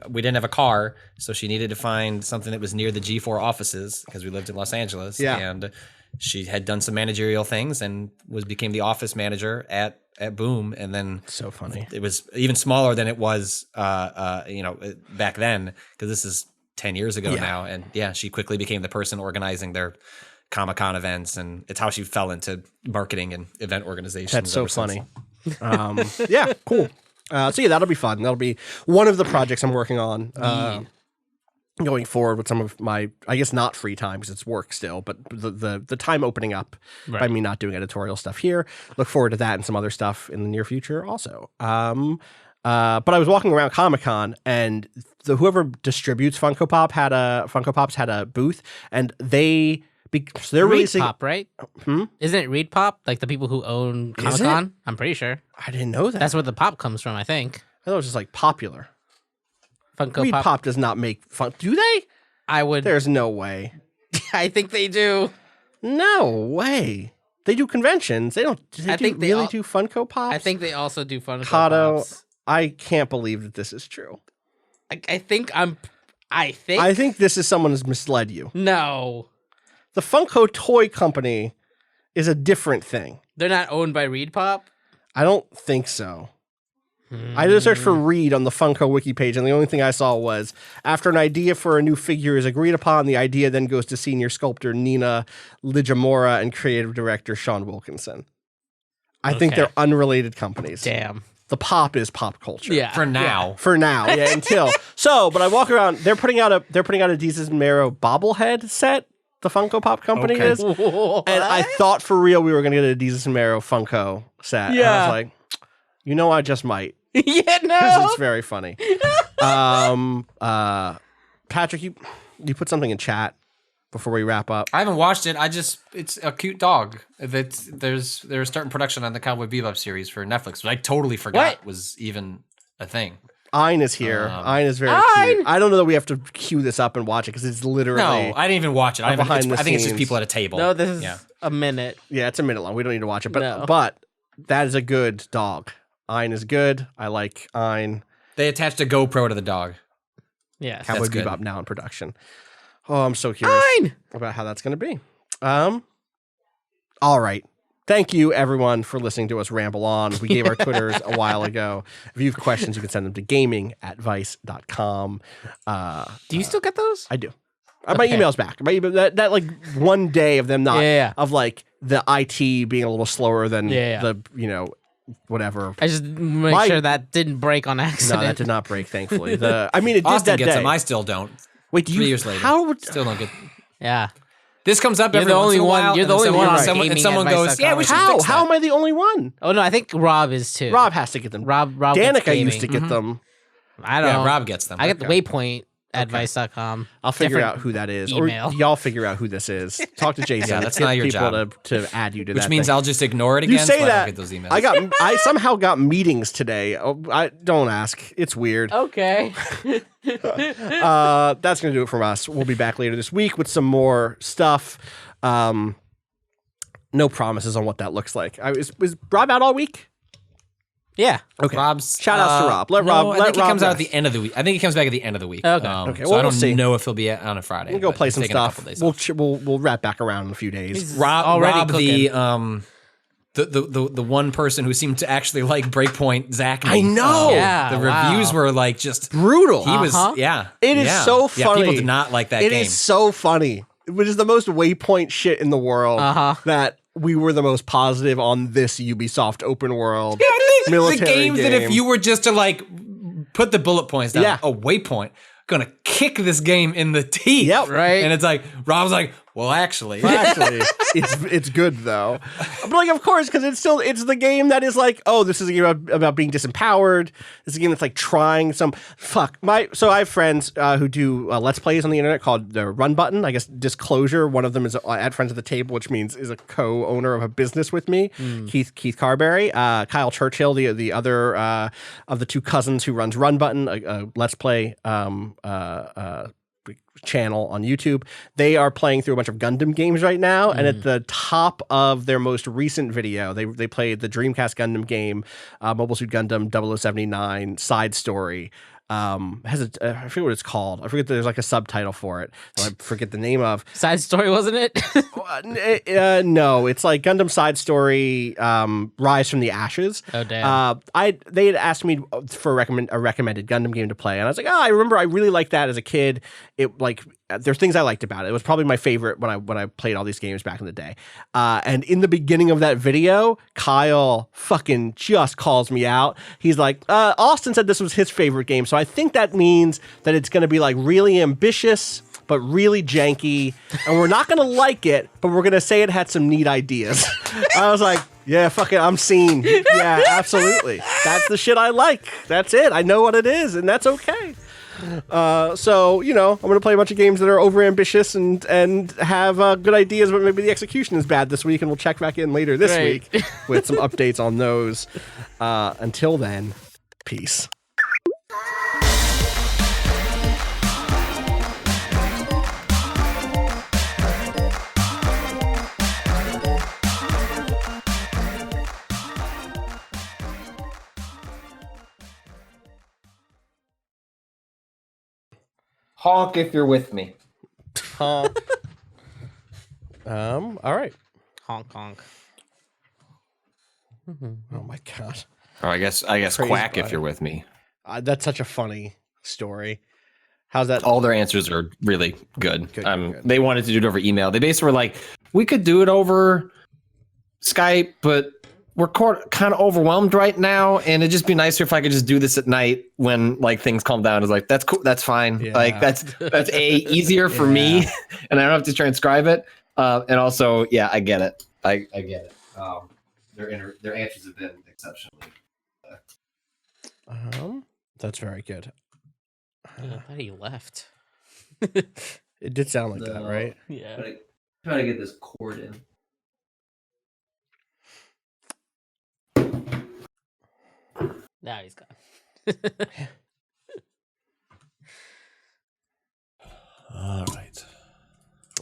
we didn't have a car, so she needed to find something that was near the G4 offices because we lived in Los Angeles. Yeah. And she had done some managerial things and became the office manager at Boom. And then so funny. It was even smaller than it was back then, because this is 10 years ago now. And she quickly became the person organizing their Comic-Con events, and it's how she fell into marketing and event organization. That's so funny. Yeah, cool. So that'll be fun. That'll be one of the projects I'm working on going forward with some of my, I guess not free time because it's work still, but the time opening up by me not doing editorial stuff here. Look forward to that and some other stuff in the near future also. But I was walking around Comic-Con, and whoever distributes Funko Pops had a booth, and they're releasing Pop, right? Isn't it Reed Pop? Like the people who own Comic-Con? I'm pretty sure. I didn't know that. That's where the pop comes from, I think. I thought it was just like popular. Funko Reed Pop does not make fun. Do they? I would. There's no way. I think they do. No way. They do conventions. They don't. Do they really do Funko Pops? I think they also do Funko Pops. I can't believe that this is true. I think this is someone who's misled you. No. The Funko Toy Company is a different thing. They're not owned by Reed Pop? I don't think so. I did a search for Reed on the Funko wiki page, and the only thing I saw was, after an idea for a new figure is agreed upon, the idea then goes to senior sculptor Nina Lijamora and creative director Sean Wilkinson. I think they're unrelated companies. Damn. The pop is pop culture. Yeah. For now. For now, yeah, until. So, but I walk around, they're putting out a Jesus and Mero bobblehead set, the Funko Pop company is. And I thought for real we were going to get a Jesus and Mero Funko set. Yeah. And I was like, I just might. Yeah, no. Because it's very funny. Patrick, you put something in chat before we wrap up. I haven't watched it. It's a cute dog. They're starting production on the Cowboy Bebop series for Netflix, which I totally forgot was even a thing. Ein is here. Ein is very cute. I don't know that we have to cue this up and watch it because it's literally. No, I didn't even watch it. I think it's just people at a table. No, this is a minute. Yeah, it's a minute long. We don't need to watch it. But that is a good dog. Ein is good. I like Ein. They attached a GoPro to the dog. Yeah, Cowboy Bebop now in production. Oh, I'm so curious about how that's going to be. All right. Thank you, everyone, for listening to us ramble on. We gave our Twitters a while ago. If you have questions, you can send them to gaming@vice.com. Do you still get those? I do. My email's back. My email, that like one day of them not, of like the IT being a little slower than the, whatever. I just make sure that didn't break on accident. No, that did not break, thankfully. It did Austin that gets day. them. I still don't. Wait, do you? 3 years later. Still don't get. Yeah. This comes up You're every the once only in a one. while. You're the only one on and someone goes, "Yeah, we should fix that." How am I the only one? Oh no, I think Rob is too. Rob has to get them. Rob Danica used to get them. I don't know. Yeah, Rob gets them. I get the Waypoint at vice.com. I'll figure out who that is. Email. Or y'all figure out who this is. Talk to Jason. Yeah, that's not your people job. to add you to that. Which means thing. I'll just ignore it again. You say so I that. don't get those emails. I somehow got meetings today. I don't ask. It's weird. Okay. That's gonna do it from us. We'll be back later this week with some more stuff. No promises on what that looks like. Was Rob out all week? Yeah. Okay. Rob's shout outs to Rob. Let Rob. I think he Rob comes out rest. at the end of the week. I think he comes back at the end of the week. Okay. Okay. So Well, I don't we'll see. know if he'll be on a Friday. We'll go play he's some taking a stuff. couple days off. We'll wrap back around in a few days. Rob, cooking. the one person who seemed to actually like Breakpoint, Zach. I know. Yeah. The reviews were like just Brutal. He was It is so funny. Yeah, people did not like that game. It is so funny. Which is the most Waypoint shit in the world. That we were the most positive on this Ubisoft open world. Yeah, I think military the games game. that if you were just to like put the bullet points down, Yeah. Waypoint, gonna kick this game in the teeth. Yep. Right. And it's like, Rob's like, well, actually. It's good though. But like, of course, because it's the game that is like, oh, this is a game about being disempowered. This is a game that's like trying some So I have friends who do Let's Plays on the internet called the Run Button. I guess disclosure. One of them is at Friends at the Table, which means is a co-owner of a business with me. Keith Carberry, Kyle Churchill, the other of the two cousins who runs Run Button, a Let's Play channel on YouTube. They are playing through a bunch of Gundam games right now, and at the top of their most recent video, they played the Dreamcast Gundam game, Mobile Suit Gundam 0079 Side Story. Has I forget what it's called. I forget there's like a subtitle for it. I forget the name of. Side story, wasn't it? No, it's like Gundam Side Story, Rise from the Ashes. Oh damn. They had asked me for a recommended Gundam game to play, and I was like, I remember I really liked that as a kid. It like there's things I liked about it. It was probably my favorite when I played all these games back in the day. And in the beginning of that video, Kyle fucking just calls me out. He's like, Austin said this was his favorite game, so I think that means that it's going to be like really ambitious, but really janky, and we're not going to like it, but we're going to say it had some neat ideas. I was like, yeah, fuck it, I'm seen. Yeah, absolutely. That's the shit I like. That's it. I know what it is, and that's okay. So, I'm going to play a bunch of games that are overambitious and have good ideas, but maybe the execution is bad this week, and we'll check back in later this week with some updates on those. Until then, peace. Honk if you're with me. Honk. All right. Honk honk. Oh my God. Or I guess Praised quack by- if you're with me. That's such a funny story. How's that? All their answers are really good. Good. They wanted to do it over email. They basically were like, we could do it over Skype, but we're kind of overwhelmed right now, and it'd just be nicer if I could just do this at night when like things calm down. It's like, that's cool, that's fine. Yeah. Like that's easier for me, and I don't have to transcribe it. And also, yeah, I get it. I get it. Their answers have been exceptionally. That's very good. I thought he left. It did sound like that, right? Yeah. Trying to get this cord in. Now he's gone.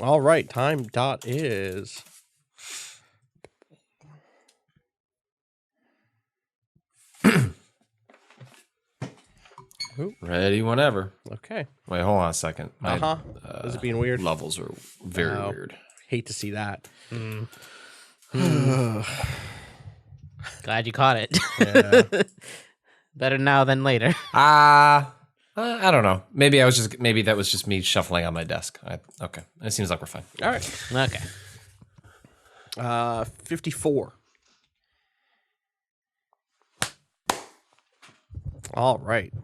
All right. Time dot is. Ready whenever. Okay. Wait, hold on a second. My, Is it being weird? Levels are very weird. Hate to see that. Glad you caught it. Yeah. Better now than later. I don't know. Maybe that was just me shuffling on my desk. Okay. It seems like we're fine. All right. Okay. 54. All right.